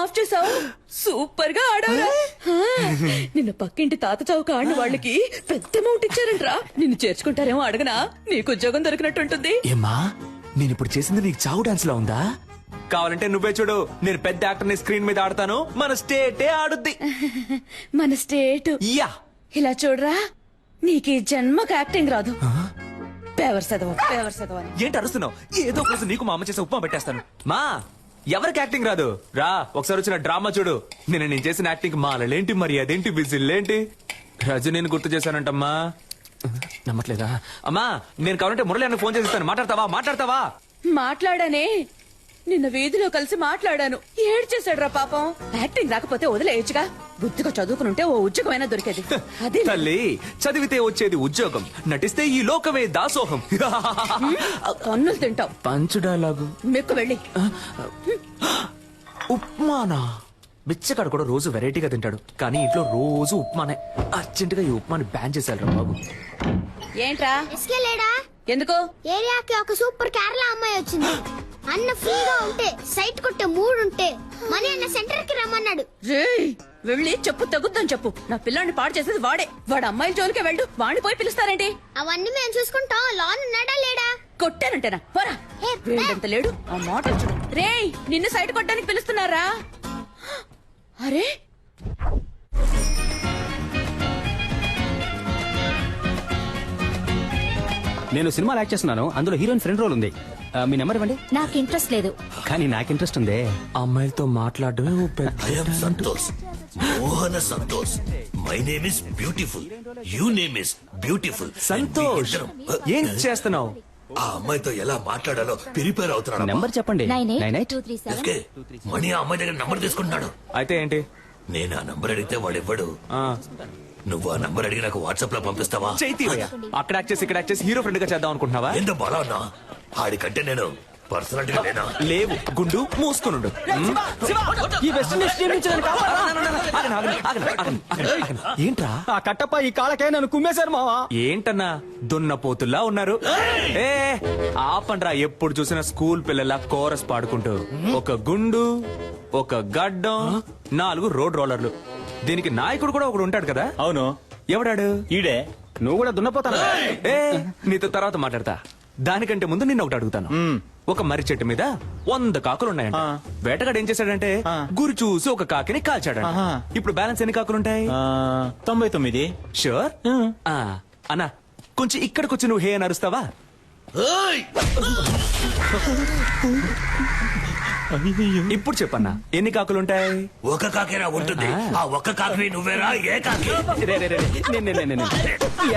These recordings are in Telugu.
ఆఫ్ చేసావు. సూపర్ గా ఆడావురా. నిన్న పక్కింటి తాత చౌక ఆడిన వాళ్ళకి పెద్ద అమౌంట్ ఇచ్చారంట్రా. నిన్ను చేర్చుకుంటారేమో అడగనా? నీకు ఉద్యోగం దొరికినట్టుంటుంది. ఏమ్మా నేను ఇప్పుడు చేసింది నీకు చావు డాన్స్ లో ఉందా? కావాలంటే నువ్వే చూడు, నేను పెద్ద యాక్టర్ ని స్క్రీన్ మీద ఆడతాను, మన స్టేటే ఆడుద్ది. మన స్టేట్ యా ఇలా చూడరా, నీకు ఈ జన్మకు యాక్టింగ్ రాదు. పేవర్ చదవ అని. ఏంటి అరుస్తున్నావు? ఏదో ఒక రోజు నీకు మా అమ్మ చేసే ఉప్మా పెట్టేస్తాను. మా ఎవరికి యాక్టింగ్ రాదు రా, ఒకసారి వచ్చిన డ్రామా చూడు. నేను చేసిన యాక్టింగ్ మాలలేంటి, మరి అదేంటి, విజిల్లేంటి, రజనీని గుర్తు చేశానంటమ్మా. నమ్మట్లేదా? అమ్మా నేను కావాలంటే మురళి అన్న ఫోన్ చేస్తాను, మాట్లాడతావా? మాట్లాడానే, నిన్న వీధిలో కలిసి మాట్లాడాను. ఏడ్చేశాడు రా పాపం. యాక్టింగ్ రాకపోతే వదిలేయచ్చుగా. బుద్ధిగా చదువుకునుంటే ఓ ఉద్యోగమైనా దొరికేది. అదే తల్లి, చదివితే వచ్చేది ఉద్యోగం, నటిస్తే ఈ లోకమే దాసోహం. కన్నులు తింటావు. పంచు డైలాగు మెక్కు వెళ్ళి. ఉప్మానా? బిచ్చగాడు కూడా రోజు వెరైటీగా తింటాడు, కానీ ఇంట్లో రోజు ఉప్మానే. అర్జెంటుగా ఈ ఉప్మాని బ్యాన్ చేశారు బాబు. ఏంట్రా లేడా? ఎందుకు? ఏరియాకి ఒక సూపర్ కేరళ అమ్మాయి వచ్చింది. అన్న ఫ్రీగా ఉంటే సైట్ కొట్టే మూడుంటే మనీ అన్న సెంటర్ కి రమ్మన్నాడు. వెళ్ళి చెప్పు, తగ్గుద్దని చెప్పు. నా పిల్లాన్ని పాడు చేసేది వాడే. వాడు అమ్మాయిల జోలికే వెళ్ళు. వాడిని పోయి పిలుస్తారేంటి? అవన్నీ మేము చూసుకుంటాం. లోన్ ఉన్నాడా లేడా? కొట్టానంటేనా? పోరా. వీడంత లేడు. ఆ మాట చూడు. రేయ్, నిన్ను సైట్ కొట్టడానికి పిలుస్తున్నారా? అరే నేను సినిమాలో యాక్ట్ చేస్తున్నాను, అందులో హీరోయిన్ ఫ్రెండ్ రోల్ ఉంది. మీ నెంబర్ ఇవ్వండి. నాకు ఇంట్రెస్ట్ లేదు. కానీ నాకు ఇంట్రెస్ట్ ఉంది. అమ్మాయిలతో మాట్లాడడమే ఓ పెద్ద. I am Santosh. Mohana Santosh. My name is beautiful. You name is beautiful. Santosh, ఏం చేస్తున్నావు? ఆ అమ్మాయితో ఎలా మాట్లాడాలో ప్రిపేర్ అవుతున్నాడు. నెంబర్ చెప్పండి. 9823 మణి ఆ అమ్మాయి దగ్గర నంబర్ తీసుకుంటున్నాడు. అయితే ఏంటి? నేను ఆ నంబర్ అడిగితే వాడు ఇవ్వడు. ఆ, నువ్వు ఆ నంబర్ అడిగి నాకు వాట్సాప్ లో పంపిస్తావా? చైతీవయ్య, అక్కడ యాక్ట్ చేసి ఇక్కడ యాక్ట్ చేసి హీరో ఫ్రెండ్ గా చేద్దాం అనుకుంటున్నావా? ఎంత బలా ఉన్నా ఆడికంటే నేను పర్సనాలిటీగా లేనా? లేవు, గుండు మూసుకునుండు. ఏంట్రా ఆ కట్టప్ప ఈ కాళ్ళకే నన్ను కుమ్మేశారు మావా. ఏంటన్నా దున్నపోతుల్లా ఉన్నారు? ఏ ఆపండ్రా, ఎప్పుడు చూసినా స్కూల్ పిల్లల కోరస్ పాడుకుంటూ. ఒక గుండు, ఒక గడ్డం, 4 రోడ్ రోలర్లు. దీనికి నాయకుడు కూడా ఒకడు ఉంటాడు కదా? అవును. ఎవడాడు? ఈడే. నువ్వు కూడా దున్నపోతాను. ఏ నీతో తర్వాత మాట్లాడతా. దానికంటే ముందు నిన్న ఒకటి అడుగుతాను. ఒక మర్రి చెట్టు మీద 100 కాకులున్నాయంట. వేటగాడు ఏం చేశాడంటే గురి చూసి ఒక కాకిని కాల్చాడంట. ఇప్పుడు బ్యాలెన్స్ ఎన్ని కాకులుంటాయి? 99. షూర్? అన్నా కొంచెం ఇక్కడికొచ్చి నువ్వు హే అని అరుస్తావా? ఇప్పుడు చెప్పన్నా ఎన్ని కాకులుంటాయి? ఒక కాకేరా ఉంటుంది. ఆ ఒక్క కాకి నువ్వేరా? ఏ కాకి?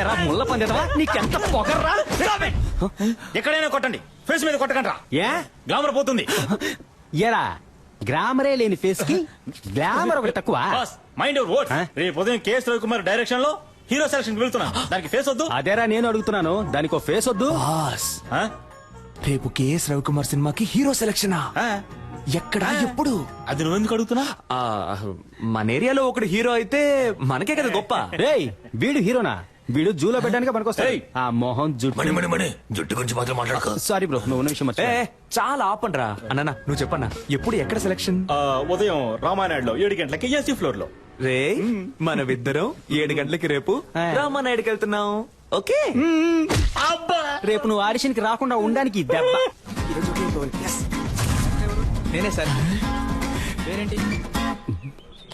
ఎరా ముళ్ళ పందేదవా, నీకెంత పొగర్రా? ఎక్కడైనా కొట్టండి, ఫేస్ మీద కొట్టకండి రా. ఏ గ్లామర్ పోతుంది. ఎరా గ్రామరే లేని ఫేస్ కి గ్లామర్ ఒకటి తక్కువ. Boss mind your words. రేపు ఉదయం కేఎస్ రవికుమార్ డైరెక్షన్ లో హీరో సెలక్షన్ వెళ్తున్నా. దానికి ఫేస్ వద్దు. అదేరా నేను అడుగుతున్నాను, దానికి ఫేస్ వద్దు. బాస్, రేపు కేఎస్ రవికుమార్ సినిమాకి హీరో సెలక్షనా? ఎక్కడా, ఎప్పుడు? అది నువ్వెందుకు అడుగుతున్నా? మన ఏరియాలో ఒకడు హీరో అయితే మనకే కదా గొప్ప. రేయ్ వీడు హీరోనా? వీడు జూలో పెట్టడానికి పనికొస్తాయి. ఆ మొహం మణి జుట్టు. మణి మణి జుట్టు గురించి మాత్రం మాట్లాడక. సారీ బ్రో, నువ్వు ఉన్న విషయం ఏ మర్చిపోయా. చాలా ఆపండ్రా. అన్న నువ్వు చెప్పన్నా, ఎప్పుడు ఎక్కడ సెలక్షన్? ఉదయం రామానాయుడులో 7 గంటలకి ఏసీ ఫ్లోర్ లో. రే మనమిద్దరం 7 గంటలకి రేపు రామానాయుడికి వెళ్తున్నాం. ఓకే? రేపు నువ్వు ఆడిషన్ కి రాకుండా ఉండడానికి ఈ దెబ్బ. నేనే సార్.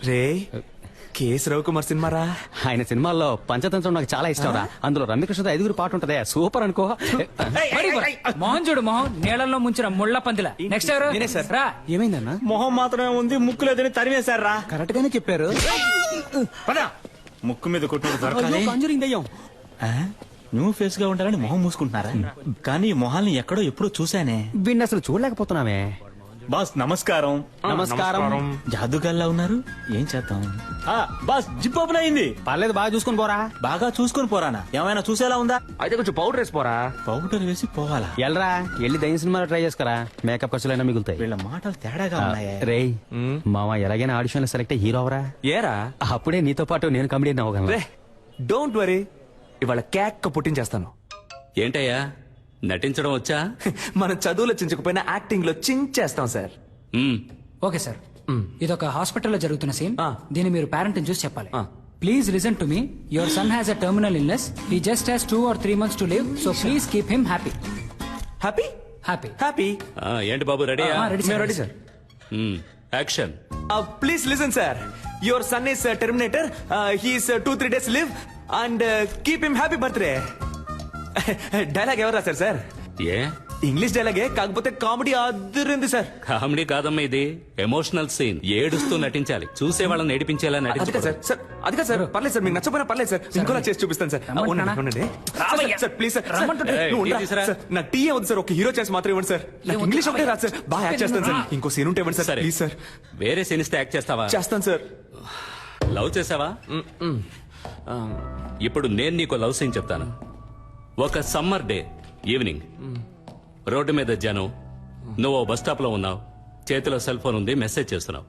రే కేఎస్ రవికుమార్ సినిమా రా. ఆయన సినిమాల్లో పంచతంత్రం నాకు చాలా ఇష్టం రా. అందులో రమ్యకృష్ణతో 5 పాట ఉంటదే, సూపర్ అనుకో. మోహన్ చూడు, మోహన్ నీళ్ళల్లో ముంచిన ముళ్ళ పందిల. నెక్స్ట్ ఎవరు? నేనే సార్. రా. ఏమైందన్నా? మొహం మాత్రమే ఉంది, ముక్కు లేదని తరిమేశారు రా. కరెక్ట్ గానే చెప్పారు. పద. ముక్కు మీద కొట్టు దొరకాలి. కంజూరింగ్ దయ్యం. న్యూ ఫేస్ గా ఉండాలని మొహం మూసుకుంటున్నారా? కానీ ఈ మొహాల్ని ఎక్కడో ఎప్పుడో చూసానే. వీడిని అసలు చూడలేకపోతున్నామే. బాస్ నమస్కారం. నమస్కారం. జాదుగాల్లా ఉన్నారు, ఏం చేద్దాం? బాస్ జిప్ ఓపెన్ అయింది. పర్లేదు, బాగా చూసుకుని పోరా. బాగా చూసుకొని పోరానా? ఏమైనా చూసేలా ఉందా? అయితే కొంచెం పౌడర్ వేసిపోరా. పౌడర్ వేసి పోవాలా? ఎల్రా వెళ్ళి దయ్యం సినిమాలో ట్రై చేసుకురా, మేకప్ ఖర్చులైనా మిగులుతాయి. వీళ్ళ మాటలు తేడాగా ఉన్నాయే. రేయ్ మామ ఎలాగైనా ఆడిషన్ లో సెలెక్ట్ హీరో అవరా. ఏరా అప్పుడే నీతో పాటు నేను కమిడియన్ అవ్వగలను. రే డోంట్ వరీ, ఇవాళ కేక్ పుట్టించేస్తాను. ఏంటయ్యా నటించడం వచ్చా? మనం చదువులో చించకపోయినా యాక్టింగ్ లో చించేస్తాం సార్. Okay sir. ఇదొక హాస్పిటల్లో జరుగుతున్న సీన్. ఆ. దీన్ని మీరు పేరెంట్ చూసి చెప్పాలి. ఆ. Please listen to me. Your son has a terminal illness. He just has 2 or 3 months to live. So please keep him happy. Happy happy. Happy ఏంటి బాబు రెడీయా? రెడీ మేము ready sir. Action. Please listen sir. Your son is Terminator. He's 2-3 days live and keep him happy birthday. Dialogue ఎవరు రాశారు సార్? ఏ ఇంగ్లీష్ డైలాగే, కాకపోతే కామెడీ అదిరింది సార్. కామెడీ కాదమ్మా, ఇది ఎమోషనల్ సీన్. ఏడుస్తూ నటించాలి, చూసే వాళ్ళని ఏడిపించేలా అది కాదు నటించాలి. సార్. సార్ అది కాదు సార్. పర్లేదు సార్, మీకు నచ్చపోయినా పర్లేదు సార్. ఇంకోలా చేసి చూపిస్తాను సార్. రమ్మంటున్నానా? ఉండండి. Sir please sir. రమ్మంటుంటే. నువ్వు టీ ఉండరా? తీసురా. సార్, నాకు టీ వద్దు సార్. ఒక హీరో చేసి మాత్రం ఇవ్వండి సార్. నాకు ఇంగ్లీష్ ఒకటే రాదు సార్. బాగా యాక్ట్ చేస్తాను సార్. ఇంకో సీన్ ఉంటే ఇవ్వండి సార్. సరే ప్లీజ్ సార్. వేరే సీన్ ఇస్తే యాక్ట్ చేస్తావా? చేస్తాను సార్. లవ్ చేసావా? ఇప్పుడు నేను నీకు లవ్ సీన్ చెప్తాను. ఒక సమ్మర్ డే ఈవినింగ్, రోడ్డు మీద జనం, నువ్వు బస్ స్టాప్ లో ఉన్నావు, చేతిలో సెల్ ఫోన్ ఉంది, మెసేజ్ చేస్తున్నావు.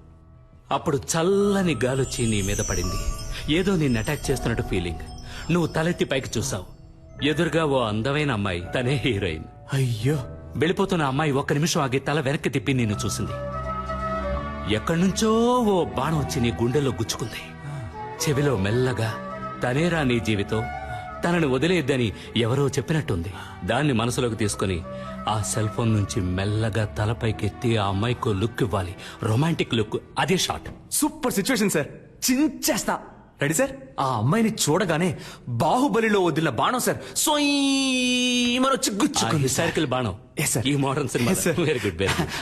అప్పుడు చల్లని గాలొచ్చి నీ మీద పడింది. ఏదో నిన్ను అటాక్ చేస్తున్నట్టు ఫీలింగ్. నువ్వు తలెత్తి పైకి చూసావు. ఎదురుగా ఓ అందమైన అమ్మాయి, తనే హీరోయిన్. అయ్యో, వెళ్ళిపోతున్న అమ్మాయి ఒక్క నిమిషం ఆగి తల వెనక్కి తిప్పి నిన్ను చూసింది. ఎక్కడి నుంచో ఓ బాణం వచ్చి నీ గుండెల్లో గుచ్చుకుంది. చెవిలో మెల్లగా, తనేరా నీ జీవితం, తనని వదిలేద్దని ఎవరో చెప్పినట్టుంది. దాన్ని మనసులోకి తీసుకుని ఆ సెల్ ఫోన్ నుంచి మెల్లగా తలపైకెత్తి ఆ అమ్మాయికో లుక్ ఇవ్వాలి. Romantic look. అదే షాట్. Super situation sir. చించేస్తా. Ready sir? ఆ అమ్మాయిని చూడగానే బాహుబలిలో వదిలిన బాణం సార్ సోమని వచ్చి గుచ్చుకుంది. హిస్టారికల్ బాణం. Yes, sir. ఈ మోడర్న్ సినిమా. Yes, sir. Very good, very good.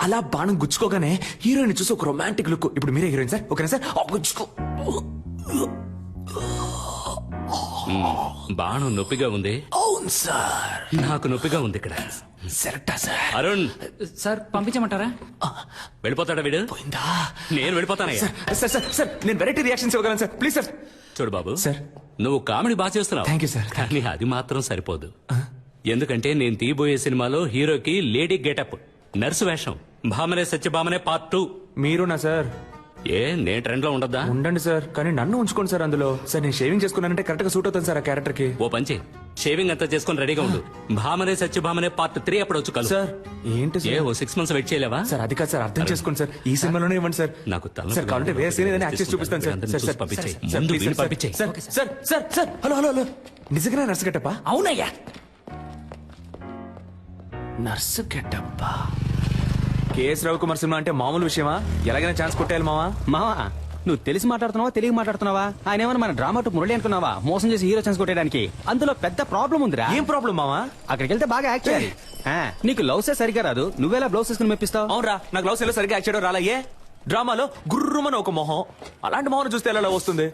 అలా బాణం గుచ్చుకోగానే హీరోయిన్ చూసి ఒక రొమాంటిక్ లుక్. ఇప్పుడు మీరే హీరోయిన్ సార్. ఓకేనా సార్? గుచ్చుకో. బాణం నొప్పిగా ఉంది. అవును సార్. నాకు నొప్పిగా ఉంది ఇక్కడ. సెరక్టా సార్. అరుణ్, సార్ పంపించమంటారా? వెళ్ళిపోతాడా వీడు? పోయిందా? నేను వెళ్ళిపోతానయ్యా. సార్ సార్ సార్, నేను వెరైటీ రియాక్షన్స్ ఇవ్వగలను సార్. Please sir. చూడు బాబు, సార్. నువ్వు కామెడీ బాగా చేస్తున్నావు. Thank you, sir. కానీ అది మాత్రం సరిపోదు. ఎందుకంటే నేను తీయబోయే సినిమాలో హీరోకి లేడీ గెటప్, నర్సు వేషం, భామనే సత్యభామనే పార్ట్ 2. మీరునా సార్? ఏ నేను ట్రెండ్ లో ఉండద్దా? ఉండండి సార్, కానీ నన్ను ఉంచుకోండి సార్ అందులో. సార్ నేను షేవింగ్ చేసుకున్నానంటే కరెక్ట్ గా సూట్ అవుతాను సార్ ఆ క్యారెక్టర్ కి. ఓ పంచే, షేవింగ్ అంతా చేసుకుని రెడీగా ఉండు. భామనే సత్యభామనే పార్ట్ 3 అప్పుడు వచ్చి కలు. సార్ ఏంటి ఏ సార్? ఓ 6 months వెయిట్ చేయలేవా? సార్ అది కాదు సార్, అర్థం చేసుకోండి సార్. ఈ సినిమాలోనే ఇవ్వండి సార్. నాకు తల సార్ కావాలంటే వేరే సీన్ ఏదైనా యాక్ట్ చేసి చూపిస్తాను సార్. సార్ సార్ పంపించేయ్. సార్, ముందు ప్లీజ్ వీడిని సార్. పంపించేయ్. Sir sir sir sir, hello hello hello, నిజంగానే నర్సు గెటప్పా? అవునయ్యా. నర్సు గెటప్పా? కేఎస్ రవికుమార్ సినిమా అంటే మామూలు విషయమా? ఎలాగైనా ఛాన్స్ కొట్టేయాలి మావా. మావా, నువ్వు తెలిసి మాట్లాడుతున్నావా తెలియక మాట్లాడుతున్నావా? ఆయన ఏమన్నా మన డ్రామా టు మురళి అనుకున్నావా? మోసం చేసి హీరో ఛాన్స్ కొట్టేయడానికి. అందులో పెద్ద ప్రాబ్లం ఉందిరా. ఏం ప్రాబ్లం మావా? అక్కడికి వెళ్తే బాగా యాక్ట్ చేయాలి. నీకు లవ్సే సరిగా రాదు, నువ్వేలా బ్లౌజ్ వేసుకుని మెప్పిస్తావు? అవునరా, నాకు లవ్ లో సరిగ్గా యాక్ట్ చేయడం రాలయ్యే. డ్రామాలో గుర్రుమని ఒక మొహం, అలాంటి మొహం చూస్తే ఎలా లవ్ వస్తుంది?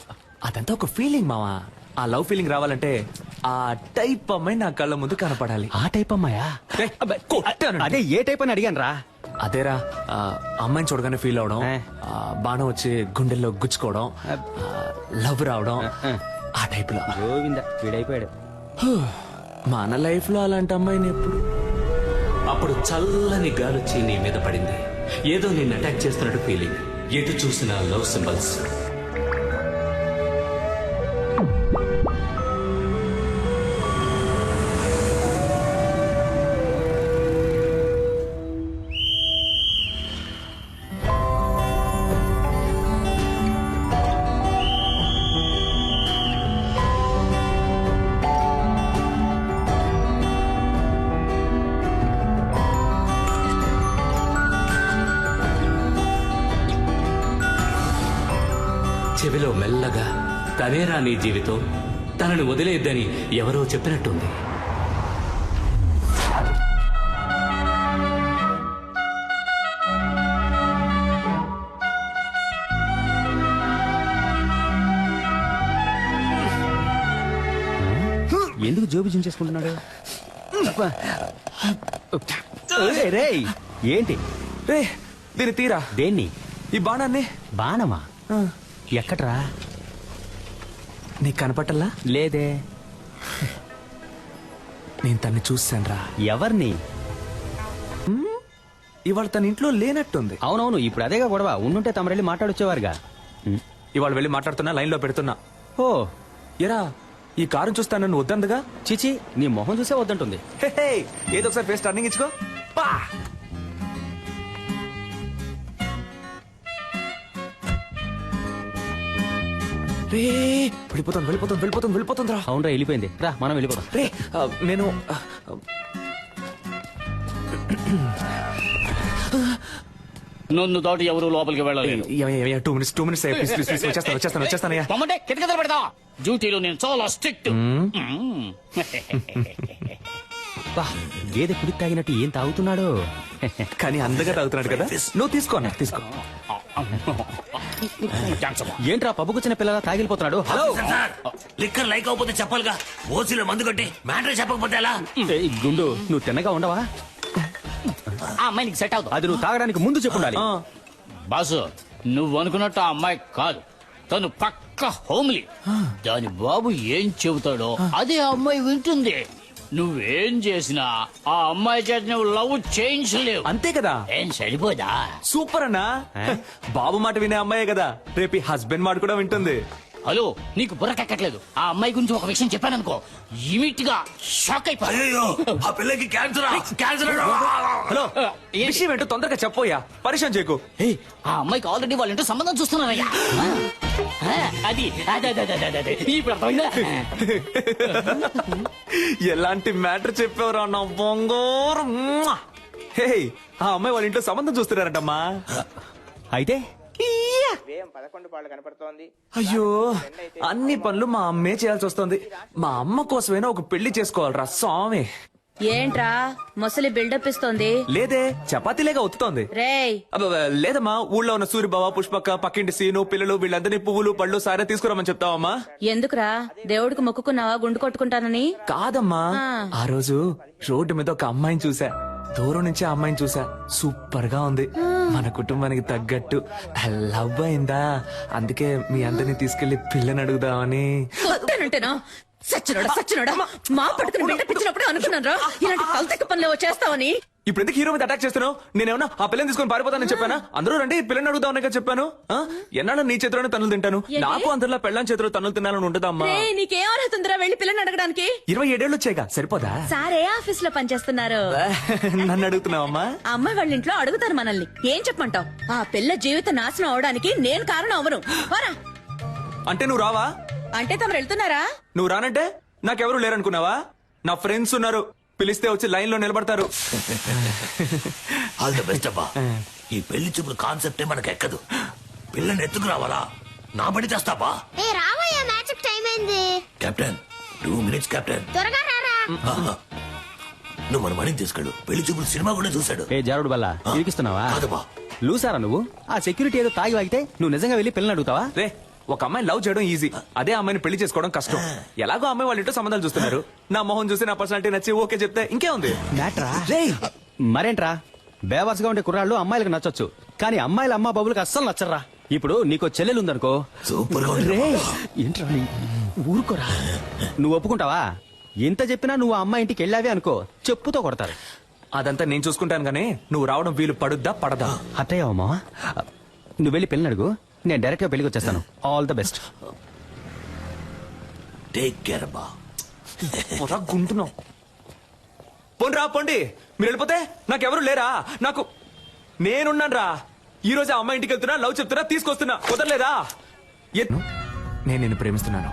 అదంతా ఒక ఫీలింగ్ మావా. ఆ లవ్ ఫీలింగ్ రావాలంటే ఆ టైప్ అమ్మాయి నా కళ్ళ ముందు కనపడాలి. ఆ టైప్ అమ్మాయా? ఏయ్, కొట్టాను. అదే ఏ టైప్ అని అడిగాను రా. అదేరా, అమ్మాయిని చూడగానే ఫీల్ అవడం, బాణం వచ్చి గుండెల్లో గుచ్చుకోవడం, లవ్ రావడం, ఆ టైప్ లో. గోవింద వీడైపోయాడు. మన లైఫ్ లో అలాంటి అమ్మాయిని ఎప్పుడు. అప్పుడు చల్లని గాలొచ్చి నీ మీద పడింది. ఏదో నిన్ను అటాక్ చేస్తున్నట్టు ఫీలింగ్. ఎటు చూసిన లవ్ సింబల్స్. చెవిలో మెల్లగా, తనేరా నీ జీవితం, తనని వదిలేద్దని ఎవరో చెప్పినట్టుంది. ఎందుకు జోబు చించేసుకుంటున్నాడు? రేయ్, ఏంటి? రే, దీన్ని తీరా. దేన్ని? ఈ బాణాన్ని. బాణమా? ఎక్కడ్రా? నీకు కనపట్టల్లా? లేదే. నేను తన్ని చూశాను రా. ఎవరిని? ఇవాళ తన ఇంట్లో లేనట్టుంది. అవునవును, ఇప్పుడు అదేగా గొడవ. ఉండుంటే తమరెళ్ళి మాట్లాడొచ్చేవారుగా. ఇవాళ వెళ్ళి మాట్లాడుతున్నా, లైన్ లో పెడుతున్నా. ఓ ఎరా, ఈ కారు చూస్తాను నన్ను వద్దందుగా. చిచి, నీ మొహం చూసే వద్దంటుంది. ఏదో ఒకసారి ఫేస్ టర్నింగ్ ఇచ్చుకో. పా రే వెళ్ళిపోతుందిరా అవునరా వెళ్ళిపోయింది. రా మనం వెళ్ళిపోదాం. రే నేను నన్ను దాటి ఎవరు లోపలికి వెళ్ళలేదు. 2 minutes ప్లీజ్ వచ్చేస్తానయ్యా. తమ్మంటే కిటకథలు పెడతా. డ్యూటీలో నేను చాలా స్ట్రిక్ట్. బా, గేదె కుడి తాగినట్టు ఏం తాగుతున్నాడు. కానీ అందగా తాగుతున్నాడు కదా. నువ్వు తీసుకో అన్న తీసుకో. ఏంట్రా పబ్బుకొచ్చిన పిల్లలా తాగిలిపోతున్నాడు. హలో సార్ లిక్కర్ లైక్ అవకపోతే చెప్పాలిగా. ఓసీలో మందు కొట్టి మ్యాటర్ చెప్పకపోతే ఎలా? ఏయ్, గుండు నువ్వు తిన్నగా ఉండవా? ఆ అమ్మాయి నీకు సెట్ అవుతుంది. అది నువ్వు తాగడానికి ముందు చెప్పుండాలి. బాసు నువ్వు అనుకున్నట్టు ఆ అమ్మాయి కాదు, తను పక్క హోమ్లీ. దాని బాబు ఏం చెబుతాడో అదే ఆ అమ్మాయి వింటుంది. నువ్వేం చేసినా ఆ అమ్మాయి చేత నువ్వు లవ్ చేయించలేవు. అంతే కదా. ఏం సరిపోదా? సూపర్ అన్నా. బాబు మాట వినే అమ్మాయే కదా రేపు హస్బెండ్ మాట కూడా వింటుంది. హలో నీకు బుర్రకెక్కట్లేదు. ఆ అమ్మాయి గురించి ఒక విషయం చెప్పాననుకో ఇమీట్ గా షాక్ అయిపోయి. అయ్యో ఆ పిల్లకి క్యాన్సర్. హలో విషయం ఏంటో తొందరగా చెప్పోయా. పరిచయం చేయకు. ఆ అమ్మాయికి ఆల్రెడీ వాళ్ళంటూ సంబంధం చూస్తున్నారయ్యా. అది అదే ఇప్పుడు అర్థమైందా? ఎలాంటి మ్యాటర్ చెప్పావురా నా బంగారం. హే ఆ అమ్మాయి వాళ్ళ ఇంట్లో సంబంధం చూస్తున్నారంటమ్మా. అయితే అయ్యో అన్ని పనులు మా అమ్మే చేయాల్సి వస్తుంది. మా అమ్మ కోసమైనా ఒక పెళ్లి చేసుకోవాలరా స్వామి. ఏంట్రా ముసలి బిల్డప్ ఇస్తోంది? లేదే చపాతీలేగా ఒత్తుతోంది. రేయ్ లేదమ్మా ఊళ్ళో ఉన్న సూరిబావ పుష్పక్క పక్కింటి సీను పిల్లలు వీళ్ళందరినీ పువ్వులు పళ్ళు సారే తీసుకురామని చెప్తావమ్మా. ఎందుకురా దేవుడికి మొక్కుకున్నావా గుండు కొట్టుకుంటానని? కాదమ్మా ఆ రోజు రోడ్డు మీద ఒక అమ్మాయిని చూసా. దూరం నుంచి ఆ అమ్మాయిని చూసా. సూపర్ గా ఉంది. మన కుటుంబానికి తగ్గట్టు లవ్ అయిందా. అందుకే మీ అందరినీ తీసుకెళ్లి పిల్లని అడుగుదామని. కొట్టానంటేనా? సచ్చినోడా మా పట్టుకుని బిల్డప్ ఇచ్చినప్పుడు అనుకున్నాను రా ఇలాంటి కల్తెక్క పనులు చేస్తావని. ఇప్పుడు ఎందుకు హీరో మీద అటాక్ చేస్తున్నావు? నేనేమన్నా ఆ పిల్లని తీసుకొని పారిపోతానని చెప్పానా? అందరూ రండి పిల్లని అడుగుదామని చెప్పాను. ఎన్నాళ్ళ నీ చేతిలోనే తన్నులు తింటాను. నాకు అందరిలో పెళ్ళాం చేతిలో తన్నులు తినాలని ఉంటుందమ్మా. నీకేం అర్హత ఉందిరా వెళ్ళి పిల్లని అడగడానికి? 27 ఏళ్ళు వచ్చాయిగా సరిపోదా? సారే ఆఫీస్ లో పనిచేస్తున్నారు. నన్ను అడుగుతున్నావమ్మా. ఆ అమ్మాయి వాళ్ళ ఇంట్లో అడుగుతారు మనల్ని. ఏం చెప్పమంటావు? ఆ పిల్ల జీవిత నాశనం అవడానికి నేను కారణం అవను. వారా అంటే నువ్వు రావా? అంటే తమరు వెళ్తున్నారా? నువ్వు రానంటే నాకెవరు లేరనుకున్నావా? నా ఫ్రెండ్స్ ఉన్నారు. పిలిస్తే వచ్చి లైన్ లో నిలబడతారు. ఆల్ ద బెస్ట్ అబ్బా. ఈ పెళ్లి చూపుల కాన్సెప్టే మనకు ఎక్కదు. పిల్లని ఎత్తుకు రావాలా? నా పని చేస్తావా? ఏ రావయ్యా మ్యాచ్ టైం అయింది. Captain 2 minutes captain. త్వరగా రారా. నువ్వు మన మణిని తీసుకెళ్ళు. పెళ్లి చూపులు సినిమా కూడా చూశాడు. ఏ జారుడు బల్లా ఇరికిస్తున్నావా? కాదబ్బా. లూసారా నువ్వు? ఆ సెక్యూరిటీ ఏదో తాగి వాగితే నువ్వు నిజంగా వెళ్ళి పిల్లని అడుగుతావా? రే ఒక అమ్మాయిని లవ్ చేయడం ఈజీ. అదే అమ్మాయిని పెళ్లి చేసుకోవడం కష్టం. ఎలాగో అమ్మాయి వాళ్ళ ఇంట్లో సంబంధాలు చూస్తున్నారు. నా మొహం చూసి నా పర్సనాలిటీ నచ్చి ఓకే చెప్తే ఇంకే ఉంది. మ్యాట్రా మరేంట్రా బేవర్స్గా ఉండే కుర్రాళ్ళు అమ్మాయిలకు నచ్చొచ్చు, కానీ అమ్మాయిల అమ్మ బాబులకు అస్సలు నచ్చరా. ఇప్పుడు నీకో చెల్లెలు ఉందనుకో. సూపర్ గా రే ఏంట్రా ఊరుకోరా. నువ్వు ఒప్పుకుంటావా? ఎంత చెప్పినా నువ్వు ఆ అమ్మాయి ఇంటికి వెళ్ళావే అనుకో చెప్పుతో కొడతారు. అదంతా నేను చూసుకుంటాను కానీ నువ్వు రావడం వీలు పడుద్దా పడదా? అత్తయ్యవా మావా? నువ్వు వెళ్ళి పెళ్ళి అడుగు, నేను డైరెక్ట్ గా పెళ్లికి వచ్చేస్తాను. All the best. Take care అబ్బా. గుంటున్నావు. పోండి పోండి. మీరు వెళ్ళిపోతే నాకెవరు లేరా? నాకు నేనున్నాను రా. ఈ రోజు ఆ అమ్మాయి ఇంటికి వెళ్తున్నా, లవ్ చెప్తున్నా, తీసుకొస్తున్నా. కుదరలేదా? నేను నిన్ను ప్రేమిస్తున్నాను.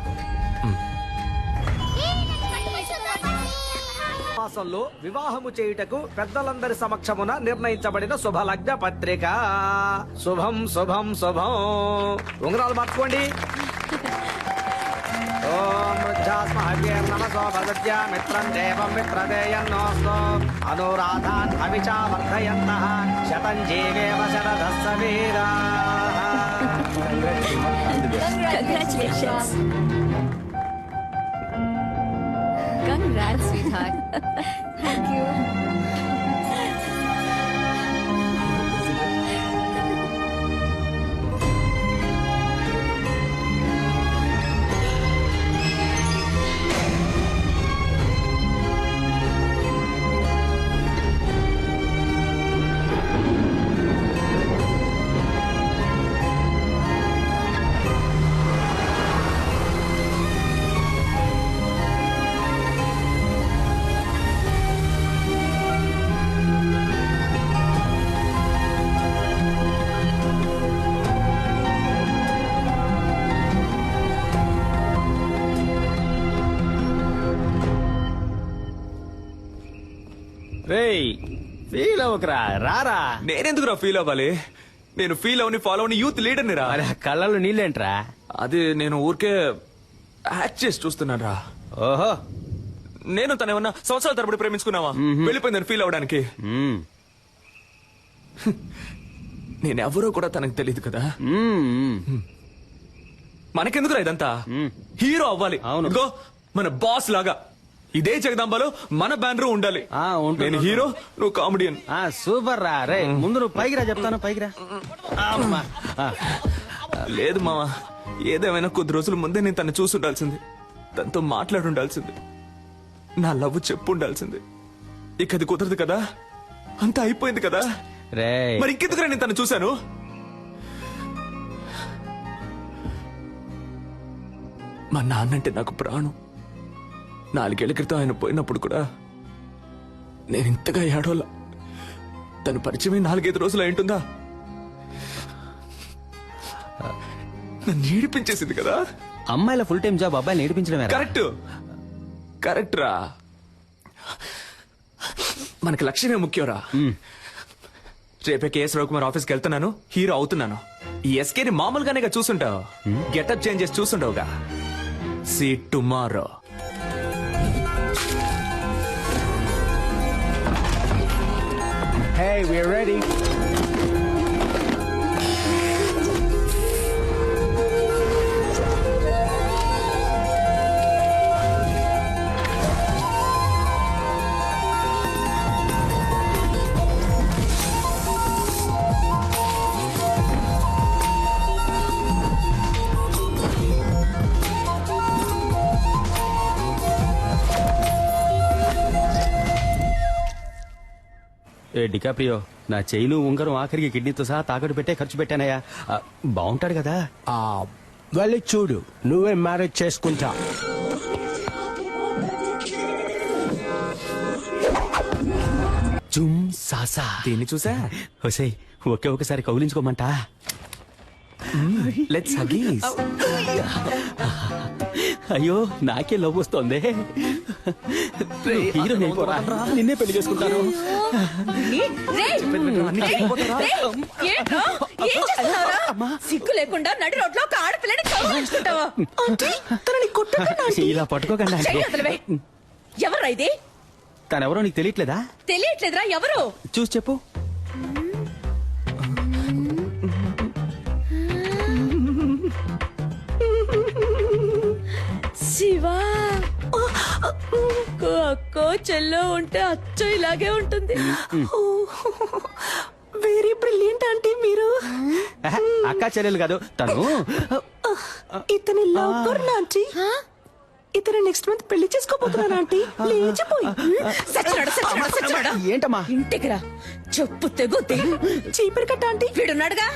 మాసంలో వివాహము చేయుటకు పెద్దలందరి సమక్షమున నిర్ణయించబడిన శుభలగ్న పత్రిక. శుభం శుభం శుభం. ఉంగరాలు మార్చుకోండి. ఓం వృద్ధాస్మహవ్యేర్నమసో భగత్యా మిత్రం దేవం మిత్రదేయన్నోస్తో అనురాధాన్ అవిచా వర్ధయంతః శతం జీవేమ శరదస్స వీరాః. Congratulations. Congrats, sweetheart. Thank you. రేయ్ ఫీల్ అవ్వకరా, రారా. నేనెందుకురా ఫీల్ అవ్వాలి? నేను ఫీల్ అవని ఫాలో అవని యూత్ లీడర్ని రా. మరి ఆ కళ్ళల్లో నీళ్ళేంట్రా? అది నేను ఊరికే యాక్ట్ చేసి చూస్తున్నాను రా. ఓహో. నేను తను ఏమన్నా సంవత్సరాల తరబడి ప్రేమించుకున్నావా? వెళ్ళిపోయిందని ఫీల్ అవడానికి. మ్మ్. నేనెవరో కూడా తనకు తెలియదు కదా. మ్మ్. మనకెందుకురా ఇదంతా? హీరో అవ్వాలి. అవును. ఇదిగో మన బాస్ లాగా ఇదే జగదాంబలో మన బ్యానర్ ఉండాలి. ఉంటుంది. నేను హీరో, నువ్వు కామెడియన్. సూపర్ రా. రే ముందు నువ్వు పైకి రా, చెప్తాను. పైకి రా. అమ్మా. లేదు మావా, ఏదేమైనా కొద్ది రోజుల ముందే నేను తను చూసి ఉండాల్సింది, తనతో మాట్లాడి ఉండాల్సింది, నా లవ్ చెప్పు ఉండాల్సింది. ఇక అది కుదరదు కదా, అంతా అయిపోయింది కదా. రే మరి ఇంకెందుకురా నేను తను చూశాను? మా నాన్నంటే నాకు ప్రాణం. 4 ఏళ్ల క్రితం ఆయన పోయినప్పుడు కూడా నేను ఇంతగా ఏడోలా. తను పరిచయమే 4-5 రోజులు అయింటుందా? నన్ను ఏడిపించేసింది కదా. అమ్మాయిల ఫుల్ టైం జాబ్ అబ్బాయిలు నేర్పించడమే. కరెక్ట్ కరెక్ట్ రా. మనకి లక్ష్యమే ముఖ్యంరా. రేపే కేఎస్ రవికుమార్ ఆఫీస్కి వెళ్తున్నాను, హీరో అవుతున్నాను. ఈ ఎస్కేని మామూలుగానే చూసుంటావు, గెటప్ చేంజ్ చేసి చూసుంటావుగా. See tomorrow. Hey, we're ready. ఏ డికాప్రియో, నా చైను ఉంగరం ఆఖరికి కిడ్నీతో సహా తాకట్టు పెట్టే ఖర్చు పెట్టానయ్యా. బాగుంటాడు కదా. వెళ్ళి చూడు, నువ్వే మ్యారేజ్ చేసుకుంటా. జుమ్ సాసా. దీన్ని చూసా? హొసే ఒకే ఒకసారి కౌలించుకోమంట. లెట్స్ హగీస్. అయ్యో నాకే లవ్ వస్తోంది. హీరో నిన్నే పెళ్లి చేసుకుంటాను. సిగ్గు లేకుండా నడి రోడ్లో ఒక ఆడపిల్లని కౌగిలించుకుంటావా? ఇలా పట్టుకోకండి. ఎవరా ఇది? తనెవరో నీకు తెలియట్లేదా? తెలియట్లేదురా. ఎవరు? చూసి చెప్పు. శివా. అక్కో చెల్లో ఉంటే అచ్చో ఇలాగే ఉంటుంది. వెరీ బ్రిలియంట్ ఆంటీ మీరు. అక్క చెల్లెలు కాదు తను. ఇతని లవర్ ఆంటీ. ఇతను నెక్స్ట్ మంత్ పెళ్లి చేసుకోబోతున్నాను ఆంటీ. లేచిపోయి ఏంటమ్మా? ఇంటికి రా, చెప్పు తెగుద్ది. చీపిరి కట్ట ఆంటీ వీడున్నాడుగా.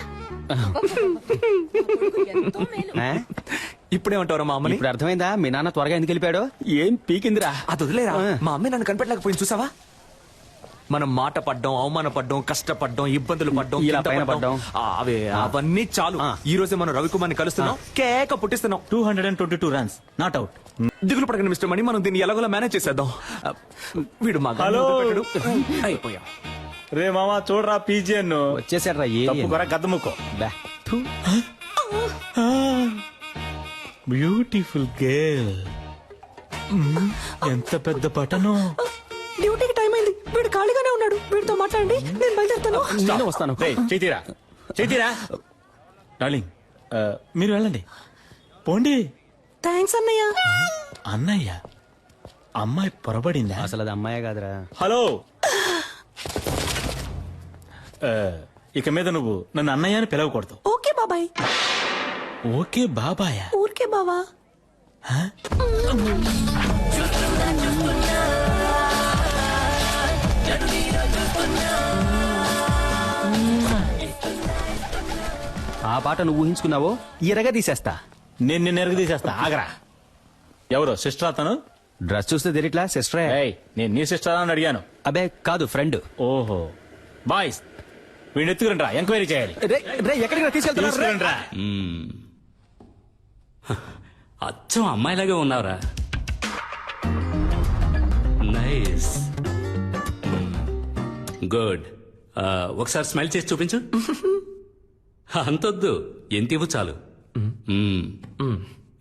ఇప్పుడేమంటారా మా అమ్మని? ఇప్పుడు అర్థమైందా మీ నాన్న త్వరగా ఎందుకు వెళ్ళిపోయాడు? ఏం పీకిందిరా. అది వదిలేరా. మా అమ్మాయి నన్ను కనిపెట్టలేకపోయింది చూసావా? మనం మాట పడ్డం, అవమాన పడ్డం, కష్టపడ్డం, ఇబ్బందులు పడ్డం, ఇలా పైన పడ్డం. అవన్నీ చాలు. ఈ రోజే మనం రవికుమార్ని కలుస్తున్నాం, కేక పుట్టిస్తున్నాం. 222 runs, నాట్ అవుట్. దిగులు పడకండి మిస్టర్ మణి, మనం దీన్ని ఎలాగోలా మేనేజ్ చేసేద్దాం. వీడు మా హలో. అయిపోయాం. రే మామా చూడరా పీజియన్ వచ్చేసాడ్రా. గద్దముక్కో. Beautiful girl. ఎంత పెద్ద పటను. డ్యూటీకి టైం అయింది, వీడు ఖాళీగానే ఉన్నాడు. వీడితో మాట్లాడండి, నేను బయలుదేరుతాను. నేను వస్తాను. చేతిరా డార్లింగ్, మీరు వెళ్ళండి. పోండి. థ్యాంక్స్ అన్నయ్య. అన్నయ్య, అమ్మాయి పొరబడిందా? అసలు అది అమ్మాయే కాదురా. హలో. ఇక మీద నువ్వు నన్ను అన్నయ్య అని పిలవకూడదు. ఓకే బాబాయ్. ఓకే బాబాయ్. ఊరికే బావా. ఆ పాట నువ్వు ఊహించుకున్నావో ఎరగా తీసేస్తా. నేను నిన్ను ఎరుగు తీసేస్తా. ఆగరా. ఎవరు సిస్టర్ అతను? డ్రెస్ చూస్తే తెలియట్లా సిస్టరే. నేను నీ సిస్టర్ అని అడిగాను. అబే కాదు, ఫ్రెండ్. ఓహో బాయ్స్, వీడిని ఎత్తుకురండి రా, ఎంక్వైరీ చేయాలి. ఎక్కడికి తీసుకెళ్తున్నా? అచ్చం అమ్మాయిలాగే ఉన్నావురా. నైస్. గుడ్. ఒకసారి స్మైల్ చేసి చూపించు. అంతొద్దు, ఎంత ఇవ్వు చాలు.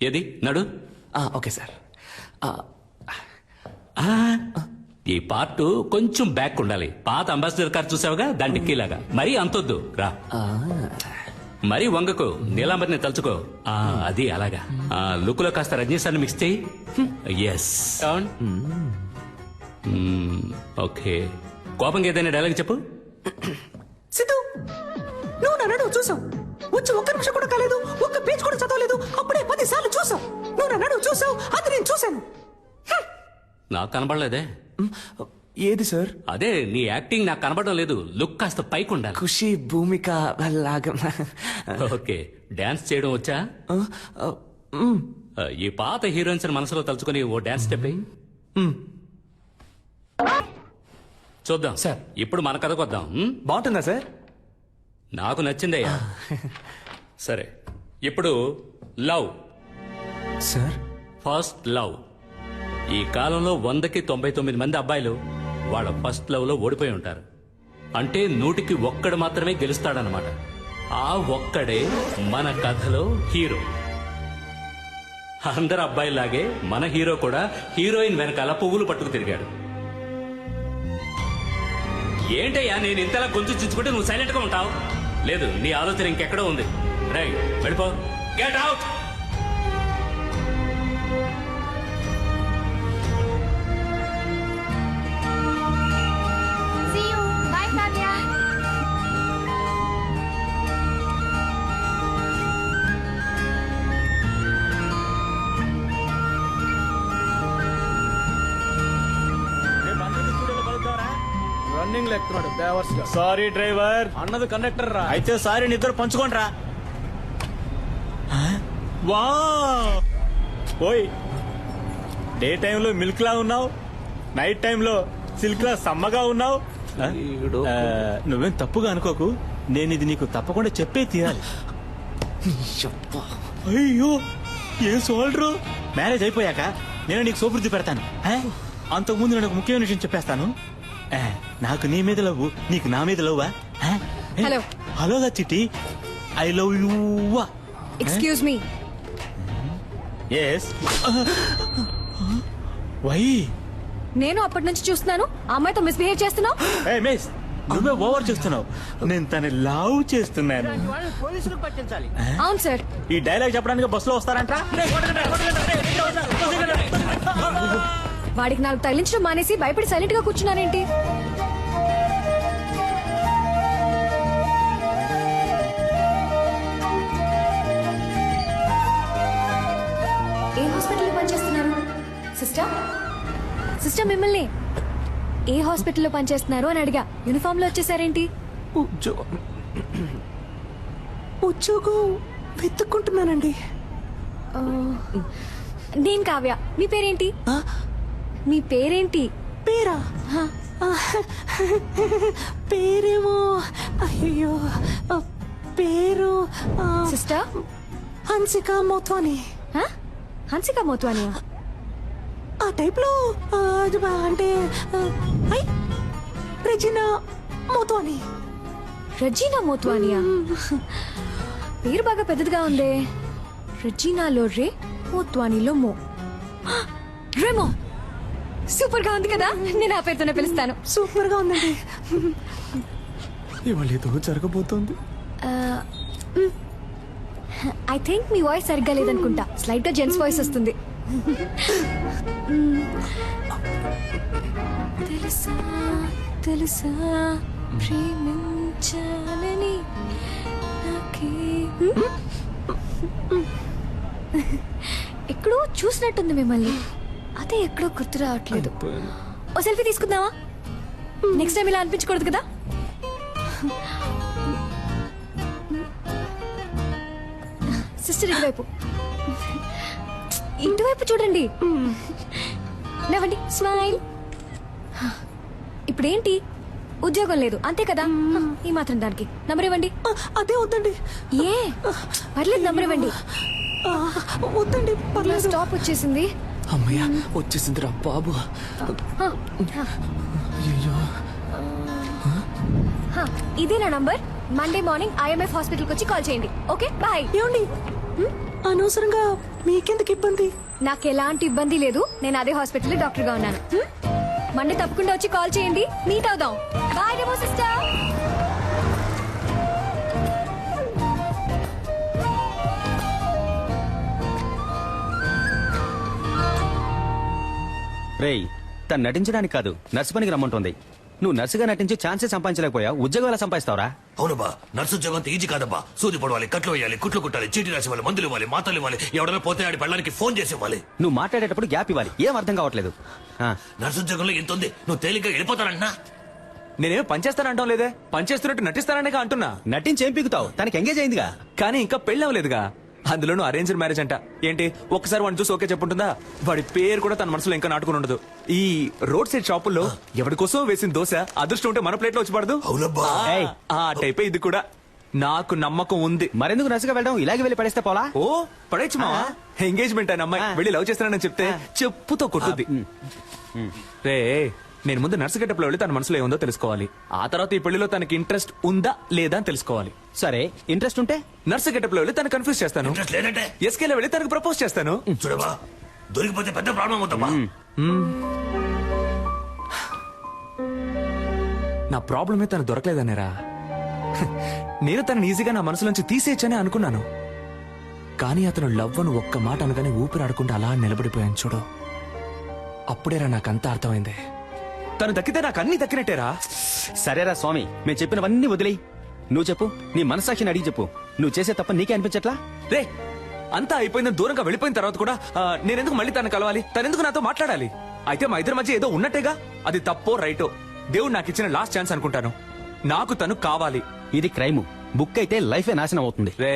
ఏది నడు. Okay sir. ఈ పార్ట్ కొంచెం బ్యాక్ ఉండాలి. పాత అంబాసిడర్ కార్ చూసావుగా, దాని డిక్కీలాగా. మరీ అంతొద్దు, రా. మరీ వంగకు, నీలాంబరిని తలుచుకో. అది అలాగా. లుక్ లో కాస్త రజనీ సార్ని మిక్స్ చేయి. ఎస్. ఓకే. కోపంగా ఏదైనా డైలాగ్ చెప్పు. సిద్ధు, నువ్వు నన్ను చూసావు. వచ్చి ఒక్క నిమిషం కూడా కాలేదు, ఒక్క పేజ్ కూడా చదవలేదు, అప్పుడే 10 సార్లు చూసావు. నువ్వు నన్ను చూసావు, అది నేను చూశాను. నాకు కనబడలేదే. ఏది సార్? అదే నీ యాక్టింగ్ నాకు కనబడడం లేదు. లుక్ కాస్త పైకి ఉండాలి. ఖుషి భూమిక లాగా. ఓకే. డాన్స్ చేయడం వచ్చా? ఈ పాత హీరోయిన్స్ మనసులో తలుచుకొని ఓ డాన్స్ స్టెప్ వేయి. చూద్దాం సార్. ఇప్పుడు మన కథకు వద్దాం. బాగుంటుందా సార్? నాకు నచ్చిందయ్యా. సరే, ఇప్పుడు లవ్ సార్. First love. ఈ కాలంలో 100కి 99 మంది అబ్బాయిలు వాళ్ళ ఫస్ట్ లవ్ లో ఓడిపోయి ఉంటారు. అంటే 100కి 1 మాత్రమే గెలుస్తాడనమాట. ఆ ఒక్కడే మన కథలో హీరో. అందరు అబ్బాయిలాగే మన హీరో కూడా హీరోయిన్ వెనకాల పువ్వులు పట్టుకు తిరిగాడు. ఏంటయ్యా నేను ఇంతలా గొంతు చించుకుంటే నువ్వు సైలెంట్ గా ఉంటావు? లేదు, నీ ఆలోచన ఇంకెక్కడో ఉంది. రైట్, వెళ్ళిపో. Get out. See you. Bye, Kavya. Running లెక్కున్నాడు బేవర్స్ గా. Sorry driver. అన్నది కండక్టర్ రా. అయితే సారీ, నిద్ర పంచుకోండిరా. వా ఓయ్, డే టైంలో మిల్క్ లా ఉన్నావు, నైట్ టైంలో సిల్క్ లా సమ్మగా ఉన్నావు. నువ్వేం తప్పుగా అనుకోకు, నేను ఇది నీకు తప్పకుండా చెప్పే తీరాలి. అయ్యో, ఏం సోల్డ్రు. మ్యారేజ్ అయిపోయాక నేను నీకు సోపుర్ది పెడతాను. అంతకుముందు నేను ఒక ముఖ్యమైన విషయం చెప్పేస్తాను. నాకు నీ మీద లవ్వు, నీకు నా మీద లవ్వా? హలో. హలోగా Chitti, I love you. Excuse me. Yes. Why? నేను అప్పటి నుంచి చూస్తున్నాను, ఆ అమ్మాయితో మిస్బిహేవ్ చేస్తున్నావు. మిస్, నువ్వే ఓవర్ చేస్తున్నావు. నేను తన లవ్ చేస్తున్నాను. పోలీసులకు పట్టించాలి. అవును సార్. ఈ డైలాగ్ చెప్పడానికి బస్సులో వస్తారంట. వాడికి 4 తగిలించడం మానేసి భయపడి సైలెంట్ గా కూర్చున్నారేంటి? ఏ హాస్పిటల్లో పనిచేస్తున్నారు సిస్టర్? సిస్టర్, మిమ్మల్ని ఏ హాస్పిటల్లో పనిచేస్తున్నారు అని అడిగా. యూనిఫామ్ లో వచ్చేసారేంటి? ఉద్యోగం వెతుక్కుంటున్నానండి. నేను కావ్య. మీ పేరేంటి? మీ పేరేంటి? పేరా? పేరేమో అయ్యో పేరు సిస్టర్ హన్సిక మోత్వాని. హన్సిక మోత్వానియా? ఆ టైప్ లో అంటే రెజినా మోత్వాని. రెజీనా మోత్వానియా? పేరు బాగా పెద్దదిగా ఉందే. రెజీనాలో రే, మోత్వానీలో మో. రేమో. సూపర్ గా ఉంది కదా, నేను ఆ పేరుతోనే పిలుస్తాను. సూపర్ గా ఉందండి. ఇవాళ ఏదో జరగబోతోంది. ఐ థింక్ మీ వాయిస్ సరిగ్గా లేదనుకుంటా. స్లైట్ గా జెంట్స్ వాయిస్ వస్తుంది. తెలుసా తెలుసా ప్రేమించాలని నాకే. ఎక్కడో చూసినట్టుంది మిమ్మల్ని, అదే ఎక్కడో గుర్తు రావట్లేదు. ఓ సెల్ఫీ తీసుకుందామా? నెక్స్ట్ టైం ఇలా అనిపించకూడదు కదా. సిస్టర్ ఇటువైపు, ఇటువైపు చూడండి. నవ్వండి, స్మైల్. ఇప్పుడేంటి, ఉద్యోగం లేదు అంతే కదా, ఈ మాత్రం దానికి నంబర్ ఇవ్వండి. అదే వద్దండి. ఏ పర్లేదు, నంబర్ ఇవ్వండి. వద్దండి పర్లేదు. స్టాప్ వచ్చేసింది. అమ్మయ్య, వచ్చేసిందిరా బాబు. అయ్యో. ఇదే నా నంబర్. మండే మార్నింగ్ IMF హాస్పిటల్కి వచ్చి కాల్ చేయండి. Okay bye. ఏమండి అనవసరంగా మీకెందుకు ఇబ్బంది? నాకు ఎలాంటి ఇబ్బంది లేదు. నేను అదే హాస్పిటల్లో డాక్టర్ గా ఉన్నాను. మండే తప్పకుండా వచ్చి కాల్ చేయండి. మీట్ అవుదాం. బాయ్ డెమో సిస్టర్. రేయ్, తను నటించడానికి కాదు నర్సు పనికి రమ్మంటుంది. నువ్వు నర్సుగా నటించి ఛాన్సే సంపాదించలేకపోయా, ఉద్యోగం ఎలా సంపాదిస్తావురా? అవునబ్బా, నర్సు ఉద్యోగం అంత ఈజీ కాదబ్బా. సూది పడవాలి, కట్లు వేయాలి, కుట్లు కుట్టాలి, చీటీ రాసి ఇవ్వాలి, మందులు ఇవ్వాలి, మాతలు ఇవ్వాలి, ఎవడైనా పోతే ఆడి పెళ్ళడానికి ఫోన్ చేసి ఇవ్వాలి. నువ్వు మాట్లాడేటప్పుడు గ్యాప్ ఇవ్వాలి. ఏం అర్థం కావట్లేదు. నర్సు ఉద్యోగంలో ఎంత ఉంది, నువ్వు తేలిగ్గా వెళ్ళిపోతానంటున్నా. నేనేం పనిచేస్తానంటాం లేదే, పనిచేస్తున్నట్టు నటిస్తాననే అంటున్నా. నటించి ఏం పీకుతావు? తనకి ఎంగేజ్ అయిందిగా. కానీ ఇంకా పెళ్ళి అవ్వలేదుగా. అందులోనూ అరేంజ్డ్ మ్యారేజ్ అంట. ఏంటి ఒక్కసారి వాడిని చూసి ఓకే చెప్పుంటుందా? వాడి పేరు కూడా తన మనసులో ఇంకా నాటుకుని ఉండదు. ఈ రోడ్ సైడ్ షాపుల్లో ఎవరి కోసం వేసిన దోశ అదృష్టం ఉంటే మన ప్లేట్ లో వచ్చి పడదు. ఆ టైపే ఇది కూడా. నాకు నమ్మకం ఉంది. మరెందుకు నర్సుగా వెళ్ళడం? ఇలాగే వెళ్ళి పడేస్తే పోలా? ఓ పడేచ్చు మా ఎంగేజ్మెంట్ అయిన అమ్మాయి వెళ్ళి లవ్ చేస్తానని చెప్తే చెప్పుతో కొట్టుద్ది. రే, నేను ముందు నర్సు గెటప్లో వెళ్ళి తన మనసులో ఏముందో తెలుసుకోవాలి. ఆ తర్వాత ఈ పెళ్లిలో తనకి ఇంట్రెస్ట్ ఉందా లేదా అని తెలుసుకోవాలి. సరే, ఇంట్రెస్ట్ ఉంటే నర్సు గెటప్లో వెళ్ళి తను కన్ఫ్యూజ్ చేస్తాను. ఎస్కేలో వెళ్ళి తనకు ప్రపోజ్ చేస్తాను. చూడవా, దొరికిపోతే పెద్ద ప్రాబ్లం అవుతామా? నా ప్రాబ్లమే తను దొరకలేదనేరా. నేను తనని ఈజీగా నా మనసులోంచి తీసేయచ్చని అనుకున్నాను. కానీ అతను లవ్ అని ఒక్క మాట అనగానే ఊపిరాడకుండా అలా నిలబడిపోయాను చూడు. అప్పుడేరా నాకంతా అర్థమైంది. తను దక్కితే నాకు అన్ని దక్కినట్టేరా. సరేరా స్వామి, మేము చెప్పినవన్నీ వదిలేయి. నువ్వు చెప్పు, నీ మనసాక్షిని అడిగి చెప్పు. నువ్వు చేసే తప్ప నీకే అనిపించట్లా? రే, అంతా అయిపోయిందని దూరంగా వెళ్ళిపోయిన తర్వాత కూడా నేనెందుకు మళ్ళీ తను కలవాలి? తనెందుకు నాతో మాట్లాడాలి? అయితే మా ఇద్దరి మధ్య ఏదో ఉన్నట్టేగా. అది తప్పో రైటో దేవుడు నాకు ఇచ్చిన లాస్ట్ ఛాన్స్ అనుకుంటాను. నాకు తను కావాలి. ఇది క్రైమ్. బుక్ అయితే లైఫే నాశనం అవుతుంది. రే,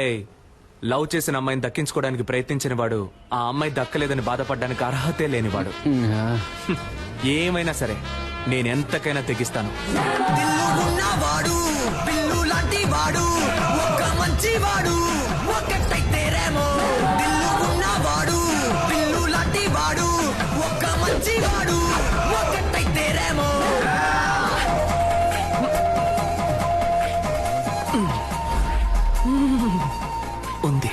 లవ్ చేసిన అమ్మాయిని దక్కించుకోవడానికి ప్రయత్నించిన వాడు ఆ అమ్మాయి దక్కలేదని బాధపడడానికి అర్హతే లేనివాడు. ఏమైనా సరే నేనెంతకైనా తెగిస్తాను. ఉంది,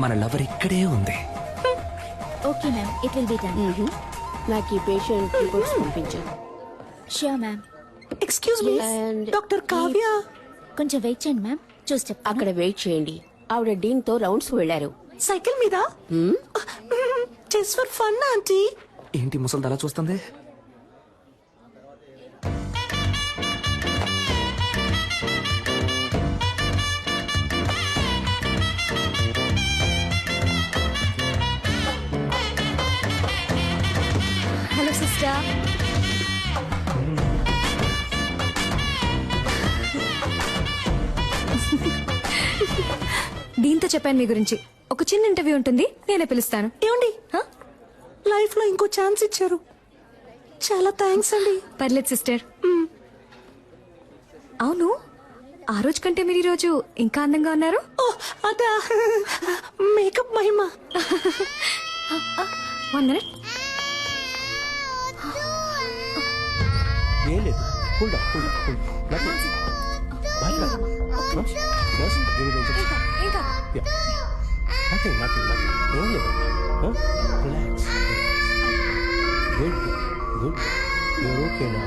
మన లవర్ ఇక్కడే ఉంది. Okay ma'am, it will be done. నాకు ఈ పేషెంట్ రిపోర్ట్స్ పంపించు. Sure ma'am. Excuse me, doctor Kavya. కొంచెం వెయిట్ చేయండి మ్యామ్, చూసి చెప్తాను. అక్కడ వెయిట్ చేయండి. ఆవిడ డీన్ తో రౌండ్స్ వెళ్లారు. సైకిల్ మీద? Just for fun aunty. ఏంటి ముసలి అలా చూస్తుంది? Hello sister. దీంతో చెప్పాను మీ గురించి. ఒక చిన్న ఇంటర్వ్యూ ఉంటుంది, నేనే పిలుస్తాను. ఏమండి, లైఫ్ లో ఇంకో ఛాన్స్ ఇచ్చారు. చాలా థ్యాంక్స్ అండి. పర్లేదు సిస్టర్. అవును, ఆ రోజు కంటే మీరు ఈ రోజు ఇంకా అందంగా ఉన్నారు. అదా మేకప్ మహిమ. 1 minute. ఏం లేదు, cool down, cool down, cool down. ఇంకా నథింగ్, నథింగ్, నథింగ్. ఏం లేదు. రిలాక్స్. Good, good. యూర్ ఓకేనా?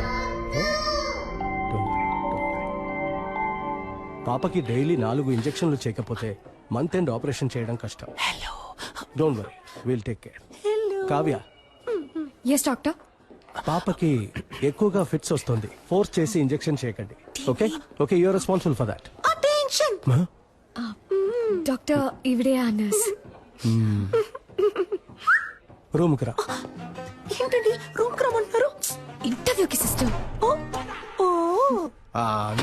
పాపకి డైలీ 4 ఇంజెక్షన్లు చేయకపోతే మంత్ ఎండ్ ఆపరేషన్ చేయడం కష్టం. Don't worry, will take care. Kavya. Yes doctor. పాపకి ఎక్కువగా ఫిట్స్ వస్తుంది. ఫోర్స్ చేసి ఇంజెక్షన్ చేయకండి. Okay, okay, you're responsible for that. Attention. Doctor, ఇవిడే ఆ నర్స్. రూమ్ కి రా. ఏంటండి రూమ్ కి రమ్మంటున్నారు? ఇంటర్వ్యూకి సిస్టర్.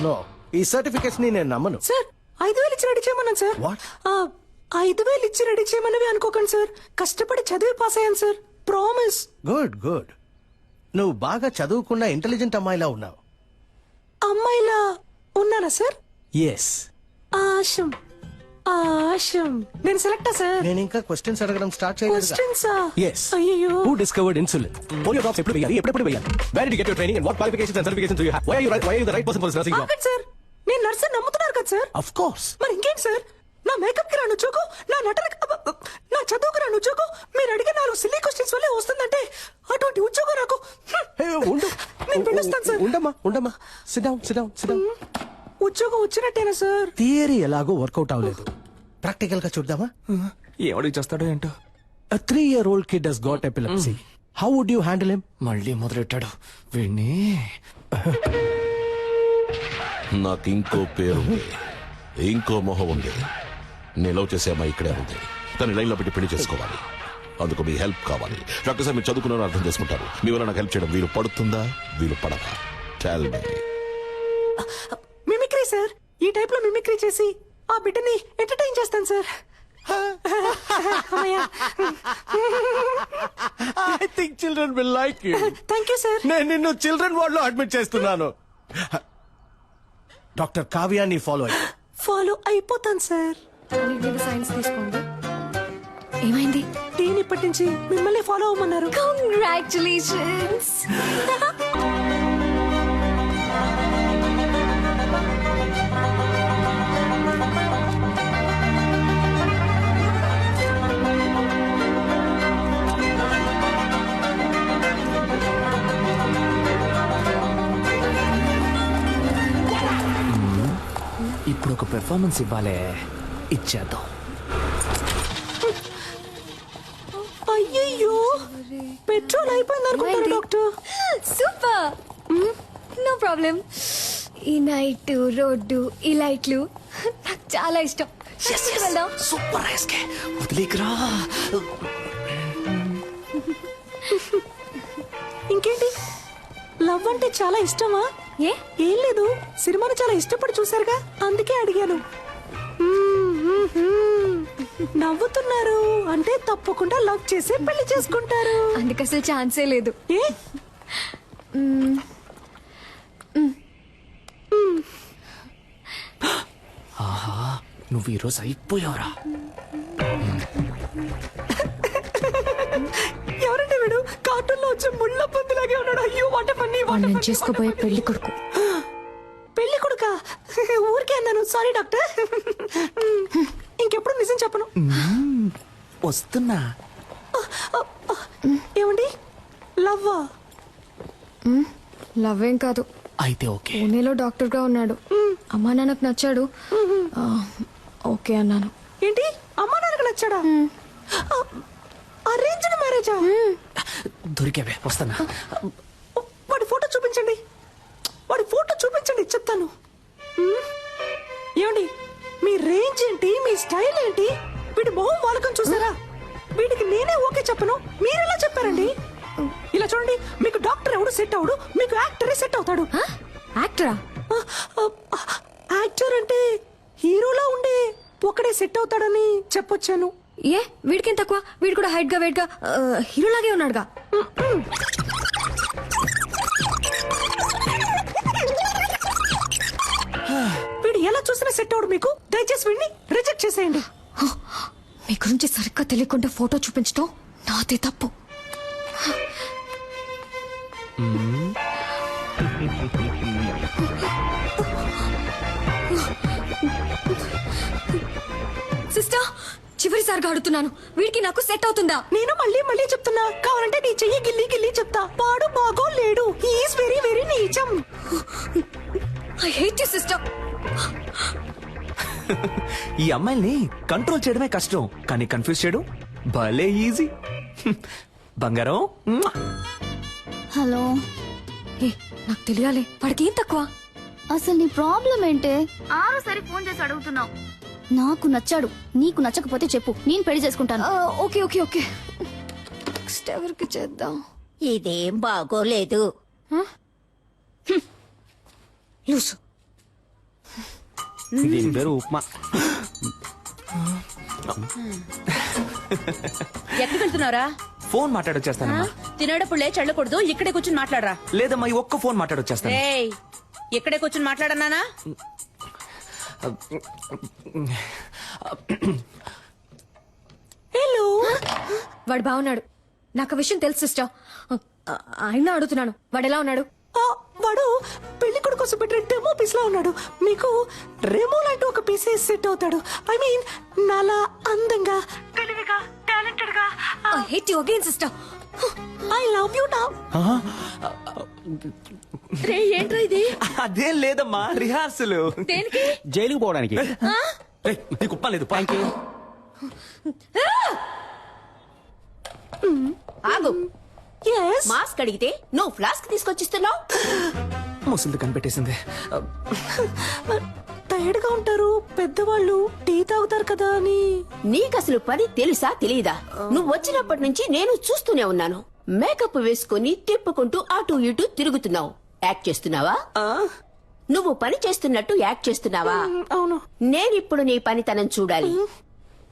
నో, ఈ సర్టిఫికెట్స్ ని నేను నమ్మను. సార్ 5,000 ఇచ్చి రెడీ చేయమన్నాను సార్. 5,000 ఇచ్చి రెడీ చేయమన్నవి అనుకోకండి సార్. కష్టపడి చదివి పాస్ అయ్యాను సార్, ప్రామిస్. Good, good. నువ్వు బాగా చదువుకున్న ఇంటెలిజెంట్ అమ్మాయిలా ఉన్నావు. అమ్మాయిలా ఉన్నారా సార్? ఎస్. ఆశం, పొటాషియం నేను సెలెక్టా సార్ నేను ఇంకా క్వశ్చన్స్ అడగడం స్టార్ట్ చేయలేదు. క్వశ్చన్సా Yes. అయ్యో Who discovered insulin? Polio drops ఎప్పుడు వేయాలి, ఎప్పుడు వేయాలి? Where did you get your training and what qualifications and certifications do you have? Why are you the right person for this nursing job? ఆగండి సార్ నేను నర్స్ నమ్ముతున్నారు కదా సార్ Of course. మరి ఇంకేంటి సార్ నా మేకప్ కి రాను ఉద్యోగం నా నా చదువుకు రాను ఉద్యోగం మీరు అడిగే 4 సిల్లీ క్వశ్చన్స్ వల్లే వస్తుందంటే అటువంటి ఉద్యోగం నాకు Hey, ఉండు. నేను పిలుస్తాను సార్ ఉండమ్మా. Sit down. ఉద్యోగం వచ్చినట్టేనా సార్ థియరీ ఎలాగో వర్కౌట్ అవ్వలేదు. ప్రాక్టికల్ గా చూద్దామా? ఎవడికి చేస్తాడో ఏంటో. A 3-year-old kid has got epilepsy. How would you handle him? మళ్ళీ మొదలెట్టాడు వీణ్ణి. నాకు ఇంకో పేరుంది, ఇంకో మొహం ఉంది. నేను లవ్ చేసే అమ్మాయి ఇక్కడే ఉంది. తను లైన్ లో పెట్టి పెళ్లి చేసుకోవాలి. అందుకు మీ హెల్ప్ కావాలి. డాక్టర్ సార్ మీరు చదువుకున్నారని అర్థం చేసుకుంటారు. మీ వల్ల నాకు హెల్ప్ చేయడం వీలు పడుతుందా, వీలు పడదా? Tell me. మిమిక్రీ సార్ ఈ టైప్ లో మిమిక్రీ చేసి ఆ బిడ్డని ఎంటర్టైన్ చేస్తాను sir I think children will like you. Thank you sir నేను నిన్ను చిల్డ్రన్ వార్డ్ లో అడ్మిట్ చేస్తున్నాను. డాక్టర్ కావ్యాన్ని ఫాలో అయిపోతాను సార్ సైన్స్ తీసుకోండి. ఏమైంది? టీని ఇప్పటి నుంచి మిమ్మల్ని ఫాలో అవ్వమన్నారు. కంగ్రాచులేషన్స్. ఇప్పుడు ఒక పెర్ఫార్మెన్స్ ఇవ్వాలే, ఇచ్చేద్దాం. అయ్యయ్యో పెట్రోల్ అయిపోయింది అనుకుంటాను డాక్టర్. సూపర్. No problem. ఈ నైట్ రోడ్డు ఈ లైట్లు నాకు చాలా ఇష్టం. వెళ్దాం. సూపర్ రైస్కే వదిలేకరా. ఇంకేంటి లవ్ అంటే చాలా ఇష్టమా? ఏం లేదు సినిమాను చాలా ఇష్టపడి చూసారుగా అందుకే అడిగాను. నవ్వుతున్నారు అంటే తప్పకుండా లవ్ చేసి పెళ్లి చేసుకుంటారు. అందుకు అసలు ఛాన్సే లేదు. ఏ ఆహా నువ్వు ఈరోజు అయిపోయావురా. ఎవరంటే వీడు కార్టూన్ లో వచ్చే ముళ్ళ పందిలాగే ఉన్నాడు. అయ్యో వాట పని నేను చేసుకోబోయే పెళ్లి కొడుకు. పెళ్లి కొడుక ఊరికే అన్నాను సారీ డాక్టర్. ఇంకెప్పుడు నిజం చెప్పను. వస్తున్నా. ఏమండి లవ్వా? లవ్ ఏం కాదు. అయితే ఓకే. పూణేలో డాక్టర్ గా ఉన్నాడు. అమ్మా నాన్నకు నచ్చాడు. ఓకే అన్నాను. ఏంటి అమ్మా నాన్నకు నచ్చాడా? అరేంజ్డ్ మ్యారేజా? దొరికేవే వస్తున్నా. వాడి ఫోటో చూపించండి. వాడి ఫోటో చూపించండి చెప్తాను. ఏమండి మీ రేంజ్ ఏంటి, మీ స్టైల్ ఏంటి? వీడి మొహం వాలకం చూసారా? వీడికి నేనే ఓకే చెప్పను మీరెలా చెప్పారండి? ఇలా చూడండి మీకు డాక్టర్ ఎవడు సెట్ అవడు, మీకు యాక్టరే సెట్ అవుతాడు. యాక్టరా? యాక్టర్ అంటే హీరోలా ఉండే ఒకడే సెట్ అవుతాడని చెప్పొచ్చాను. ఏ వీడికేం తక్కువ? వీడు కూడా హైట్ గా వెయిట్ గా హీరోలాగే ఉన్నాడుగా. వీడు ఎలా చూసినా సెట్ అవడు మీకు. దయచేసి వీడిని రిజెక్ట్ చేసేయండి. మీ గురించి సరిగ్గా తెలియకుండా ఫోటో చూపించడం నాదే తప్పు. సిస్టర్ చివరిసారిగా అడుగుతున్నాను, వీడికి నాకు సెట్ అవుతుందా? నేను మళ్ళీ మళ్ళీ చెప్తున్నా, కావాలంటే నీ చెయ్యి గిల్లి గిల్లి చెప్తా. వాడు బాగో లేడు. ఈస్ వెరీ వెరీ నీచం. I hate you sister. ఈ అమ్మాయిల్ని కంట్రోల్ చేయడమే కష్టం, కానీ కన్ఫ్యూజ్ చేయడం భలే ఈజీ. బంగారం. హలో ఏ నాకు తెలియాలి, వాడికి ఏం తక్కువ? అసలు నీ ప్రాబ్లం ఏంటే? ఆరోసారి ఫోన్ చేసి అడుగుతున్నావు. నాకు నచ్చాడు, నీకు నచ్చకపోతే చెప్పు, నేను పెళ్లి చేసుకుంటాను. Okay okay okay. నెక్స్ట్ ఎవరికి చేద్దాం? ఇదేం బాగోలేదు. లూసు. దీని పేరు ఉప్మా. ఎక్కడికి వెళ్తున్నారా? ఫోన్ మాట్లాడొచ్చేస్తానమ్మా. తినేటప్పుడు లేచి వెళ్ళకూడదు, ఇక్కడే కూర్చుని మాట్లాడరా. లేదమ్మా, ఈ ఒక్క ఫోన్ మాట్లాడొచ్చేస్తాను. ఏయ్, ఇక్కడే కూర్చుని మాట్లాడన్నానా? వాడు బాగున్నాడు. నాకు ఆ విషయం తెలుసు సిస్టర్. ఆయన అడుగుతున్నాను, వాడు ఎలా ఉన్నాడు? వాడు పెళ్లి కొడుకు కోసం పెట్టిన డెమో పీస్ లా ఉన్నాడు. మీకు రెమో లాంటి ఒక పీసే సెట్ అవుతాడు. ఐ మీన్ నాలా అందంగా, తెలివిగా, టాలెంటెడ్ గా. I hate you again sister. I love you now. రే ఏంట్రా ఇది? అదేం లేదమ్మా, రిహార్సల్. దేనికి? జైలుకి పోవడానికి. నీకు ఉప్ప లేదు. ఆగు. Yes. మాస్క్ అడిగితే నువ్వు ఫ్లాస్క్ తీసుకొచ్చిస్తున్నావు. ముసలిది కనిపెట్టేసింది. టైర్డ్ గా ఉంటారు పెద్దవాళ్ళు, టీ తాగుతారు కదా అని. నీకసలు పని తెలుసా తెలీదా? నువ్వు వచ్చినప్పటి నుంచి నేను చూస్తూనే ఉన్నాను. మేకప్ వేసుకుని తిప్పుకుంటూ అటు ఇటు తిరుగుతున్నావు. యాక్ట్ చేస్తున్నావా? నువ్వు పని చేస్తున్నట్టు యాక్ట్ చేస్తున్నావా? అవును. నేనిప్పుడు నీ పనితనం చూడాలి.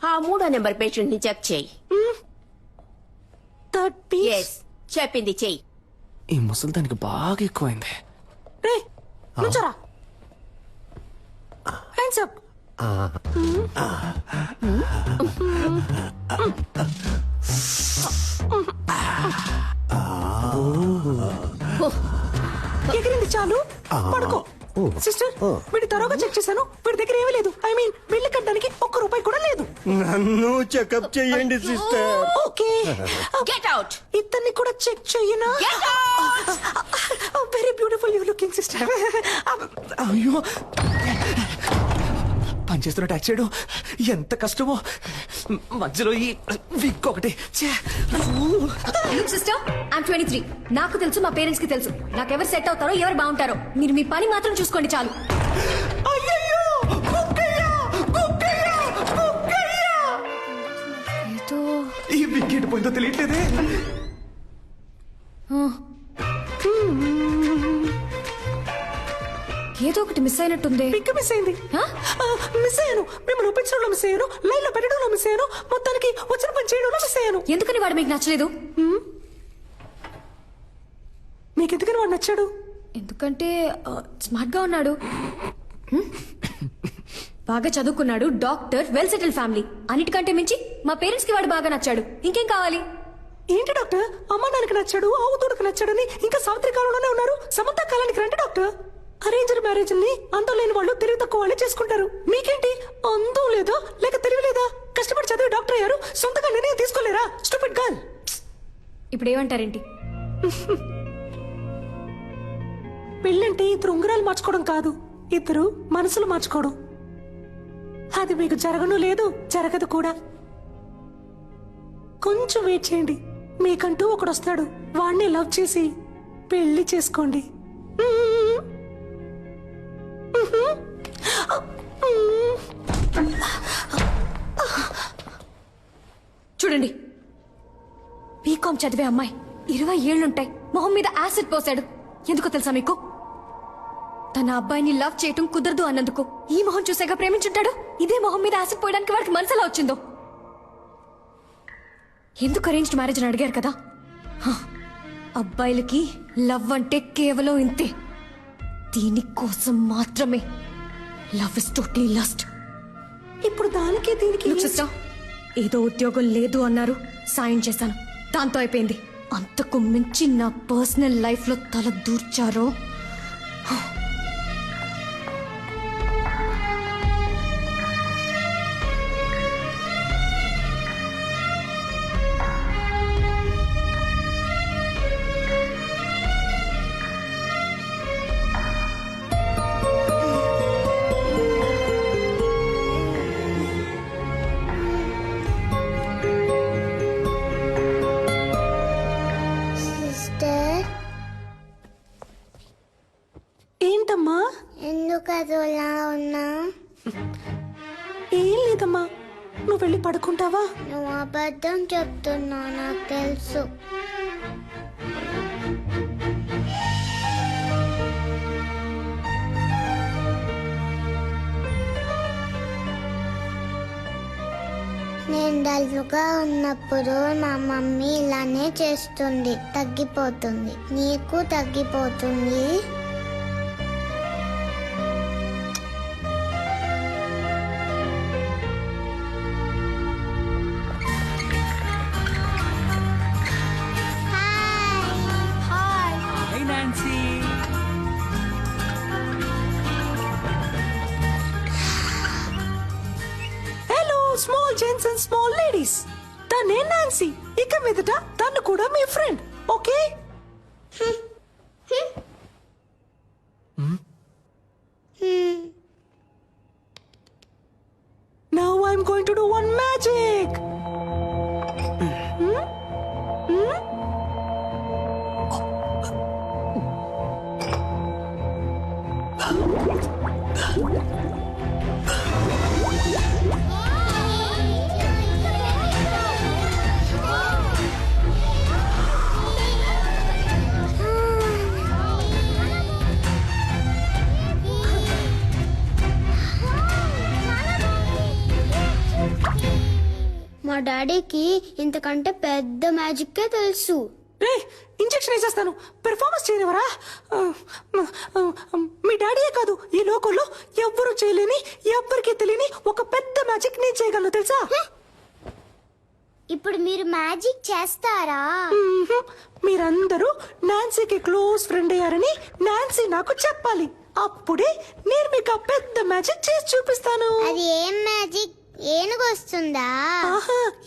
ఆ 3వ నెంబర్ పేషెంట్ ని చెక్ చేయి. Yes, చెప్పింది చెయ్యి. ఈ ముసలిదానికి బాగా ఎక్కువైంది. రే నుంచోరా. Hands up. ఎగిరింది చాలు, పడుకో. సిస్టర్, వీడి తరోగా చెక్ చేశాను. వీడి దగ్గర ఏమీ లేదు. ఐ మీన్ బిల్లు కట్టడానికి ₹1 కూడా లేదు. నన్ను చెకప్ చేయండి సిస్టర్. Okay, get out. ఇతన్ని కూడా చెక్ చెయ్యనా? Very beautiful you looking sister. అయ్యో, పనిచేస్తున్న ట్యాక్స్ చేయడం ఎంత కష్టమో. మధ్యలో ఈ విక్ ఒకటి. Sister, I'm 23. నాకు తెలుసు, మా పేరెంట్స్ కి తెలుసు. నాకెవరు సెట్ అవుతారో, ఎవరు బాగుంటారో. మీరు మీ పని మాత్రం చూసుకోండి చాలు. ఏదో ఈ వికెట్ పోయిందో తెలియట్లేదే. ఏదో ఒకటి మిస్ అయినట్టుంది. పిక్ మిస్ అయింది. మిస్ అయ్యాను. మిమ్మల్ని ఒప్పించడంలో మిస్ అయ్యాను. లైన్ లో పెట్టడంలో మిస్ అయ్యాను. మొత్తానికి వచ్చిన పని చేయడంలో మిస్ అయ్యాను. ఎందుకని వాడు మీకు నచ్చలేదు? మీకు ఎందుకని వాడు నచ్చాడు? ఎందుకంటే స్మార్ట్ గా ఉన్నాడు, బాగా చదువుకున్నాడు, డాక్టర్, వెల్ సెటిల్ ఫ్యామిలీ. అన్నిటికంటే మించి మా పేరెంట్స్ కి వాడు బాగా నచ్చాడు. ఇంకేం కావాలి? ఏంటి డాక్టర్, అమ్మ నాన్నకి నచ్చాడు, ఆవు తోడుకు నచ్చాడని ఇంకా సావిత్రి కాలంలోనే ఉన్నారు. సమంత కాలానికి రండి డాక్టర్. అరేంజ్డ్ మ్యారేజ్ ని అందం లేని వాళ్ళు తెలివి తక్కువ వాళ్ళే చేసుకుంటారు. మీకేంటి, అందం లేదా లేక తెలివి లేదా? కష్టపడి చదివి డాక్టర్ అయ్యారు, సొంతగా నిర్ణయం తీసుకోలేరా? Stupid girl. ఇప్పుడు ఏమంటారేంటి? పెళ్ళంటే ఇద్దరు ఉంగరాలు మార్చుకోవడం కాదు, ఇద్దరు మనసులు మార్చుకోవడం. అది మీకు జరగను లేదు, జరగదు కూడా. కొంచెం వెయిట్ చేయండి, మీకంటూ ఒకడు వస్తాడు. వాడిని లవ్ చేసి పెళ్లి చేసుకోండి. చూడండి, బీకాం చదివే అమ్మాయి, 20 ఏళ్లుంటాయి, మొహం మీద యాసిడ్ పోసాడు. ఎందుకో తెలుసా మీకు? తన అబ్బాయిని లవ్ చేయటం కుదరదు అన్నందుకు. ఈ మొహం చూసాక ప్రేమించుంటాడు. ఇదే మొహం మీద యాసిడ్ పోయడానికి వాడికి మనసులా వచ్చిందో. ఎందుకు అరేంజ్డ్ మ్యారేజ్ అని అడిగారు కదా. అబ్బాయిలకి లవ్ అంటే కేవలం ఇంతే. దీనికోసం మాత్రమే. Love is totally lust. ఇప్పుడు దానికి దీనికి సిస్టర్, ఏదో ఉద్యోగం లేదు అన్నారు, సాయం చేశాను, దాంతో అయిపోయింది. అంతకు మించి నా పర్సనల్ లైఫ్ లో తల దూర్చారో. ఏంటమ్మా, ఎందుకు అదోలా ఉన్నా? ఏం లేదమ్మా, నువ్వు వెళ్ళి పడుకుంటావా? నువ్వు అబద్ధం చెప్తున్నావు, నాకు తెలుసు. నేను డల్గా ఉన్నప్పుడు మా మమ్మీ ఇలానే చేస్తుంది, తగ్గిపోతుంది. నీకు తగ్గిపోతుంది. Small gents and small ladies. తనే నాన్సీ. ఇక మీదట తను కూడా మీ friend. Okay? Now I'm going to do one magic. మా డాడీకి ఇంతకంటే పెద్ద మ్యాజిక్కే తెలుసు. ఇంజెక్షన్ వేసేస్తాను. పెర్ఫార్మెన్స్ చేయనివరా? మీ డాడీయే కాదు, ఈ లోకంలో ఎవ్వరూ చేయలేని, ఎవ్వరికీ తెలియని ఒక పెద్ద మ్యాజిక్ నేను చేయగలను తెలుసా? ఇప్పుడు మీరు మ్యాజిక్ చేస్తారా? మీరందరూ నాన్సీకి క్లోజ్ ఫ్రెండ్ అయ్యారని నాన్సీ నాకు చెప్పాలి. అప్పుడే నేను మీకు ఆ పెద్ద మ్యాజిక్ చేసి చూపిస్తాను. అది ఏం మ్యాజిక్? ఏనుగు వస్తుందా?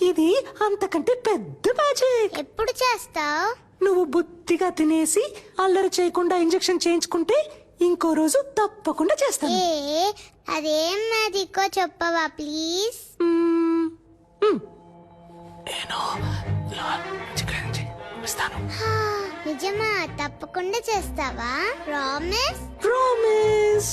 ఇది అంతకంటే పెద్ద మ్యాజిక్. ఎప్పుడు చేస్తావు? నువ్వు బుద్ధిగా తినేసి అల్లరి చేయకుండా ఇంజెక్షన్ చేయించుకుంటే ఇంకో రోజు తప్పకుండా చేస్తాను. అదేం మ్యాజిక్ చెప్పవా ప్లీజ్? నిజమా? తప్పకుండా చేస్తావా? ప్రామిస్? ప్రామిస్.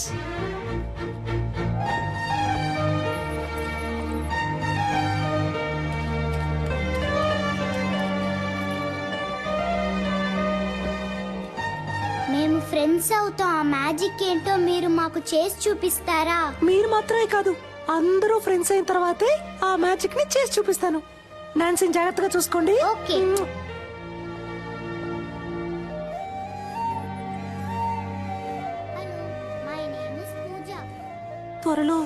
మేము ఫ్రెండ్స్ అవుతాం. ఆ మ్యాజిక్ ఏంటో మీరు మాకు చేసి చూపిస్తారా? మీరు మాత్రమే కాదు, అందరూ ఫ్రెండ్స్ అయిన తర్వాతే ఆ మ్యాజిక్ ని చేసి చూపిస్తాను. నాన్సీని జాగ్రత్తగా చూసుకోండి. ఓకే. త్వరలో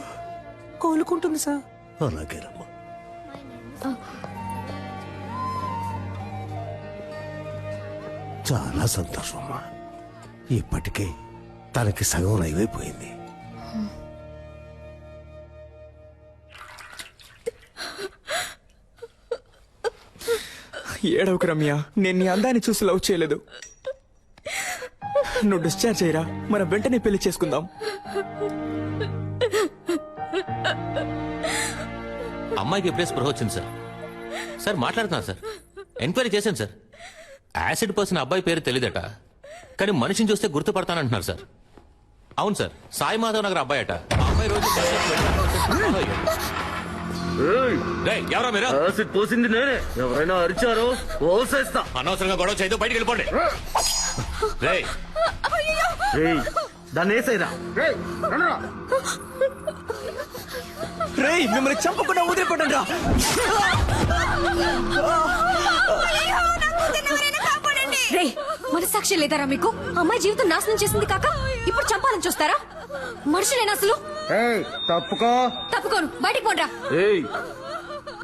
కోలుకుంటుంది సార్. అలాగేనమ్మా. చాలా సంతోషం అమ్మా. ఇప్పటికే తనకి సగం నయమైపోయింది. ఏడవకు రమ్య, నేను నీ అందాన్ని చూసి లవ్ చేయలేదు. నువ్వు డిశ్చార్జ్ అయ్యరా, మనం వెంటనే పెళ్లి చేసుకుందాం. అమ్మాయికి ఎప్పుడే స్పృహ వచ్చింది సార్. సార్ మాట్లాడుతున్నా సార్, ఎంక్వైరీ చేశాను సార్. యాసిడ్ పోసిన అబ్బాయి పేరు తెలియదట, కానీ మనిషిని చూస్తే గుర్తుపడతానంటున్నారు సార్. అవును సార్, సాయి మాధవ్ నగర్ అబ్బాయి అట. ఆ అబ్బాయి రోజు ఎవరా మీరు? యాసిడ్ పోసింది నేనే. ఎవరైనా అరిచారో ఓసేస్తా. అనవసరంగా గొడవ చేయదు, బయటికి వెళ్ళిపోండి. దాన్ని వేసేరా. రేయ్, మిమ్మల్ని చంపకుండా వదిలిపెట్టండి రా. రేయ్, మనసాక్షి లేదారా మీకు? అమ్మాయి జీవితం నాశనం చేసింది కాక ఇప్పుడు చంపాలని చూస్తారా? మనుషులేనా అసలు? తప్పుకో. తప్పుకోను, బయటికి పోండ్రా.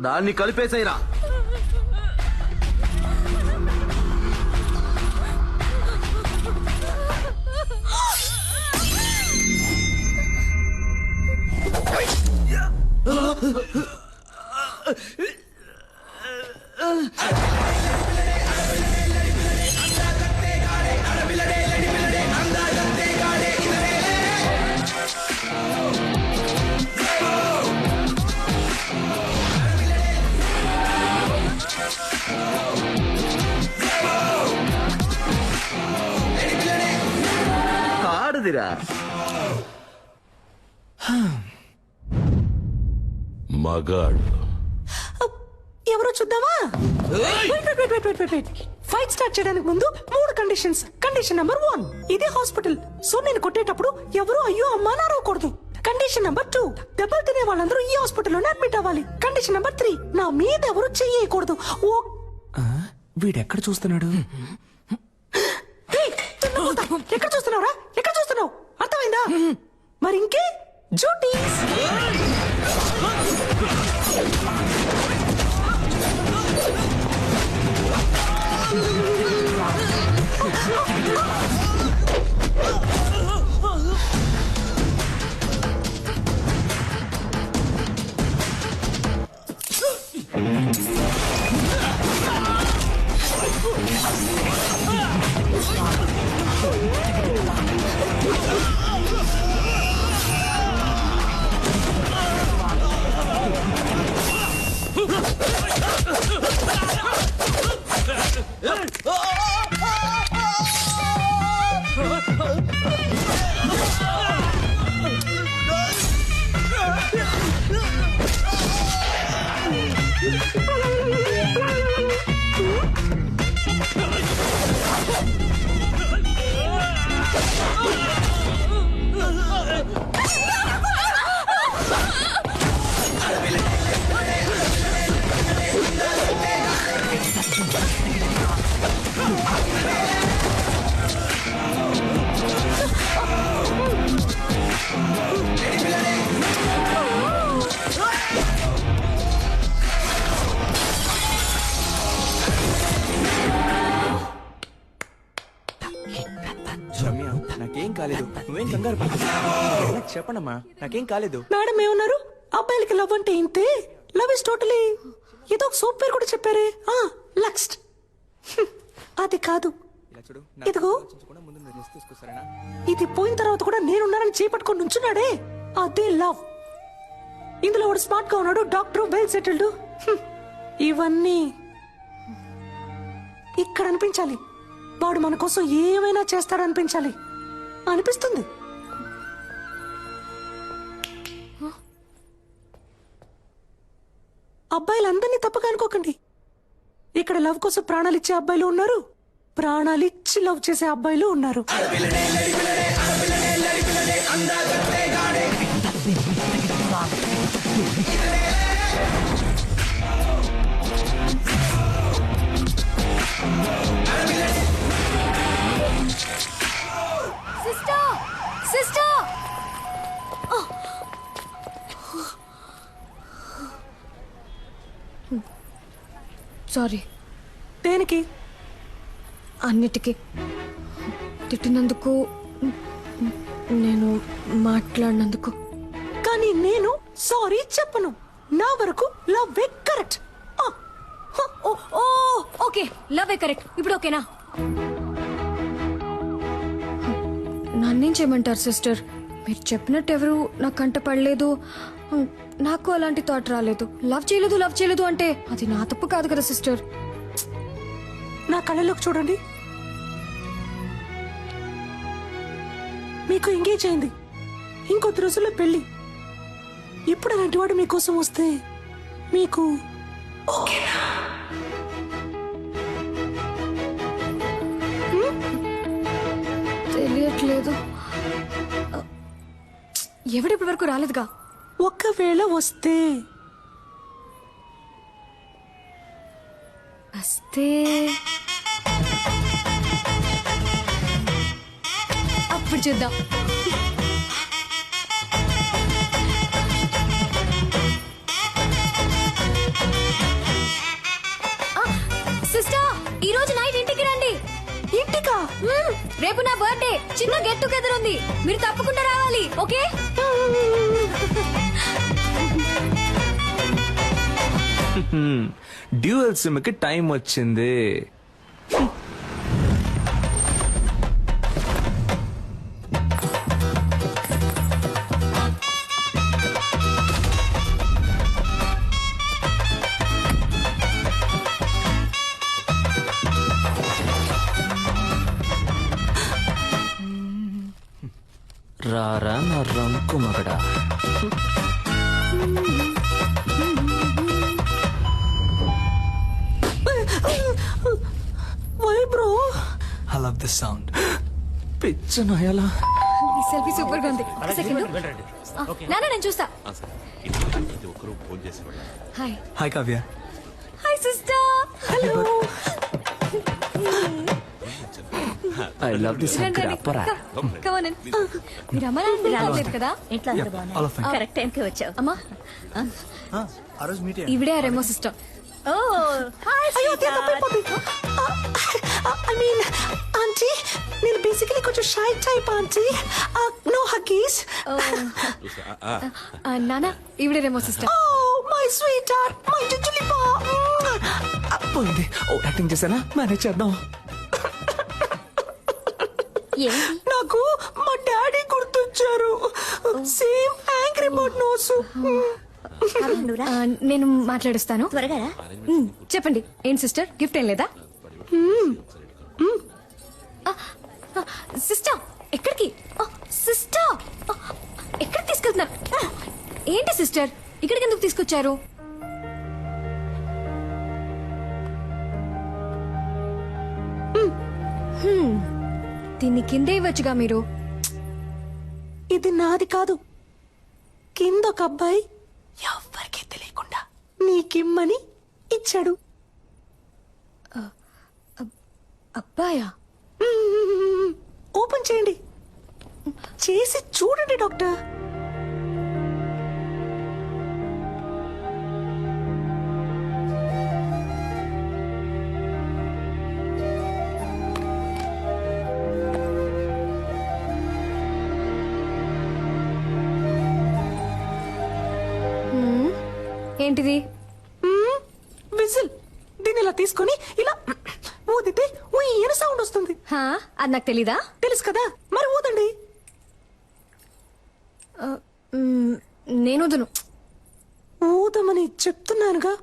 దాన్ని కలిపేసేరా. కాడుదిరా. మగాడు ఎవరో చూద్దామా? ఫైట్ స్టార్ట్ చేయడానికి ముందు 3 కండిషన్స్. కండిషన్ నెంబర్ 1, ఇది హాస్పిటల్, సో నేను కొట్టేటప్పుడు ఎవరు అయ్యో అమ్మా నారవకూడదు. కండిషన్ నెంబర్ 2, దెబ్బలు తినే వాళ్ళందరూ ఈ హాస్పిటల్లోనే అడ్మిట్ అవ్వాలి. కండిషన్ నెంబర్ 3, నా మీద ఎవరు చెయ్యకూడదు. వీడెక్కడ చూస్తున్నాడు? ఎక్కడ చూస్తున్నావురా? ఎక్కడ చూస్తున్నావు? అర్థమైందా? మరి ఇంకే డ్యూటీస్. నాకేం కాలేదు, నువ్వేం కంగారు పడకు. చెప్పండమ్మా, నాకేం కాలేదు. మేడం ఏమన్నారు? అబ్బాయిలకి లవ్ అంటే ఇంతే, లవ్ ఇస్ టోటలీ. ఏదో ఒక సోప్ పేరు కూడా చెప్పారే, లక్స్ట్. అది కాదు, ఇదిగో ఇది పోయిన తర్వాత కూడా నేనున్నానని చేపట్టుకొని నుంచున్నాడే, అదే లవ్. ఇందులో వాడు స్మార్ట్ గా ఉన్నాడు, డాక్టర్, వెల్ సెటిల్డ్. ఇవన్నీ ఇక్కడ అనిపించాలి. వాడు మన కోసం ఏమైనా చేస్తాడనిపించాలి అనిపిస్తుంది. అబ్బాయిలందరినీ తప్పగా అనుకోకండి. ఇక్కడ లవ్ కోసం ప్రాణాలు ఇచ్చే అబ్బాయిలు ఉన్నారు, ప్రాణాలు ఇచ్చి లవ్ చేసే అబ్బాయిలు ఉన్నారు. Sister, sister. సారీ. దేనికి? అన్నిటికీ. తిట్టినందుకు, నేను మాట్లాడినందుకు. కానీ నేను సారీ చెప్పను. నా వరకు love correct. Okay, love correct. ఇప్పుడు ఓకేనా? నన్నేం చేయమంటారు సిస్టర్? మీరు చెప్పినట్టు ఎవరు నా కంట పడలేదు, నాకు అలాంటి థాట్ రాలేదు. లవ్ చేయలేదు అంటే అది నా తప్పు కాదు కదా సిస్టర్. నా కళ్ళలోకి చూడండి. మీకు ఎంగేజ్ అయింది, ఇంకొద్ది రోజుల్లో పెళ్లి. ఇప్పుడు అలాంటి వాడు మీకోసం వస్తే మీకు ఓకేనా? తెలియట్లేదు. ఎవడిప్పటి వరకు రాలేదుగా. ఒకవేళ వస్తే అప్పుడు చూద్దాం. సిస్టర్, ఈ రోజు నైట్ ఇంటికి రండి. ఇంటికా? రేపు నా బర్త్డే, చిన్న గెట్ టుగెదర్ ఉంది, మీరు తప్పకుండా రావాలి. ఓకే? డ్యూయల్ సిమ్ కి టైం వచ్చింది. రారా నా రంకు మగడా. Why bro? I love this sound. పిచ్చ నాయాలా. ఈ సెల్ఫీ సూపర్ గా ఉంది. సెకండ్ నాన్న, నేను చూస్తా. Hi. Hi Kavya. Hi sister. Hello. I love this గ్రాపరా. Come on. మీరు అమ్మ నాన్న రాలేదు కదా? ఎట్లా అందరూ బాగున్నారు? కరెక్ట్ టైంకి వచ్చావు. అమ్మా, ఆ రోజు మీట్ ఇవిడే Remo sister. Oh hi. I mean aunty, నేను బేసికలీ కొంచెం shy type aunty. No huggies. నాన్న, ఇవిడే Remo sister. Oh my sweet heart, my జిజులి బా. పోయింది. ఓ యాక్టింగ్ చేశానా? మేనేజ్ చేద్దాం. నాకు మా డాడీ గుర్తొచ్చారు. Same angry bird nose. నేను మాట్లాడిస్తాను. త్వరగా చెప్పండి. ఏం సిస్టర్, గిఫ్ట్ ఏం లేదా? సిస్టర్ ఎక్కడికి? సిస్టర్ ఎక్కడికి తీసుకెళ్తున్నారు? ఏంటి సిస్టర్, ఇక్కడికి ఎందుకు తీసుకొచ్చారు? దీన్ని కిందే ఇవ్వచ్చుగా మీరు. ఇది నాది కాదు. కింద ఒక అబ్బాయి ఎవ్వరికీ తెలియకుండా నీకిమ్మని ఇచ్చాడు. అబ్బాయా? ఓపెన్ చేయండి. చేసి చూడండి డాక్టర్. ఏంటిది? విజిల్. దీన్ని ఇలా తీసుకొని ఇలా ఊదితే ఈయన సౌండ్ వస్తుంది. అది నాకు తెలీదా? తెలుసు కదా, మరి ఊదండి. నేను ఊదను. ఊదమని చెప్తున్నానుగా.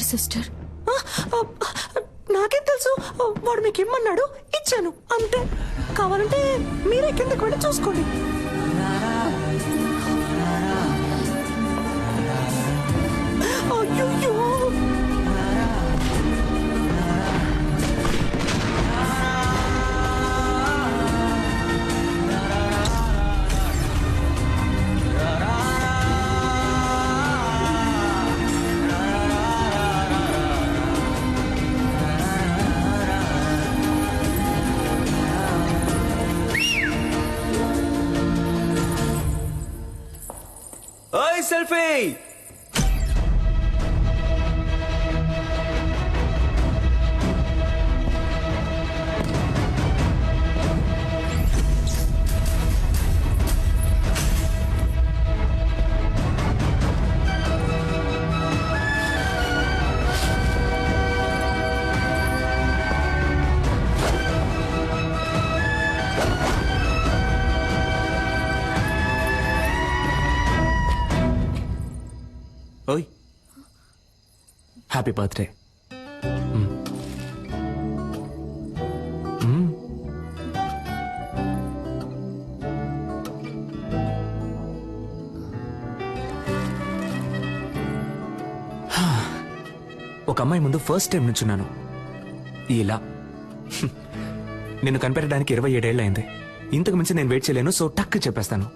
సిస్టర్ నాకేం తెలుసు. వాడు మీకు ఇమ్మన్నాడు, ఇచ్చాను అంతే. కావాలంటే మీరే కిందకి వెళ్ళి చూసుకోండి. అయ్యో ఓయ్ సెల్ఫీ. ఓయ్ హ్యాపీ బర్త్డే. ఒక అమ్మాయి ముందు ఫస్ట్ టైం నుంచున్నాను ఇలా. నిన్ను కనిపెట్టడానికి 27 ఏళ్ళు అయింది. ఇంతకు మించి నేను వెయిట్ చేయలేను. సో టక్ చెప్పేస్తాను.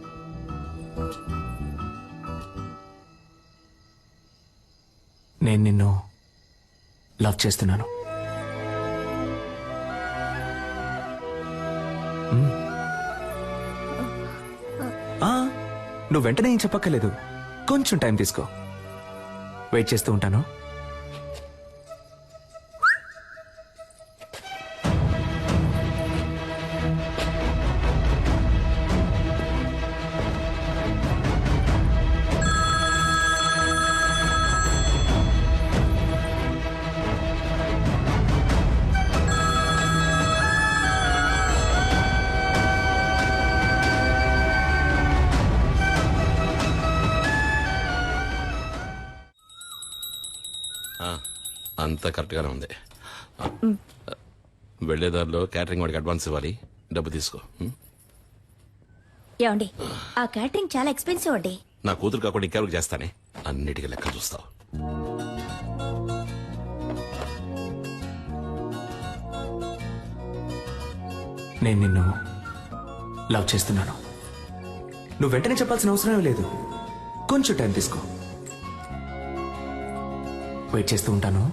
నేను నిన్ను లవ్ చేస్తున్నాను. నువ్వు వెంటనే ఏం చెప్పక్కర్లేదు. కొంచెం టైం తీసుకో. వెయిట్ చేస్తూ ఉంటాను. అంతా కరెక్ట్ గానే ఉంది. వెళ్లేదారిలో క్యాటరింగ్ వాడికి అడ్వాన్స్ ఇవ్వాలి, డబ్బు తీసుకో. ఏమండి ఆ క్యాటరింగ్ చాలా ఎక్స్పెన్సివ్ అండి. నా కూతురు కాకుండా ఇంకెవరికి చేస్తానే, అన్నిటికీ లెక్క చూస్తావు. నేను నిన్ను లవ్ చేస్తున్నాను. నువ్వు వెంటనే చెప్పాల్సిన అవసరం లేదు, కొంచెం టైం తీసుకో. వెయిట్ చేస్తూ ఉంటాను.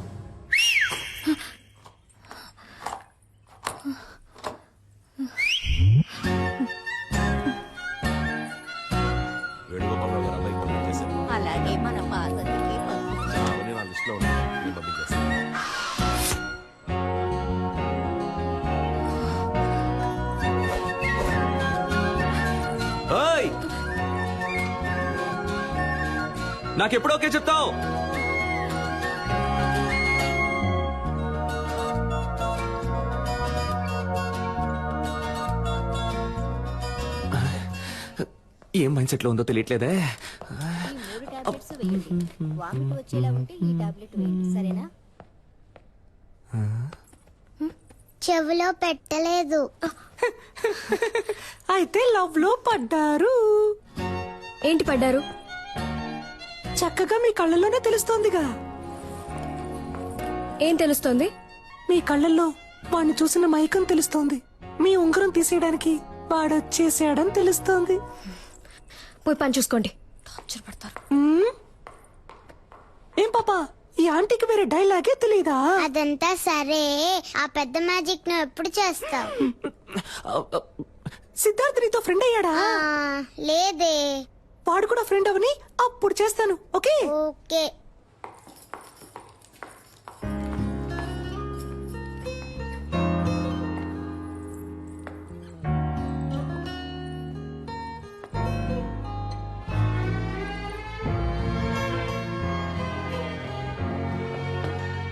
వేణుగోపాలరావు గారు అబ్బాయికి పంపించేశారు. అలాగే మన పార్వతికి అవన్నీ నా లిస్టులో ఉన్నాయి, నేను పంపించేస్తాను. ఓయ్, నాకెప్పుడు ఓకే చెప్తావు? ఏం మైండ్ సెట్ లో ఉందో తెలియట్లేదే. చెవిలో పెట్టలేదు. అయితే లవ్ లో పడ్డారు. ఏంటి పడ్డారు? చక్కగా మీ కళ్ళల్లోనే తెలుస్తోందిగా. ఏం తెలుస్తోంది? మీ కళ్ళల్లో వాణ్ణి చూసిన మైకం తెలుస్తోంది. మీ ఉంగరం తీసేయడానికి వాడొచ్చేసాడని తెలుస్తోంది. పోయి పని చూసుకోండి. ఏం పాపా, ఈ ఆంటీకి వేరే డైలాగే తెలీదా? అదంతా సరే, ఆ పెద్ద మ్యాజిక్ నువ్వు ఎప్పుడు చేస్తావు? సిద్ధార్థ్ నీతో ఫ్రెండ్ అయ్యాడా? లేదే. వాడు కూడా ఫ్రెండ్ అవని అప్పుడు చేస్తాను. Okay okay.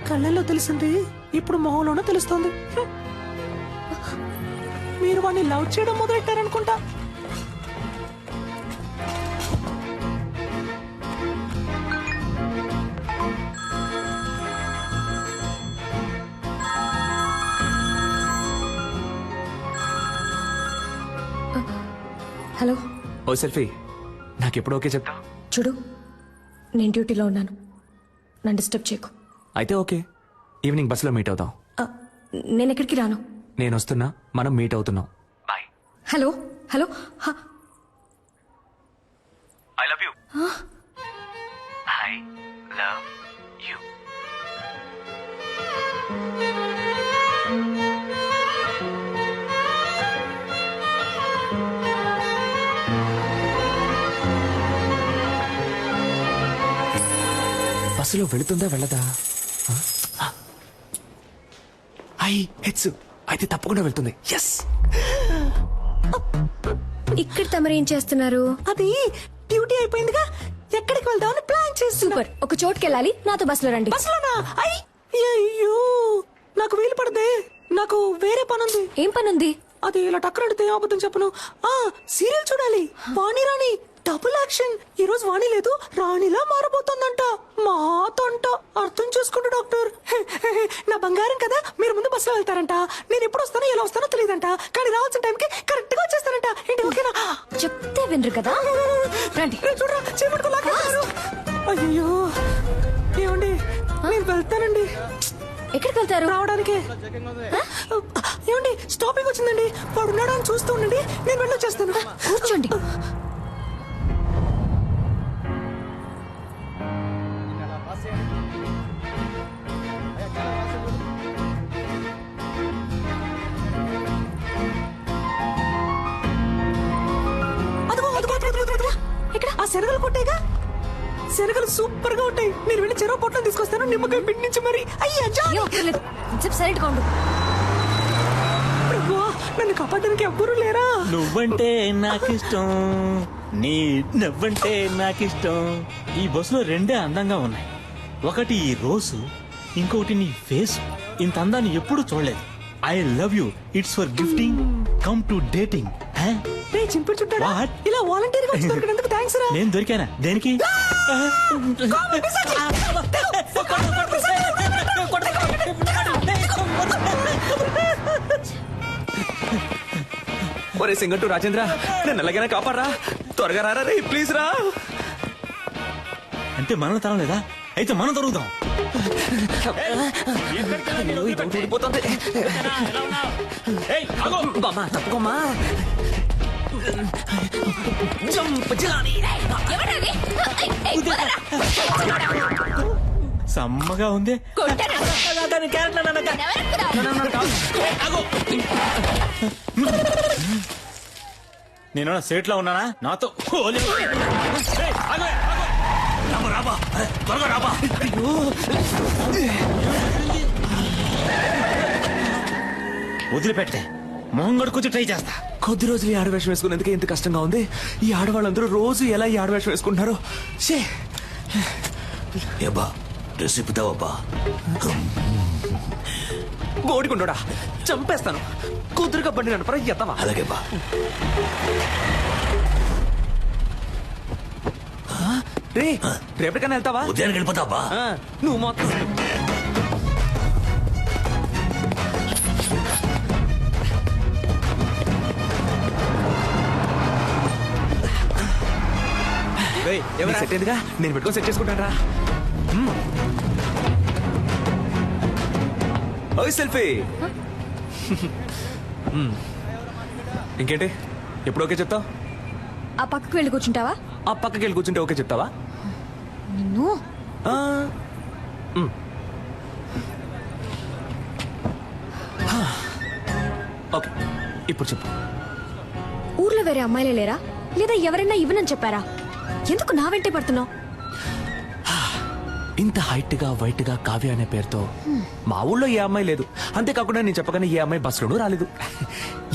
కళ్ళల్లో తెలిసింది ఇప్పుడు మొహంలోనూ తెలుస్తోంది. మీరు వాడిని లవ్ చేయడం మొదలెట్టారనుకుంటా. హలో. ఓ సెల్ఫీ, నాకెప్పుడు ఓకే చెప్తావు? చూడు, నేను డ్యూటీలో ఉన్నాను, నన్ను డిస్టర్బ్ చేయకు. అయితే ఓకే, ఈవినింగ్ బస్సులో మీట్ అవుతాం. నేను ఎక్కడికి రాను. నేను వస్తున్నా, మనం మీట్ అవుతున్నాం. Bye. Hello hello. I love you. I love you. బస్సులో వెళుతుందా వెళ్ళదా? హెచ్చు అయితే తప్పకుండా వెళ్తుంది. ఎస్. ఇక్కడ తమరేం చేస్తున్నారు? అది డ్యూటీ అయిపోయిందిగా, ఎక్కడికి వెళ్దామని ప్లాన్ చేసి. సూపర్. ఒక చోటుకి వెళ్ళాలి, నాతో బస్సులో రండి. బస్సులోనా? అయ్యో, నాకు వీలు పడదే, నాకు వేరే పనుంది. ఏం పనుంది? అది ఇలా టక్కరడితే అబద్ధం చెప్పను. సీరియల్ చూడాలి, వాణి రాణి డబుల్ యాక్షన్. ఈ రోజు వాణి లేదు, రాణిలా మారబోతోందంట. మాతంట. అర్థం చేసుకుంటూ డాక్టర్. నా బంగారం కదా, మీరు ముందు బస్సులో వెళ్తారంట. నేను ఎప్పుడు వస్తానో ఎలా వస్తానో తెలియదంట, కానీ రావాల్సిన టైంకి కరెక్ట్ గా వచ్చేస్తారంట. ఏంటి ఓకేనా? చెప్తే వినరు కదా. రండి. చూడరా, చేపట్టుకు లాగేస్తారు. అయ్యో, ఏమండి, నేను వెళ్తానండి. ఎక్కడికి వెళ్తారు? రావడానికి. ఏమండి, స్టాపింగ్ వచ్చిందండి, వాడు ఉన్నాడా అని చూస్తూ ఉండండి, నేను వెళ్ళొచ్చేస్తాను. కూర్చోండి. ఆ శనగలు కొట్టేగా, శనగలు సూపర్ గా ఉంటాయి. నేను వెళ్ళి చెరువు పొట్టం తీసుకొస్తాను, నిమ్మకాయ పిండి నుంచి మరి. అయ్యా, సైలెంట్ గా ఉండు. నన్ను కాపాడడానికి ఎవ్వరూ లేరా? నువ్వంటే నాకిష్టం, నీ నవ్వంటే నాకిష్టం. ఈ బస్సులో రెండే అందంగా ఉన్నాయి, ఒకటి ఈ రోజు, ఇంకొకటి నీ ఫేస్. ఇంత అందాన్ని ఎప్పుడు చూడలేదు. I love you, it's for gifting, come to dating. చింపుడు చుట్టాడా? ఇలా వాలంటీర్ గా దొరికినందుకు థ్యాంక్స్ రా. నేను దొరికానా? దేనికి? ఒరే సింగట్టు రాజేంద్ర నేను ఎలాగైనా కాపాడరా, త్వరగా రారా రే ప్లీజ్ రా. అంటే మనం తరం లేదా? అయితే మనం దొరుకుతాం. ఊడిపోతుంది. బామ్మా తప్పుకోమ్మా. సమ్మగా ఉంది. నేను సేట్ లో ఉన్నానా? నాతో రాబా త్వరగా రాబా. వదిలిపెట్టే మొహం కడుకొచ్చి ట్రై చేస్తా. కొద్ది రోజులు ఈ ఆడవేషం వేసుకునేందుకే ఇంత కష్టంగా ఉంది. ఈ ఆడవాళ్ళందరూ రోజు ఎలా ఈ ఆడవేషం వేసుకుంటున్నారు. ఏబా డ్రెస్ ఇప్పుతావబ్బా. గోడికుండోడా చంపేస్తాను. కుదురుగా బండి నడపరా ఎత్తవా. అలాగే బా. రే రేపటికన్నా వెళ్తావా? ఉదయానికి వెళ్ళిపోతావా? నువ్వు మొత్తం సెట్ అయిందిగా, నేను పెట్టుకొని సెట్ చేసుకుంటాను రా. ఓయ్ సెల్ఫీ. ఇంకేంటి ఎప్పుడు ఓకే చెప్తావు? ఆ పక్కకు వెళ్ళి కూర్చుంటావా? ఆ పక్కకి వెళ్ళి కూర్చుంటే ఓకే చెప్తావా? నిన్ను ఓకే ఇప్పుడు చెప్పు. ఊర్లో వేరే అమ్మాయిలే లేరా, లేదా ఎవరైనా ఇవ్వనని చెప్పారా? ఎందుకు నా వెంటే పడుతున్నావు? ఇంత హైట్ గా వైట్ గా కావ్య అనే పేరుతో మా ఊళ్ళో ఏ అమ్మాయి లేదు. అంతేకాకుండా నేను చెప్పగానే ఏ అమ్మాయి బస్సులోనూ రాలేదు.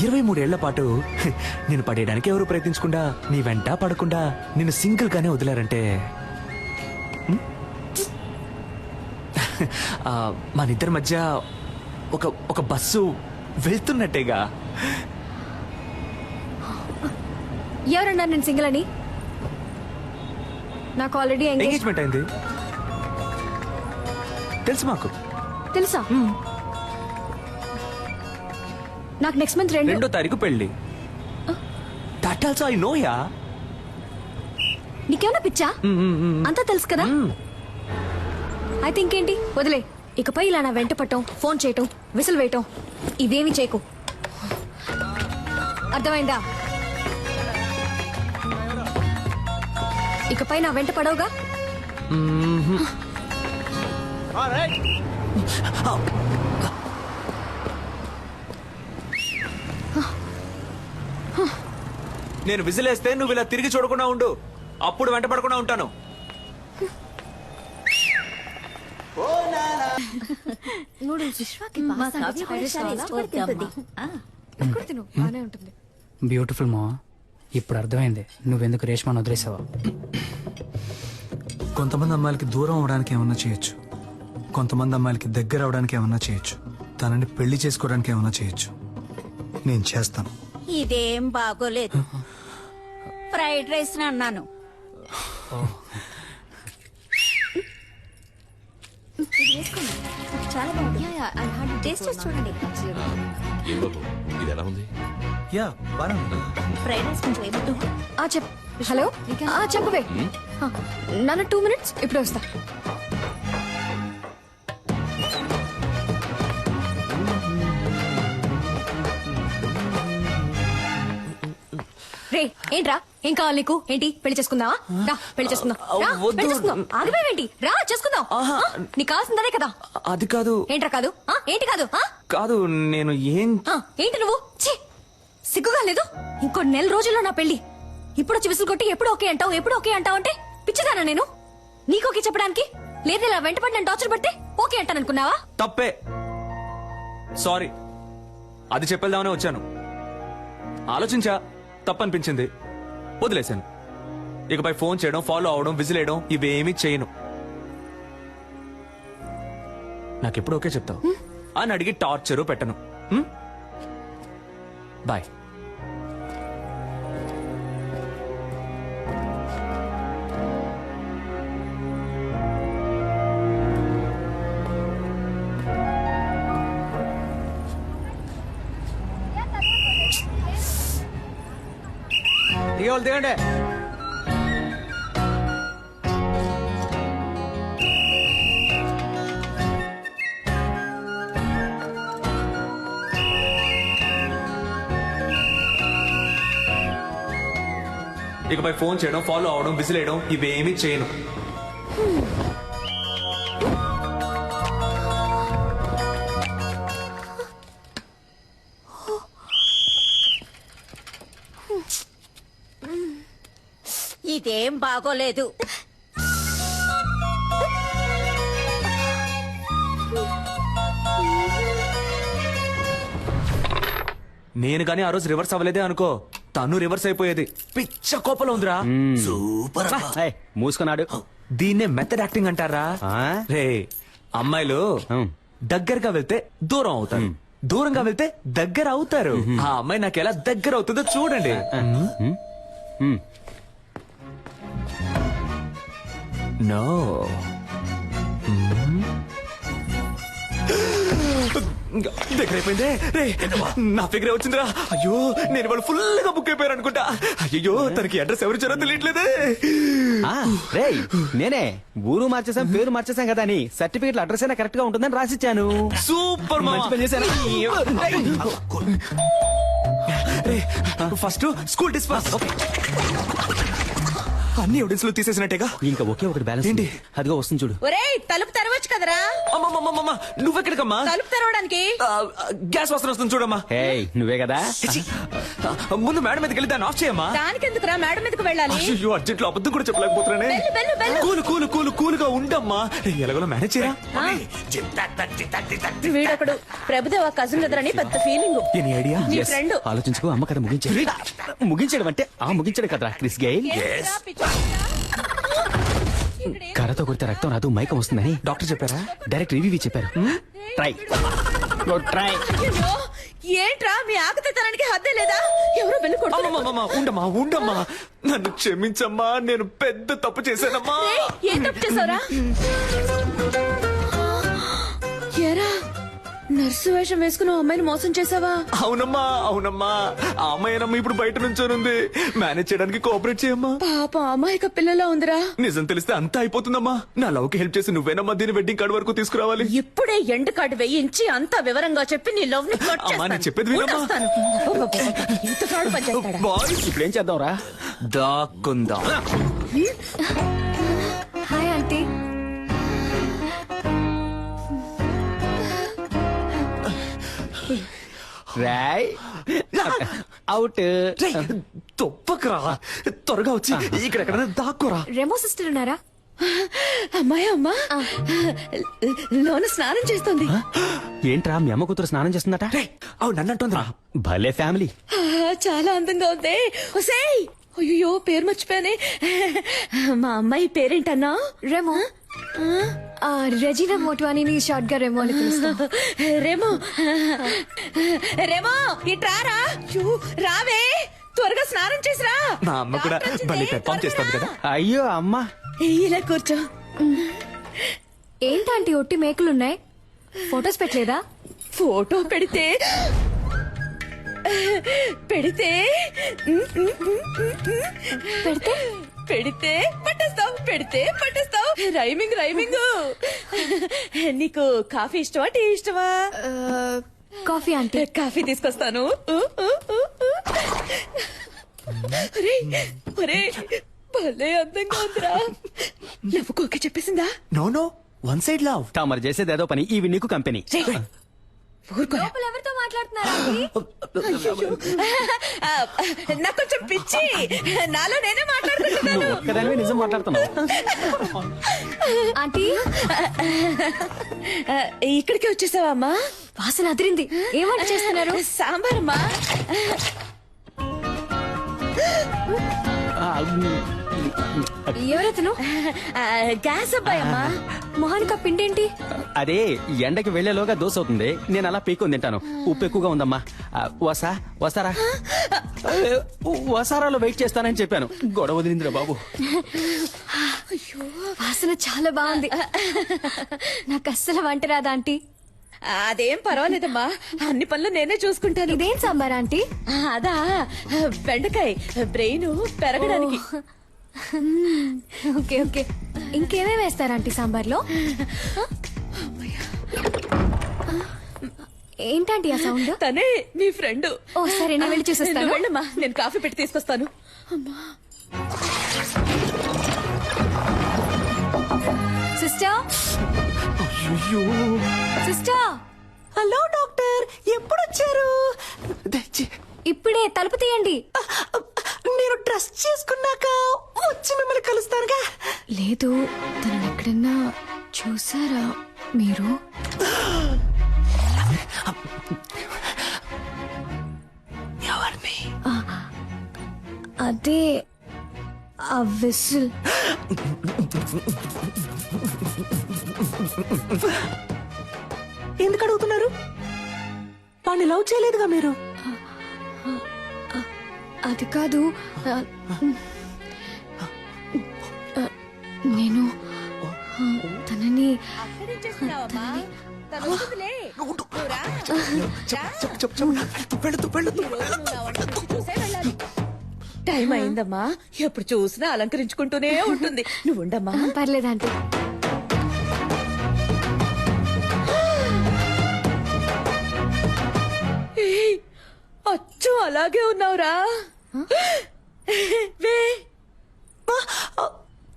23 ఏళ్ల పాటు నేను పడేయడానికి ఎవరు ప్రయత్నించకుండా, నీ వెంట పడకుండా నిన్ను సింగిల్ గానే వదిలారంటే మన ఇద్దరి మధ్య ఒక బస్సు వెళ్తున్నట్టేగా. ఎవరన్నారు నేను సింగిల్ అని? నాకు ఆల్రెడీ ఎంగేజ్మెంట్ అయింది తెలుసు. మాకు తెలుసా? నాకు నెక్స్ట్ మంత్ 2వ తారీఖు పెళ్లి. That also I know yeah. నీకేమన్నా పిచ్చా? అంతా తెలుసు కదా. అయితే ఇంకేంటి వదిలే. ఇకపై ఇలా నా వెంట పట్టం, ఫోన్ చేయటం, విసిల్ వేయటం ఇవేమి చేయకు. అర్థమైందా? ఇకపై నా వెంట పడవుగా. నేను విజిలేస్తే నువ్వు ఇలా తిరిగి చూడకుండా ఉండు, అప్పుడు వెంట పడకుండా ఉంటాను. బ్యూటిఫుల్ మా. ఇప్పుడు అర్థమైంది నువ్వెందుకు రేష్మాను వదిలేసావా. కొంతమంది అమ్మాయిలకి దూరం అవడానికి ఏమన్నా చేయొచ్చు, కొంతమంది అమ్మాయిలకి దగ్గర అవడానికి ఏమన్నా చేయొచ్చు, తనని పెళ్లి చేసుకోవడానికి ఏమన్నా చేయొచ్చు. నేను చేస్తాను. ఇదేం బాగోలేదు. ఫ్రైడ్ రైస్ అన్నాను. చాలా బాగుంది. టేస్ట్ చేసి చూడండి. ఇది ఎలా ఉంది? యా బాగా ఫ్రైడ్ రైస్ కొంచెం ఏమొద్దు. హలో చెప్పవే. నన్ను 2 minutes ఇప్పుడు వస్తా. రే ఏంట్రా, ఏం కావాలి నీకు? ఏంటి పెళ్లి చేసుకుందావా? రా పెళ్లి చేసుకుందాం. ఆగిపోయావేంటి? రా చేసుకుందాం. నీకు కావాల్సిందే కదా. అది కాదు. ఏంట్రా కాదు? ఏంటి కాదు? కాదు నేను ఏంటి నువ్వు? సిగ్గుగా లేదు? ఇంకో 1 నెల రోజుల్లో నా పెళ్లి. ఇప్పుడు వచ్చి విసులు కొట్టి ఎప్పుడు ఓకే అంటావు, ఎప్పుడు ఓకే అంటావు అంటే పిచ్చిదానా నేను? నీకు ఓకే చెప్పడానికి? లేదా ఇలా వెంటపడి నేను టార్చర్ పడితే ఓకే అంటాననుకున్నావా? తప్పే, సారీ. అది చెప్పేద్దామనే వచ్చాను. ఆలోచించా, తప్పనిపించింది, వదిలేశాను. ఇకపై ఫోన్ చేయడం, ఫాలో అవడం, విజిలేయడం ఇవేమీ చేయను. నాకెప్పుడు ఓకే చెప్తావు అని అడిగి టార్చరు పెట్టను. బాయ్. దిగే వాళ్ళు దిగండి. ఇకపై ఫోన్ చేయడం, ఫాలో అవడం, విసిలేయడం ఇవేమీ చేయను. ఇదేం బాగోలేదు. నేను కానీ ఆ రోజు రివర్స్ అవ్వలేదే అనుకో, తను రివర్స్ అయిపోయేది. పిచ్చ కోపంలో ఉందిరా. సూపర్ మూసుకున్నాడు. దీన్నే మెథడ్ యాక్టింగ్ అంటారా? రే అమ్మాయిలు దగ్గరగా వెళ్తే దూరం అవుతారు, దూరంగా వెళ్తే దగ్గర అవుతారు. ఆ అమ్మాయి నాకు ఎలా దగ్గర అవుతుందో చూడండి. నో దగ్గర అయిపోయిందే. రే నా ఫిగర్ వచ్చిందిరా. అయ్యో నేను వాళ్ళు ఫుల్ గా బుక్ అయిపోయారు అనుకుంటా. అయ్యో తనకి అడ్రస్ ఎవరు ఇచ్చారో తెలియట్లేదే. రే నేనే ఊరు మార్చేసాం, పేరు మార్చేసాం కదా అని సర్టిఫికెట్ అడ్రస్ అయినా కరెక్ట్ గా ఉంటుందని రాసిచ్చాను. సూపర్ మంచి పని చేశాను. First school disperse. అన్ని ఎవిడెన్స్ లో తీసేసినట్టేగా. ఇంకా ఒకే ఒకటి బ్యాలెన్స్ ఏంటి? అదిగో వస్తుంది చూడు. ఒరేయ్ తలుపు తెరవచ్చు కదరా. నువ్వెక్కడికమ్మా? తలుపు తెరవడానికి గ్యాస్ వాసన వస్తుంది చూడమ్మా. నువ్వే కదా. ముందు మేడం మీదకి వెళ్ళి దాన్ని ఆఫ్ చేయమ్మా. దానికెందుకురా మేడం మీదకి వెళ్ళాలి? అయ్యో అర్జెంట్ లో అబద్ధం కూడా చెప్పలేకపోతున్నానే. కూలు కూలు కూలు కూలుగా ఉండమ్మా. ఎలాగో మేనేజ్ చేయరా. వీడొకడు ప్రభుదేవ కజిన్ ఎదురని పెద్ద ఫీలింగ్. Any idea? నీ ఫ్రెండ్. ఆలోచించుకో. అమ్మ కదా ముగించాడు. ముగించడం అంటే ముగించడం కదరా క్రిస్ గెయిల్. కర్రతో కొడితే రక్తం రాదు, మైకం వస్తుందని డాక్టర్ చెప్పారా? డైరెక్ట్ రివ్యూ చెప్పారు. Try try. ఏంట్రా మీ ఆకతానికి హద్దే లేదా? ఎవరో బెల్లు కొడుతున్నారు. ఉండమ్మా ఉండమ్మా, నన్ను క్షమించమ్మా, నేను పెద్ద తప్పు చేశానమ్మా. ఏం తప్పు చేసావురా? ఏరా నర్సు వేషం వేసుకుని అమ్మాయిని మోసం చేసావా? అవునమ్మా అవునమ్మా, ఆ అమ్మాయినమ్మా ఇప్పుడు బయట నుంచోనుంది. మేనేజ్ చేయడానికి కోఆపరేట్ చేయమ్మా. పాప అమాయక పిల్లలా ఉందిరా. నిజం తెలిస్తే అంతా అయిపోతుందమ్మా. నా లవ్ కి హెల్ప్ చేసి నువ్వేనమ్మా దీని వెడ్డింగ్ కార్డు వరకు తీసుకురావాలి. ఇప్పుడే ఎండ్ కార్డు వేయించి అంతా వివరంగా చెప్పి నీ లవ్ ని కట్ అమ్మా నేను చెప్పేది వినమ్మా. ఇంత ఫ్రాడ్ పని చేస్తాడా? బాయ్స్ ఇప్పుడు ఏం చేద్దాంరా? దాక్కుందాం. Hi aunty. రాయ్ అవుట్. తొప్పకరా, త్వరగా వచ్చి ఇక్కడ దాక్కురా. రెమో సిస్టర్ ఉన్నారా? అమ్మాయి అమ్మా లోన స్నానం చేస్తుంది. ఏంట్రా మీ అమ్మ కూతురు స్నానం చేస్తుందట? అవును నన్ను అంటుందిరా. భలే ఫ్యామిలీ. చాలా అందంగా ఉంది. ఒసేయ్ అయ్యో పేరు మర్చిపోయానే. మా అమ్మాయి పేరేంటన్నా? రెమో. రెజీనా మోట్వానీని షార్ట్ గా రెమో అని పిలుస్తాం. రెమో రెమో ఇట్రారా. రావే త్వరగా స్నానం చేసిరా. నా అమ్మ కూడా భలే పెర్ఫామ్ చేస్తుంది కదా. అయ్యో అమ్మ ఇలా కూర్చో. ఏంటంటే ఒట్టి మేకలున్నాయి, ఫొటోస్ పెట్టలేదా? ఫోటో పెడితే పెడితే పెడితే పెడితే పట్టేస్తావు, పెడితే పట్టేస్తావు. Rhyming rhyming. నీకు కాఫీ ఇష్టమా టీ ఇష్టమా? కాఫీ అంటే. కాఫీ తీసుకొస్తాను. భలే అందంగా ఉందిరా. లవ్వుకోకే చెప్పేసిందా? No no, one side love. మరి చేసేది ఏదో పని. ఇవి నీకు కంపెనీ. ఎవరితో మాట్లాడుతున్నారా? నాకు కొంచెం పిచ్చి, నాలో నేనే మాట్లాడుకుంటున్నాను. ఒక్కదానివే నిజం మాట్లాడుతున్నావు. ఆంటీ ఇక్కడికి వచ్చేసావా అమ్మా? వాసన అదిరింది. ఏం వంట చేస్తున్నారు? సాంబార్ అమ్మా. ఎవరతను? గ్యాస్ అబ్బాయి అమ్మా. మొహానికి పిండేంటి? అదే ఎండకి వెళ్లేలోగా దోశ అవుతుంది. నేను అలా పీకొని తింటాను. ఉప్పు ఎక్కువగా ఉందమ్మా. వస్తారా? వసారాలో వెయిట్ చేస్తానని చెప్పాను. గొడవ వదిలిందిరా బాబు. వాసన చాలా బాగుంది. నాకు అస్సలు వంట రాదా ఆంటీ? అదేం పర్వాలేదమ్మా, అన్ని పనులు నేనే చూసుకుంటాను. ఇదేం సాంబార్ ఆంటీ? అదా బెండకాయ బ్రెయిన్ పెరగడానికి. Okay okay. ఇంకేమేమి వేస్తారు ఆంటీ సాంబార్లో? ఏంటంటే ఆ సౌండ్? తనే నీ ఫ్రెండ్. ఓ సరే, నేను వెళ్ళి చూసేస్తాను. వెళ్ళమ్మా, నేను కాఫీ పెట్టి తీసుకొస్తాను. Sister, sister. హలో డాక్టర్, ఎప్పుడు వచ్చారు? ఇప్పుడే. తలుపు తీయండి. నేను డ్రెస్ చేసుకున్నాక వచ్చి మిమ్మల్ని కలుస్తానుగా. లేదు, తనని ఎక్కడన్నా చూసారా మీరు? ఎవరిని? అదే ఆ విసిల్. ఎందుకు అడుగుతున్నారు? వాడిని లవ్ చేయలేదుగా మీరు? అది కాదు, నేను తనని టైం అయిందమ్మా, ఎప్పుడు చూసినా అలంకరించుకుంటూనే ఉంటుంది. నువ్వు ఉండమ్మా. పర్లేదంటే. అచ్చు అలాగే ఉన్నావురా.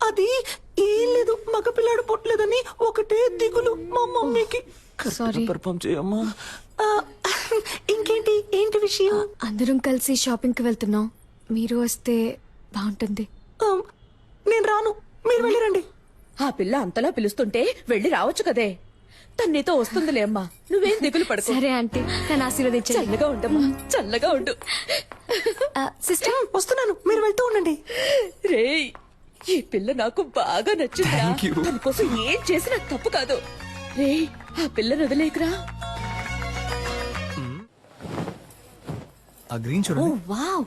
అది ఏం లేదు, మగపిల్లాడు పుట్టలేదని ఒకటే దిగులు మా మమ్మీకి. సారీ. పర్ఫామ్ చేయమ్మా. ఇంకేంటి, ఏంటి విషయం? అందరం కలిసి షాపింగ్ కి వెళ్తున్నాం. మీరు వస్తే బాగుంటుంది. నేను రాను, మీరు వెళ్ళిరండి. ఆ పిల్ల అంతలా పిలుస్తుంటే వెళ్ళి రావచ్చు కదే. తను నీతో వస్తుందిలే అమ్మా, నువ్వేం దిగులు పడుకో. సరే ఆంటీ, నన్ను ఆశీర్వదించండి. చల్లగా ఉండమ్మా, చల్లగా ఉండు. సిస్టర్, వస్తున్నాను, మీరు వెళ్తూ ఉండండి. రేయ్, ఈ పిల్ల నాకు బాగా నచ్చిందా. తన కోసం ఏం చేసినా తప్పు కాదు. రేయ్, ఆ పిల్లని వదిలేకురా. ఆ గ్రీన్ చూడండి. Wow,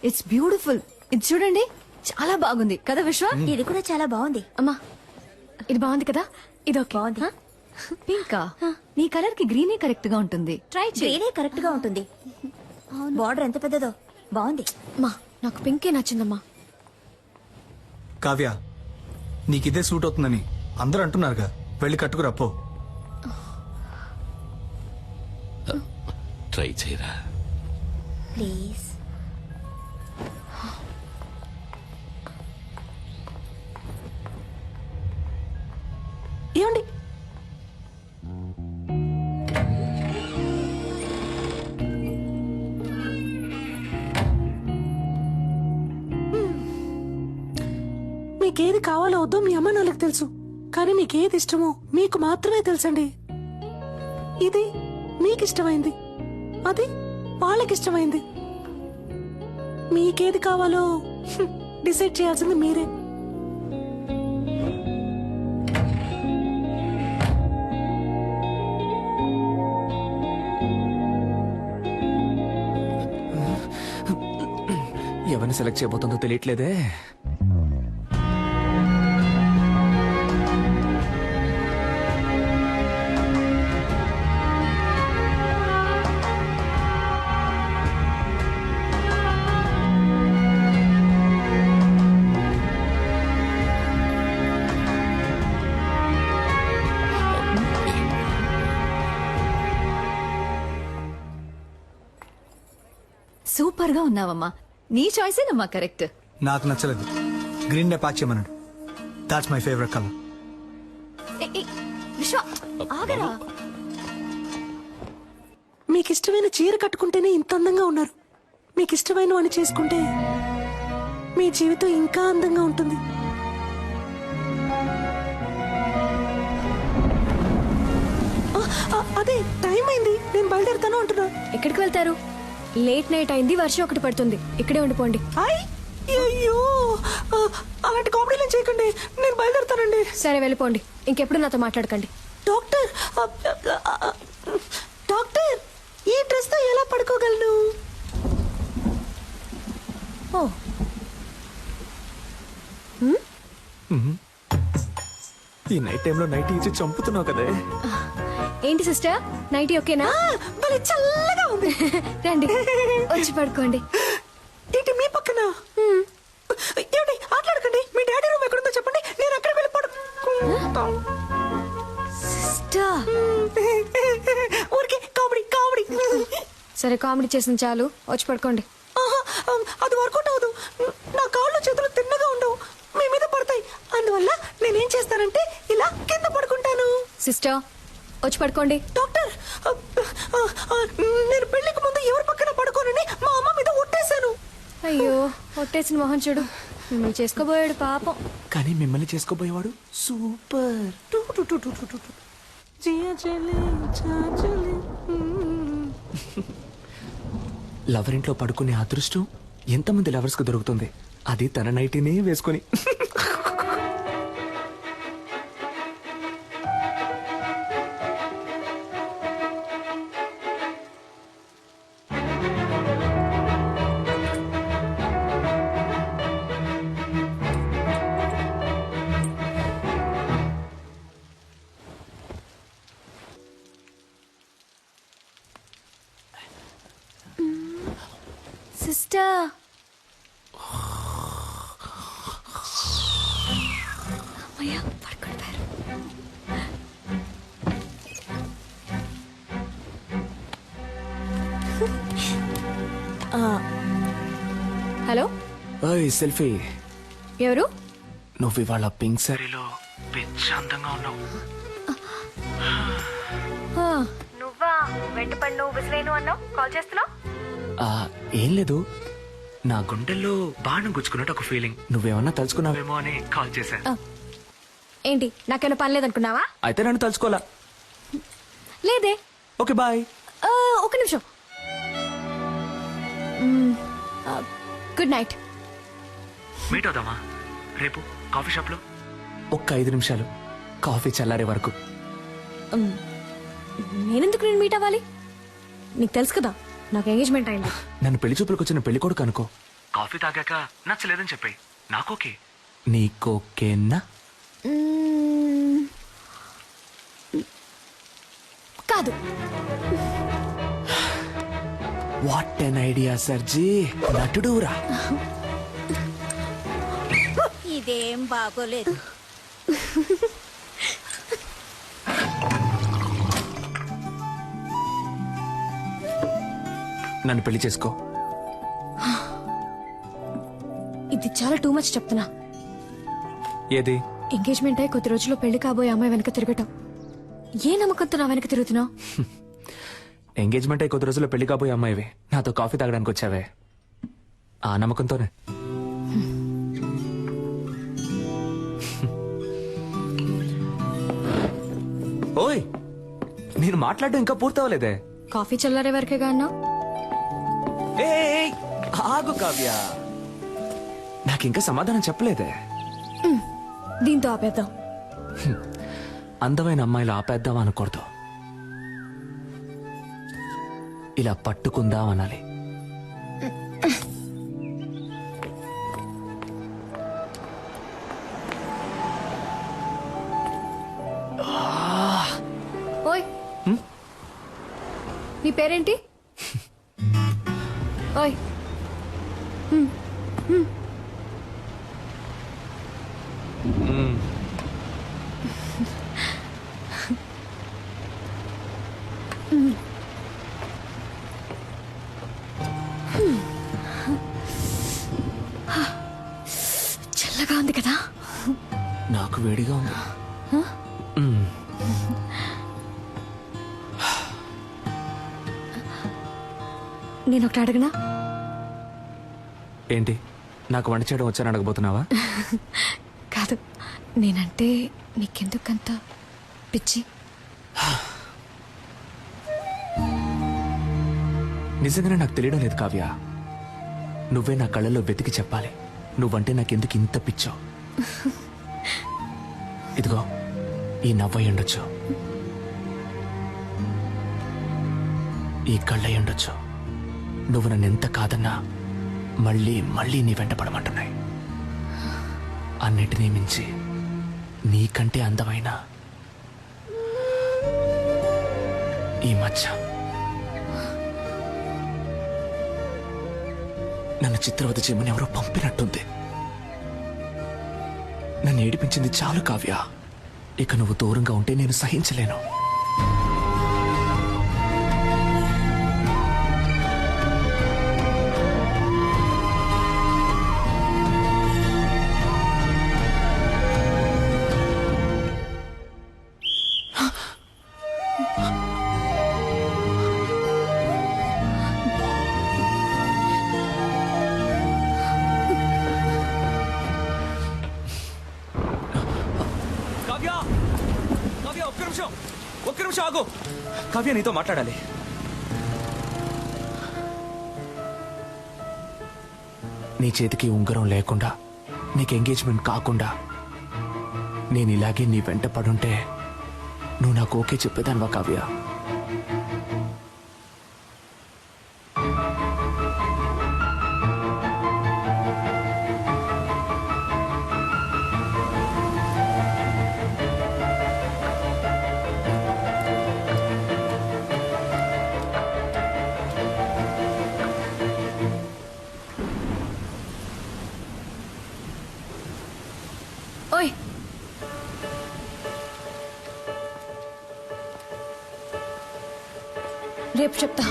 it's beautiful. ఇది చూడండి, చాలా బాగుంది కదా విశ్వ? ఇది కూడా చాలా బాగుంది. అమ్మా, ఇది బాగుంది కదా? ఇది ఓకే. బాగుంది. పింకా, నీ కలర్ కి గ్రీనే కరెక్ట్ గా ఉంటుంది. ట్రై చేయి. గ్రీనే కరెక్ట్ గా ఉంటుంది. బార్డర్ ఎంత పెద్దదో, బాగుంది. మా నాకు పింకే నచ్చిందమ్మా. కావ్య, నీకిదే సూట్ అవుతుందని అందరూ అంటున్నారుగా, వెళ్ళి కట్టుకురా పో. ట్రై చేయరా ప్లీజ్. ఏమండి, మీకేది కావాలో వద్దో మీ అమ్మ నాన్నలకు తెలుసు, కానీ మీకేది ఇష్టమో మీకు మాత్రమే తెలుసండి. ఇది మీకిష్టమైంది, అది వాళ్ళకిష్టమైంది. మీకేది కావాలో డిసైడ్ చేయాల్సింది మీరే. ఎవరిని సెలెక్ట్ చేయబోతుందో తెలియట్లేదే. సూపర్ గా ఉన్నావమ్మా. నీ చాయిసేనమ్మా కరెక్ట్. నాకు నచ్చలేదు, గ్రీన్ నే ప్యాక్ చేయమన్నాడు. That's my favourite colour. విశ్వ, ఆగరా. మీకు ఇష్టమైన చీర కట్టుకుంటేనే ఇంత అందంగా ఉన్నారు. మీకు ఇష్టమైన వాడిని చేసుకుంటే మీ జీవితం ఇంకా అందంగా ఉంటుంది. అదే టైం అయింది, నేను బయలుదేరుతాను అంటున్నా. ఎక్కడికి వెళ్తారు? లేట్ నైట్ అయింది, వర్షం ఒకటి పడుతుంది. ఇక్కడే ఉండిపోండి. అయ్యో, అలాంటి కామెడీలు చేయకండి, నేను బయలుదేరుతానండి. సరే వెళ్ళిపోండి, ఇంకెప్పుడు నాతో మాట్లాడకండి. డాక్టర్, డాక్టర్, ఈ డ్రెస్ తో ఎలా పడుకోగలను? ఓ, ఈ నైట్ టైంలో నైట్ ఇచ్చి చంపుతున్నావు కదే. ఏంటి సిస్టర్ నైటీ ఓకేనా? భలే చల్లగా ఉంది. రండి వచ్చి పడుకోండి. ఏంటి మీ పక్కన? ఏమిటి ఆటలాడకండి. మీ డాడీ రూమ్ ఎక్కడుందో చెప్పండి, నేను అక్కడికి వెళ్ళి పడుకుంటా. సిస్టర్ ఊరికే కామెడీ కామెడీ. సరే కామెడీ చేసిన చాలు, వచ్చి పడుకోండి. అది వర్కౌట్ అవ్వదు. నా కాళ్ళు చేతులు తిన్నగా ఉండవు, మీ మీద పడతాయి. అందువల్ల నేనేం చేస్తానంటే ఇలా కింద పడుకుంటాను. సిస్టర్ వచ్చి పడుకోండి. డాక్టర్, నేను పెళ్లికి ముందు ఎవరి పక్కన పడుకోనని మా అమ్మ మీద ఒట్టేశాను. అయ్యో ఒట్టేసిన మొహం చూడు. మిమ్మల్ని చేసుకోబోయాడు పాపం. కానీ మిమ్మల్ని చేసుకోబోయేవాడు సూపర్. లవర్ ఇంట్లో పడుకునే అదృష్టం ఎంతమంది లవర్స్ కు దొరుకుతుంది, అది తన నైటీనే వేసుకొని. సిస్టర్ అమ్మయ్య పడుకుంటారు. హలో ఓయ్ సెల్ఫీ, ఎవరు? నువ్వు ఇవాళ పింక్ సారీలో పిచ్చి అందంగా ఉన్నావు. నువ్వా? వెంటపడి నువ్వు విసిలేను అన్నావు, కాల్ చేస్తున్నావు? ఏం లేదు, నా గుండెల్లో బాణం గుచ్చుకున్నట్టు ఒక ఫీలింగ్. నువ్వేమన్నా తలుచుకున్నావేమో అని కాల్ చేశా. ఏంటి నాకేమైనా పని లేదనుకున్నావా? అయితే నన్ను తలుచుకోవాలా? లేదే. Okay bye. ఒక నిమిషం. Good night. మీట్ అవుదామా రేపు కాఫీ షాప్ లో? ఒక్క 5 నిమిషాలు, కాఫీ చల్లారే వరకు. నేనెందుకు నేను మీట్ అవ్వాలి? నీకు తెలుసు కదా నాకు ఎంగేజ్మెంట్ అయింది. నన్ను పెళ్లి చూపులకు వచ్చిన పెళ్లి కొడుకు అనుకో. కాఫీ తాగాక నచ్చలేదని చెప్పాయి, నాకోకే. నీకోకేనా? కాదు. What an idea సర్జీ, నటుడురా. ఇదేం బాగోలేదు. నన్ను పెళ్లి చేసుకో. ఇది చాలా టూ మచ్ చెప్తున్నా. ఏది? ఎంగేజ్మెంట్ అయి కొద్ది రోజుల్లో పెళ్లి కాబోయే అమ్మాయి వెనక తిరగటం. ఏ నమ్మకంతో నా వెనక తిరుగుతున్నావు? ఎంగేజ్మెంట్ అయి కొద్ది రోజుల్లో పెళ్లి కాబోయే అమ్మాయివి నాతో కాఫీ తాగడానికి వచ్చావే, ఆ నమ్మకంతోనే. ఓయ్, నేను మాట్లాడడం ఇంకా పూర్తవలేదే. కాఫీ చల్లారే వరకేగా అన్నావు. ఆగు కావ్య, నాకింకా సమాధానం చెప్పలేదే. దీంతో ఆపేద్దాం. అందమైన అమ్మాయిలు ఆపేద్దాం అనకూడదు, ఇలా పట్టుకుందాం అనాలి. ఓయ్, నీ పేరేంటి? ఓయ్, చల్లగా ఉంది కదా? నాకు వేడిగా ఉంది. నేను ఒకటి అడగనా? ఏంటి, నాకు వంట చేయడం వచ్చాను అడగబోతున్నావా? కాదు, నేనంటే నీకెందుకంత పిచ్చి? నిజంగానే నాకు తెలియడం లేదు కావ్య. నువ్వే నా కళ్ళల్లో వెతికి చెప్పాలి, నువ్వంటే నాకెందుకు ఇంత పిచ్చో. ఇదిగో ఈ నవ్వై ఉండొచ్చు, ఈ కళ్ళై ఉండొచ్చు. నువ్వు నన్ను ఎంత కాదన్నా మళ్ళీ మళ్ళీ నీ వెంట పడమంటున్నాయి. అన్నిటినీ మించి నీకంటే అందమైన ఈ మధ్య నన్ను చిత్రవద చేయమని ఎవరో పంపినట్టుంది. నన్ను ఏడిపించింది చాలు కావ్య. ఇక నువ్వు దూరంగా ఉంటే నేను సహించలేను. ఒక్క నిమిషం ఆగు. కావ్య, నీతో మాట్లాడాలి. నీ చేతికి ఉంగరం లేకుండా, నీకు ఎంగేజ్మెంట్ కాకుండా నేను ఇలాగే నీ వెంట పడుంటే నువ్వు నాకు ఓకే చెప్పేదానివా కావ్య? ఓయ్, రేపు చెప్తా.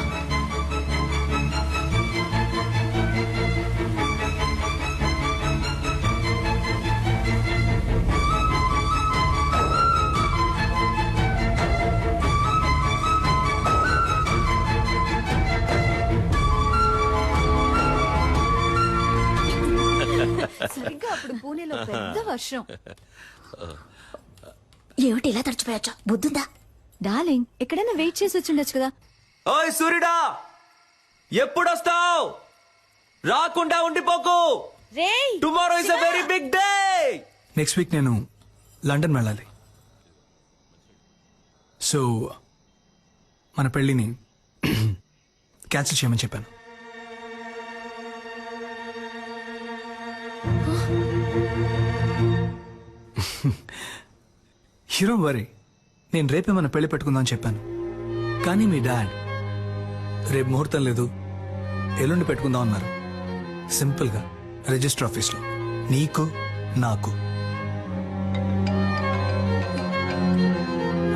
సరిగ్గా అప్పుడు పూణేలో పెద్ద వర్షం. ఏమిటి ఇలా తడిచిపోయొచ్చా? బుద్ధుందా? డార్లింగ్, ఎక్కడైనా వెయిట్ చేసి వచ్చిండొచ్చు కదా. ఓయ్ సూర్యుడా, ఎప్పుడొస్తావు? రాకుండా ఉండిపోకు. Tomorrow is a very big day. Next week నేను లండన్ వెళ్ళాలి. సో మన పెళ్ళిని క్యాన్సిల్ చేయమని చెప్పాను. హీరో వరీ, నేను రేపే మన పెళ్లి పెట్టుకుందామని చెప్పాను. కానీ మీ డాడ్ రేపు ముహూర్తం లేదు, ఎల్లుండి పెట్టుకుందాం అన్నారు. సింపుల్గా రిజిస్టర్ ఆఫీస్లో, నీకు నాకు.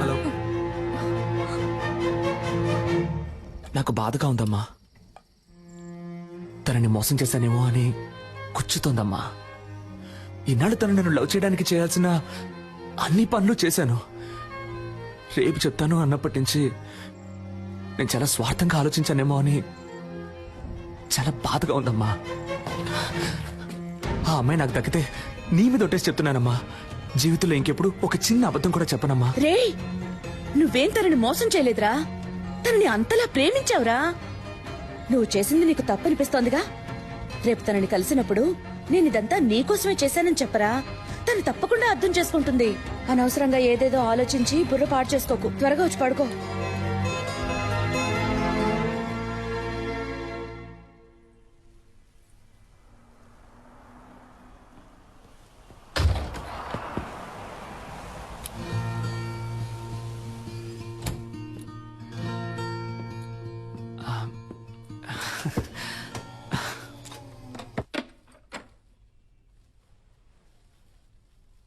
హలో, నాకు బాధగా ఉందమ్మా. తనని మోసం చేశానేమో అని కూర్చుతోందమ్మా. ఈనాడు తను నన్ను లవ్ చేయడానికి చేయాల్సిన అన్ని పనులు చేశాను. రేపు చెప్తాను అన్నప్పటి నుంచి నేను చాలా స్వార్థంగా ఆలోచించానేమో అని చాలా బాధగా ఉందమ్మా. ఆ అమ్మాయి నాకు దక్కితే నీ మీద ఒట్టేసి చెప్తున్నానమ్మా, జీవితంలో ఇంకెప్పుడు ఒక చిన్న అబద్ధం కూడా చెప్పనమ్మా. రే, నువ్వేం తనని మోసం చేయలేదురా. తనని అంతలా ప్రేమించావురా. నువ్వు చేసింది నీకు తప్పనిపిస్తోందిగా. రేపు తనని కలిసినప్పుడు నేను ఇదంతా నీకోసమే చేశానని చెప్పరా. తను తప్పకుండా అర్థం చేసుకుంటుంది. అనవసరంగా ఏదేదో ఆలోచించి బుర్ర పాడు చేసుకోకు. త్వరగా వచ్చి పడుకో.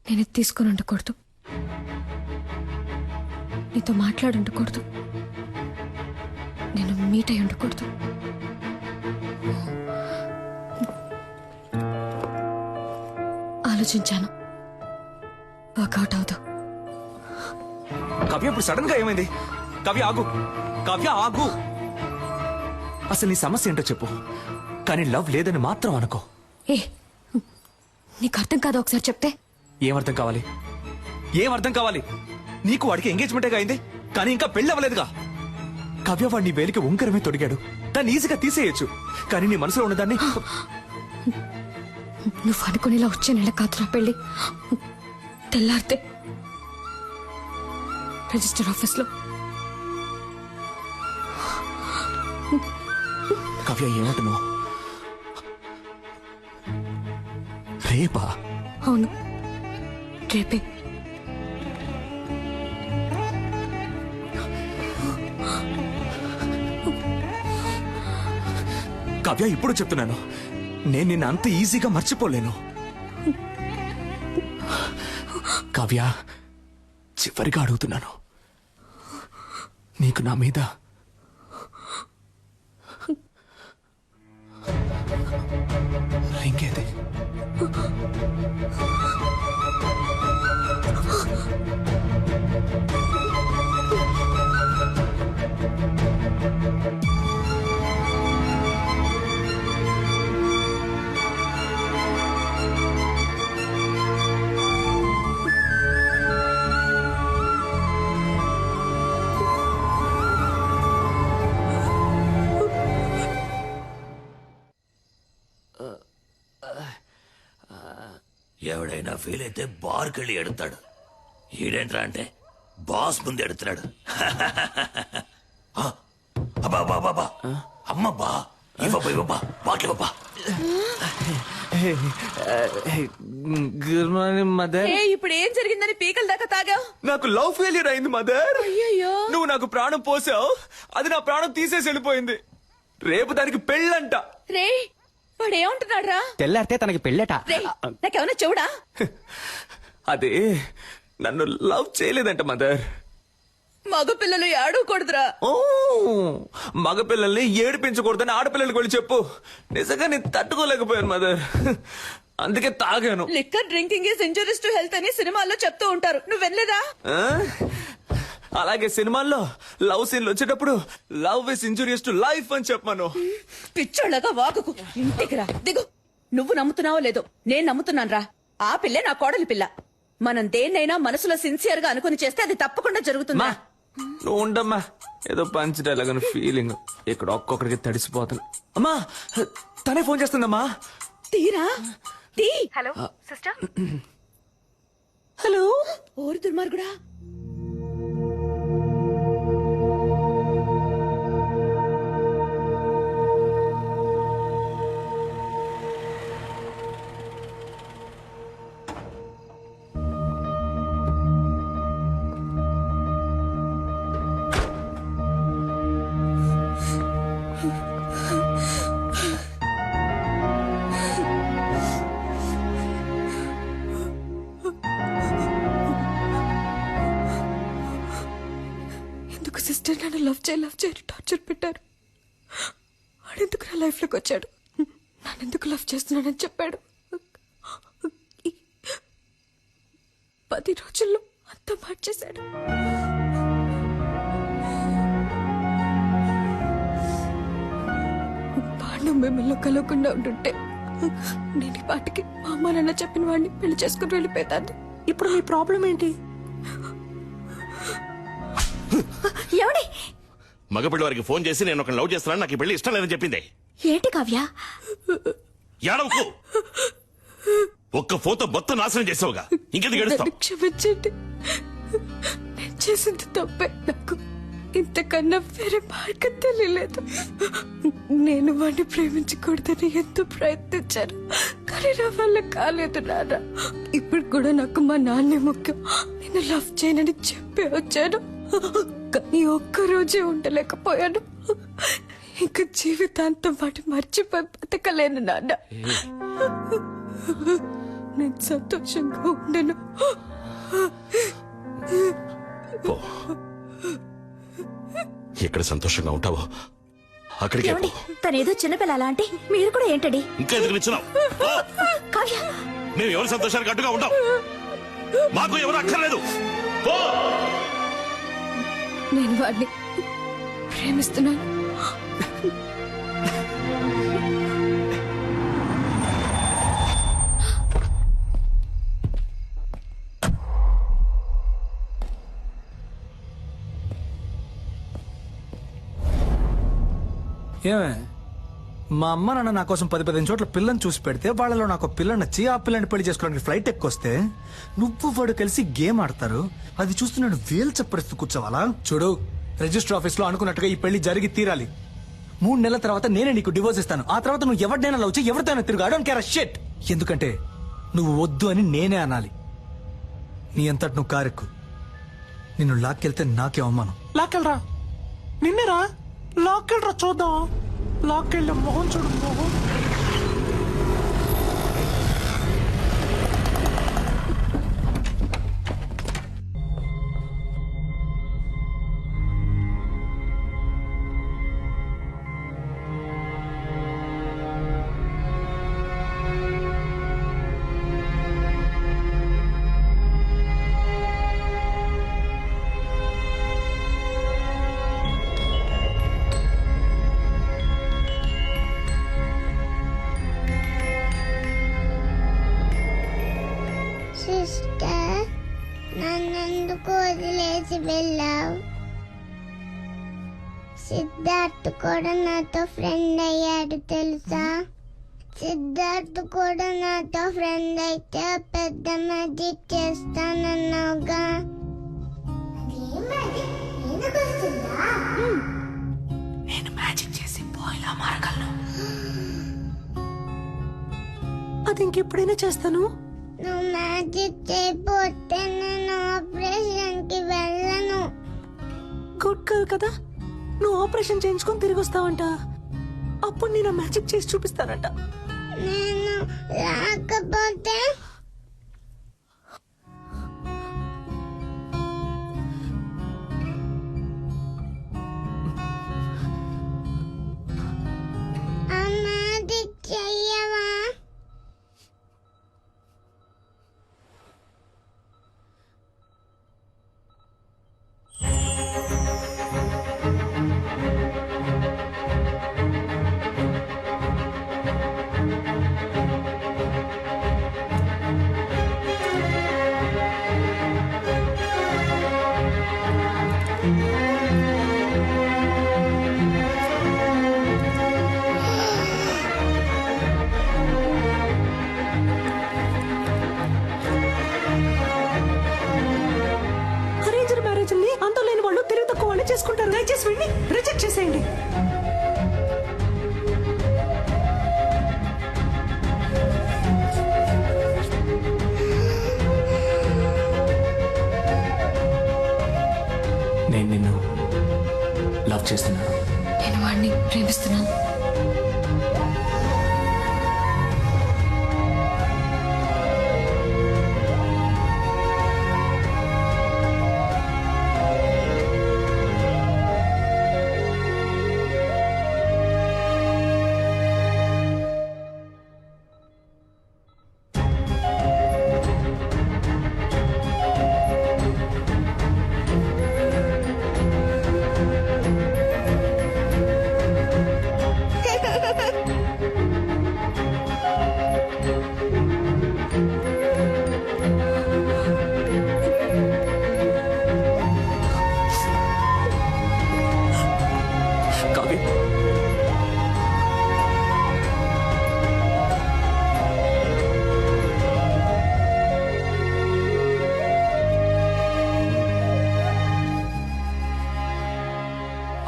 నేను తీసుకొని ఉండకూడదు, నీతో మాట్లాడి ఉండకూడదు, నేను మీట్ అయి ఉండకూడదు. ఆలోచించాను, వర్కౌట్ అవుతా. కావ్య, ఇప్పుడు సడన్ గా ఏమైంది? కావ్య ఆగు, కావ్య ఆగు. అసలు నీ సమస్య ఏంటో చెప్పు, కానీ లవ్ లేదని మాత్రం అనుకో. ఏ, నీకు అర్థం కాదా? ఒకసారి చెప్తే. ఏమర్థం కావాలి? ఏమర్థం కావాలి? నీకు వాడికి ఎంగేజ్మెంటే అయింది, కానీ ఇంకా పెళ్లి అవ్వలేదుగా. కావ్య, వాడు నీ వేలికి ఉంకరమే తొడిగాడు, దాన్ని ఈజీగా తీసేయచ్చు. కానీ నీ మనసులో ఉన్నదాన్ని నువ్వు అనుకునేలా వచ్చే నెల కాదురా పెళ్లి. తెల్లారితే రిజిస్టర్ ఆఫీస్లో. కావ్య, ఏమంటున్నావు? రేపా? అవును, రేపే. కావ్య ఇప్పుడు చెప్తున్నాను, నేను నిన్ను అంత ఈజీగా మర్చిపోలేను. కావ్య, చివరిగా అడుగుతున్నాను, నీకు నా మీద రింగ్ ఏది? ఎవడైనా ఫీల్ అయితే బార్కి వెళ్ళి ఎడతాడు. ఈడేంట్రా అంటే బాస్ ముందు ఎడుతున్నాడు. అబ్బా అమ్మబ్బా, ఇవ్వబ్బా బాట్లివ్వబ్బా. Good morning mother. ఇప్పుడు ఏం జరిగిందని పీకల దాకా తాగావు? నాకు లవ్ ఫెయిల్యూర్ అయింది మదర్. అయ్యయ్యో. నువ్వు నాకు ప్రాణం పోసావు, అది నా ప్రాణం తీసేసి వెళ్ళిపోయింది. రేపు దానికి పెళ్ళంట. రే, వాడు ఏమంటున్నాడు రా? తెల్లారితే తనకి పెళ్ళట. నాకేమన్నా చెవుడా? అదే నన్ను లవ్ చేయలేదంట మదర్. మగపిల్లలు ఏడవకూడదురా. ఓ, మగపిల్లల్ని ఏడిపించకూడదని ఆడపిల్లలకి వెళ్ళి చెప్పు. నిజంగా నేను తట్టుకోలేకపోయాను మదర్, అందుకే తాగాను. Liquor drinking is injurious to health అని సినిమాల్లో చెప్తూ ఉంటారు, నువ్వు వెళ్ళలేదా? అలాగే సినిమాల్లో లవ్ సీన్లు వచ్చేటప్పుడు love is injurious to life అని చెప్పాను. పిచ్చోళ్ళగా వాగుకు, ఇంటికి రా, దిగు. నువ్వు నమ్ముతున్నావో లేదో, నేను నమ్ముతున్నాను రా. ఆ పిల్లే నా కోడలి పిల్ల. మనం దేన్నైనా మనసులో సిన్సియర్ గా అనుకుని చేస్తే అది తప్పకుండా జరుగుతుందా? నువ్వు ఉండమ్మా, ఏదో పంచడేలాగా ఫీలింగ్. ఇక్కడ ఒక్కొక్కడికి తడిసిపోతాను. అమ్మా, తనే ఫోన్ చేస్తుందమ్మా. తీరా తీ. Hello sister. హలో, ఓరి దుర్మార్గుడా. సిస్టర్ నన్ను లవ్ చేయాలి టార్చర్ పెట్టారు. వాడెందుకు నా లైఫ్ లోకి వచ్చాడు, నన్నెందుకు లవ్ చేస్తున్నానని చెప్పాడు. 10 రోజుల్లో అంతా మార్చేశాడు. వాడు మిమ్మల్ని కలవకుండా ఉంటుంటే నేను ఈ పాటికి మా అమ్మ నాన్న చెప్పిన వాడిని పెళ్లి చేసుకుని వెళ్ళిపోతాను. ఇప్పుడు మీ ప్రాబ్లం ఏంటి? ఎవడి మగపిల్లి వారికి ఫోన్ చేసి నేను ఒక లవ్ చేస్తున్నాను, నాకు ఈ పెళ్లి ఇష్టం లేదని చెప్పింది. ఏంటి కావ్య? ఏడవకు, ఒక్క ఫోటో మొత్తం నాశనం చేసావుగా, ఇంకెందుకు ఏడుస్తావు? క్షమించండి, నేను చేసింది తప్పే. నాకు ఇంతకన్నా వేరే మార్గం తెలియలేదు. నేను వాడిని ప్రేమించకూడదని ఎంతో ప్రయత్నించాను, కానీ నా వల్ల కాలేదు నాన్న. ఇప్పుడు కూడా నాకు మా నాన్నే ముఖ్యం. నేను లవ్ చేయనని చెప్పి వచ్చాను, కానీ ఒక్కరోజే ఉండలేకపోయాను. ఇంకా జీవితాంతం వాటి మర్చిపోయి బతకలేను నాన్న. నేను సంతోషంగా ఉండను. ఎక్కడ సంతోషంగా ఉంటావో అక్కడికి తనేదో చిన్నపిల్ల అలా అంటే మీరు కూడా ఏంటండి ఇంకా ఎదురు నిచ్చున్నావు? కావ్య, మేము ఎవరి సంతోషానికి అడ్డుగా ఉంటాం, మాకు ఎవరు అక్కర్లేదు. నేను వాడిని ప్రేమిస్తున్నాను. ఏమే, మా అమ్మ నాన్న నా కోసం 10-15 చోట్ల పిల్లని చూసి పెడితే వాళ్ళలో నాకు పిల్ల నచ్చి ఆ పిల్లని పెళ్లి చేసుకోవడానికి ఫ్లైట్ ఎక్కొస్తే నువ్వు వాడు కలిసి గేమ్ ఆడతారు. అది చూస్తూ నేను వేలు చెప్పరిస్తూ కూర్చోవాలా? చూడు, రిజిస్టర్ ఆఫీస్ లో అనుకున్నట్టుగా ఈ పెళ్లి జరిగి తీరాలి. 3 నెలల తర్వాత నేనే నీకు డివోర్స్ ఇస్తాను. ఆ తర్వాత నువ్వు ఎవరినైనా లవ్ చేయి, ఎవరితోనైనా తిరుగు. I don't care a shit. ఎందుకంటే నువ్వు వద్దు అని నేనే అనాలి. నీ అంతటి నువ్వు కారెక్కు. నిన్ను లాక్కెళ్తే నాకే అవమానం. లాక్కెళ్ళరా, నిన్నేరా లాక్కెళ్ళరా చూద్దాం. లాక్కెళ్ళ మొహం చూడు మొహం. సిస్టర్, నన్నెందుకు వదిలేసి వెళ్ళావు? సిద్ధార్థ్ కూడా నాతో ఫ్రెండ్ అయ్యాడు తెలుసా? సిద్ధార్థ్ కూడా నాతో ఫ్రెండ్ అయితే పెద్ద మ్యాజిక్ చేస్తానన్నావుగా. నేను మ్యాజిక్ చేసి పోయిలా మారగలను. అది ఇంకెప్పుడైనా చేస్తాను. నువ్వు మ్యాజిక్ చేయకపోతే నేను ఆపరేషన్ కి వెళ్ళను. గుడ్ గర్ల్ కదా, నువ్వు ఆపరేషన్ చేయించుకొని తిరిగి వస్తావంట. అప్పుడు నేను మ్యాజిక్ చేసి చూపిస్తానంట. నేను రాకపోతే ఆ మ్యాజిక్ చెయ్యవా? అరేంజ్డ్ మ్యారేజ్ ని అంతం లేని వాళ్ళు తెలివి తక్కువ వాళ్ళు చేసుకుంటారు. దయచేసి వెళ్ళి రిజెక్ట్ చేసేయండి. నేను నిన్ను లవ్ చేస్తున్నాను. నేను వాడిని ప్రేమిస్తున్నాను.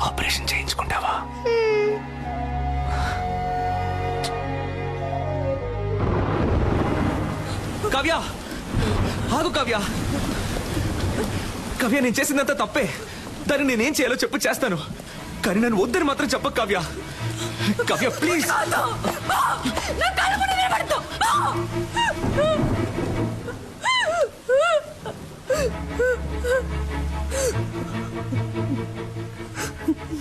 ఆపరేషన్ చేయించుకుంటావా? కావ్య, ఆగు కావ్య. కావ్య, నేను చేసిందంతా తప్పే. దాన్ని నేనేం చేయాలో చెప్పు, చేస్తాను. కానీ నన్ను వద్దని మాత్రం చెప్పకు కావ్య. కావ్య ప్లీజ్.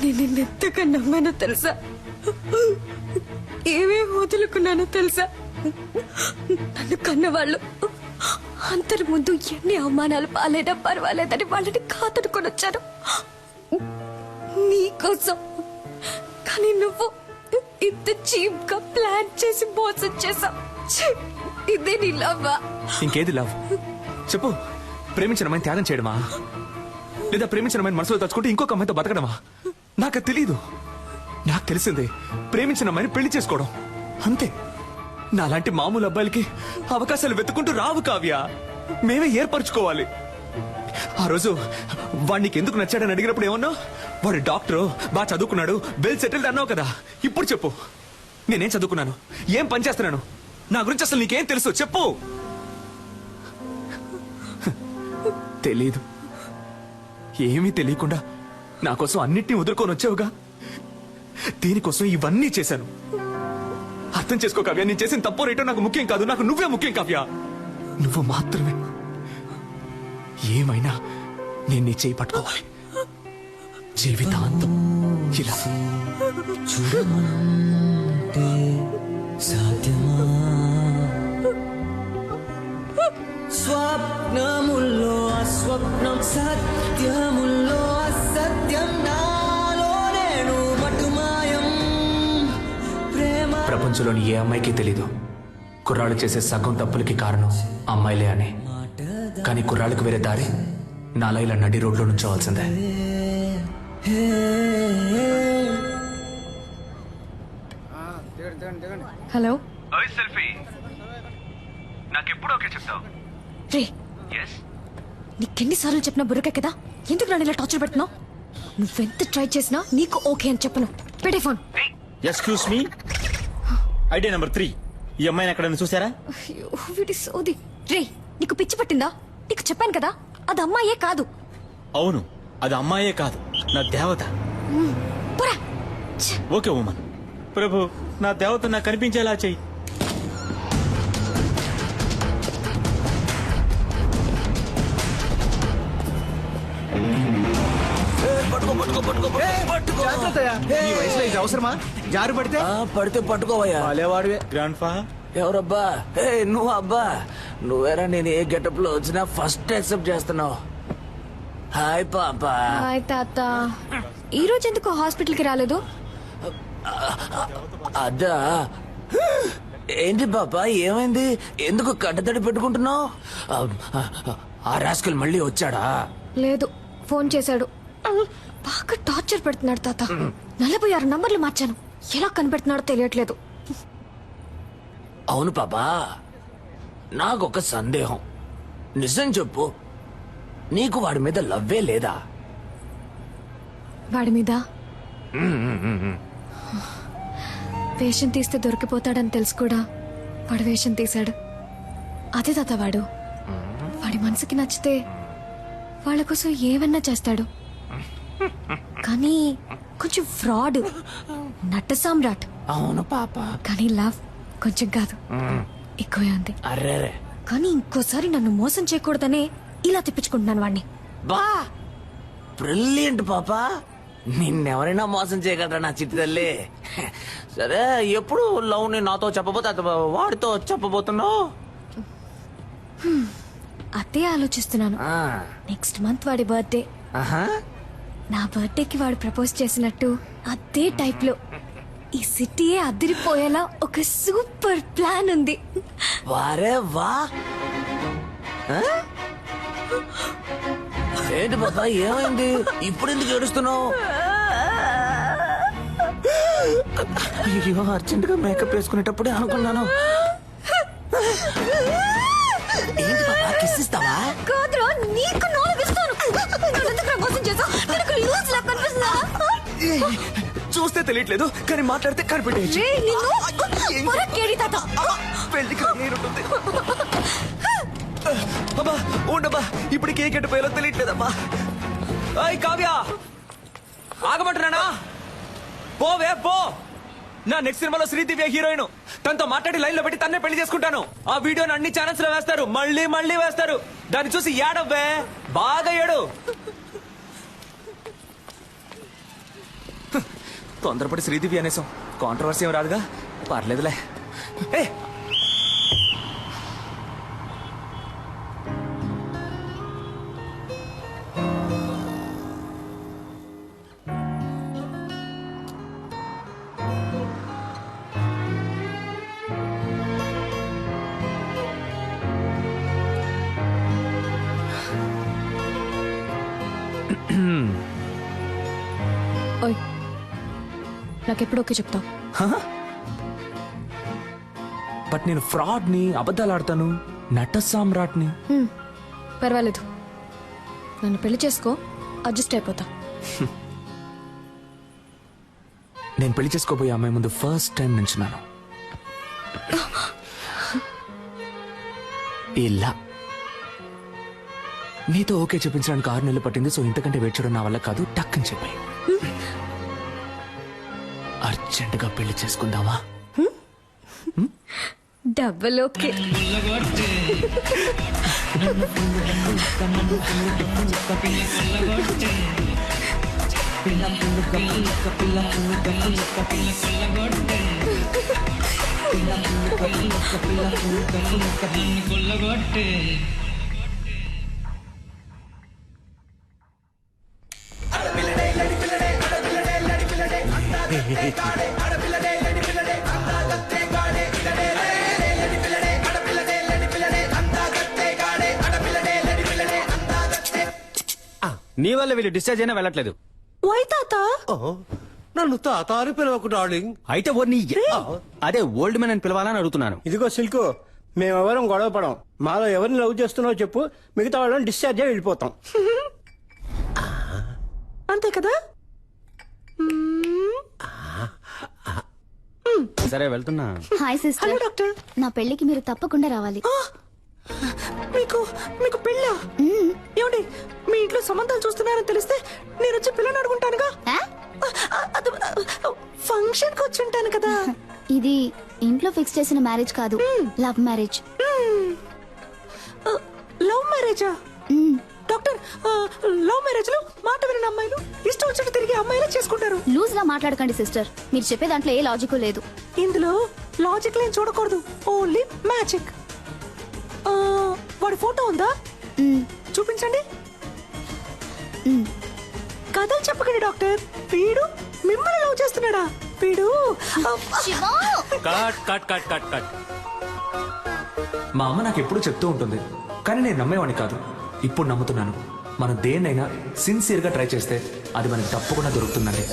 నేను నిన్నెంతగా నమ్మానో తెలుసా? ఏమేమి వదులుకున్నానో తెలుసా? నన్ను కన్నవాళ్ళు అందరి ముందు ఎన్ని అవమానాలు పాలైనా పర్వాలేదని వాళ్ళని కాదనుకొని వచ్చాను నీకోసం. కానీ నువ్వు ఇంత చీప్ గా ప్లాన్ చేసి మోసం చేసావు. ఇదే నీ లవ్వా? ఇంకేది లవ్ చెప్పు. ప్రేమించిన అమ్మాయిని త్యాగం చేయడమా, లేదా ప్రేమించిన అమ్మాయిని మనసులో తలుచుకుంటే ఇంకొక అమ్మాయితో బతకడమా? నాకు తెలీదు. నాకు తెలిసిందే ప్రేమించిన అమ్మాయిని పెళ్లి చేసుకోవడం, అంతే. నాలాంటి మామూలు అబ్బాయిలకి అవకాశాలు వెతుకుంటూ రావు కావ్య. మేమే ఏర్పరచుకోవాలి. ఆ రోజు వాడికి ఎందుకు నచ్చాడని అడిగినప్పుడు ఏమన్నావు? వాడు డాక్టరు, బాగా చదువుకున్నాడు, వెల్ సెటిల్డ్ అన్నావు కదా. ఇప్పుడు చెప్పు, నేనేం చదువుకున్నాను, ఏం పని చేస్తున్నాను, నా గురించి అసలు నీకేం తెలుసు చెప్పు. తెలీదు. ఏమీ తెలియకుండా నా కోసం అన్నిటినీ వదులుకొని వచ్చావుగా. దీనికోసం ఇవన్నీ చేశాను. అర్థం చేసుకో కావ్య, నేను చేసిన తప్పు రేటో నాకు ముఖ్యం కాదు, నాకు నువ్వే ముఖ్యం కావ్య. నువ్వు మాత్రమే. ఏమైనా నేను నీ చేయి పట్టుకోవాలి జీవితాంతం ఇలా. చూడమంటే సాధ్యమా? స్వప్నముల్లో అస్వప్నం, సత్యముల్లో అసత్యం, నాలో నేను మటుమాయం. ప్రేమ ప్రపంచంలోని ఏ అమ్మాయికి తెలీదు కుర్రాళ్ళు చేసే సగం తప్పులకి కారణం అమ్మాయిలే అని. కానీ కుర్రాళ్ళకి వేరే దారి నాలా ఇలా నడి రోడ్లో నుంచోవాల్సిందే. హలో సెల్ఫీ నాకెప్పుడు ఓకే చెప్తావు? రే, నీకెన్నిసార్లు చెప్పినా బుర్రకే కదా, ఎందుకు నన్ను ఇలా టార్చర్ పెడుతున్నావు? నువ్వెంత ట్రై చేసినా నీకు ఓకే అని చెప్పను. పెట్టే phone. Excuse me, idea number 3. ఈ అమ్మాయిని ఎక్కడైనా చూసారా? అయ్యో, వీడి సోది. రే, నీకు పిచ్చి పట్టిందా? నీకు చెప్పాను కదా అది అమ్మాయే కాదు. అవును, అది అమ్మాయే కాదు, నా దేవత. పోరా. Okay woman. ప్రభు, నా దేవత నాకు కనిపించేలా చెయ్యి. ఈ వయసులో ఇది అవసరమా? జారు పడితే పడితే పట్టుకోవయ్యా. వాడేవాడివే గ్రాండ్ ఫా. ఎవరబ్బా? నువ్వు అబ్బా. నువ్వేరా నేను ఏ గెటప్ లో వచ్చినా ఫస్ట్ యాక్సెప్ట్ చేస్తున్నావు. హాయ్ పాపా. హాయ్ తాత. ఈ రోజు ఎందుకు హాస్పిటల్కి రాలేదు? అదా, ఏంటి పాపా ఏమైంది? ఎందుకు కట్టతడి పెట్టుకుంటున్నావు? ఆ రాస్కల్ మళ్ళీ వచ్చాడా? లేదు, ఫోన్ చేశాడు. బాగా టార్చర్ పెడుతున్నాడు తాత. 46 నంబర్లు మార్చాను, ఎలా కనిపెడుతున్నాడో తెలియట్లేదు. అవును పాపా, నాకొక సందేహం. నిజం చెప్పు, నీకు వాడి మీద లవ్వే లేదా? వాడి మీద వేషం తీస్తే దొరికిపోతాడని తెలుసు కూడా వాడు వేషం తీశాడు. అదే తాత వాడు. వాడి మనసుకి నచ్చితే వాళ్ళ కోసం ఏమన్నా చేస్తాడు. కానీ కొంచెం ఫ్రాడ్, నట్ట సామ్రాట్. అవును పాప. కానీ లవ్ కొంచెం కాదు, ఎక్కువే ఉంది. అరే, కానీ ఇంకోసారి నన్ను మోసం చేయకూడదనే ఇలా తెప్పించుకుంటున్నాను వాడిని. బా బ్రిలియంట్ పాపా. నిన్నెవరైనా మోసం చేయగలరా నా చిట్టి తల్లి? సరే, ఎప్పుడు లవ్ ని నాతో చెప్పబోతే వాడితో చెప్పబోతున్నావు? అదే ఆలోచిస్తున్నాను. నెక్స్ట్ మంత్ వాడి బర్త్డే. నా బర్త్డేకి వాడు ప్రపోజ్ చేసినట్టు అదే టైప్ లో ఈ సిటీయే అదిరిపోయేలా ఒక సూపర్ ప్లాన్ ఉంది. వారే వా. ఏంటి పాపా ఏమైంది? ఇప్పుడు ఎందుకు ఏడుస్తున్నావు? అయ్యో, అర్జెంట్ గా మేకప్ వేసుకునేటప్పుడే అనుకున్నాను. ఏంటి పాపా, కిస్ ఇస్తావా? కాదురా, నీకు 4 ఇస్తాను. నన్నెందుకురా మోసం చేసావు? నీకు లూజ్ లా కనిపిస్తుందా? చూస్తే తెలియట్లేదు, కానీ మాట్లాడితే కనిపెట్టేయచ్చు. రేయ్, నిన్ను పొరకేడి తాత. పెళ్లికి నీరుంటుంది. అబ్బా ఉండబ్బా, ఇప్పటికి ఏ గడ్డపోయాలో తెలియట్లేదమ్మా. అయ్ కావ్య, ఆగమంటున్నానా? పోవే పో. నా నెక్స్ట్ సినిమాలో శ్రీదివ్య హీరోయిన్. తనతో మాట్లాడి లైన్ లో పెట్టి తన్నే పెళ్లి చేసుకుంటాను. ఆ వీడియోని అన్ని ఛానల్స్ లో వేస్తారు, మళ్ళీ మళ్ళీ వేస్తారు. దాన్ని చూసి ఏడవ్వే, బాగా ఏడు. తొందరపడి శ్రీదివ్య అనేసాం, కాంట్రవర్సీ ఏం రాదుగా, పర్లేదులే. ఏ ఓయ్, నాకెప్పుడు ఓకే చెప్తావు? బట్ నేను ఫ్రాడ్ ని, అబద్ధాలు ఆడతాను, నట సామ్రాట్ని. పర్వాలేదు, నన్ను పెళ్లి చేసుకో, అడ్జస్ట్ అయిపోతా. నేను పెళ్లి చేసుకోబోయే అమ్మాయి ముందు ఫస్ట్ టైం నించున్నాను. ఇలా నీతో ఓకే చెప్పించడానికి 6 నెలలు పట్టింది. సో ఇంతకంటే వెయిట్ చేయడం నా వల్ల కాదు, టక్ అని చెప్పాయి. అర్జెంటుగా పెళ్లి చేసుకుందామా? Double okay. నీ వల్ల వీళ్ళు డిశ్చార్జ్ అయినా వెళ్ళట్లేదు. వై తాత? నన్ను తాత అని పిలవకు డార్లింగ్. అయితే అదే ఓల్డ్ మ్యాన్ అని పిలవాలని అడుగుతున్నాను. ఇదిగో సిల్కు, మేమెవరం గొడవ పడం. మాలో ఎవరిని లవ్ చేస్తున్నావో చెప్పు, మిగతా వాళ్ళని డిశ్చార్జ్ అయ్యి వెళ్ళిపోతాం. అంతే కదా? సరే వెళ్తున్నా. Hi sister. డాక్టర్, నా పెళ్లికి మీరు తప్పకుండా రావాలి. మీకు మీకు పెళ్ళా? ఏమండి, మీ ఇంట్లో సంబంధాలు చూస్తున్నారని తెలిస్తే నేను వచ్చి పిల్లని అడుగుంటానుగా. ఫంక్షన్ కి వచ్చి ఉంటాను కదా. ఇది ఇంట్లో ఫిక్స్ చేసిన మ్యారేజ్ కాదు, లవ్ మ్యారేజ్. లవ్ మ్యారేజా? డాక్టర్, లవ్ మ్యారేజ్ లో మాట వినని అమ్మాయిలు ఇష్టం వచ్చినట్టు తిరిగి అమ్మాయిలే చేసుకుంటారు. లూజ్ గా మాట్లాడకండి సిస్టర్. మీరు చెప్పే దాంట్లో ఏ లాజిక్ లేదు. ఇందులో లాజిక్ లేని చూడకూడదు, ఓన్లీ మ్యాజిక్. వాడి ఫోటో ఉందా? చూపించండి. కథలు చెప్పకండి డాక్టర్. వీడు మిమ్మల్ని లవ్ చేస్తున్నాడా? వీడు cut cut cut cut cut. మా అమ్మ నాకు ఎప్పుడు చెప్తూ ఉంటుంది, కానీ నేను నమ్మేవాడిని కాదు. ఇప్పుడు నమ్ముతున్నాను. మనం దేన్నైనా సిన్సియర్ గా ట్రై చేస్తే అది మనకి తప్పకుండా దొరుకుతుందండి.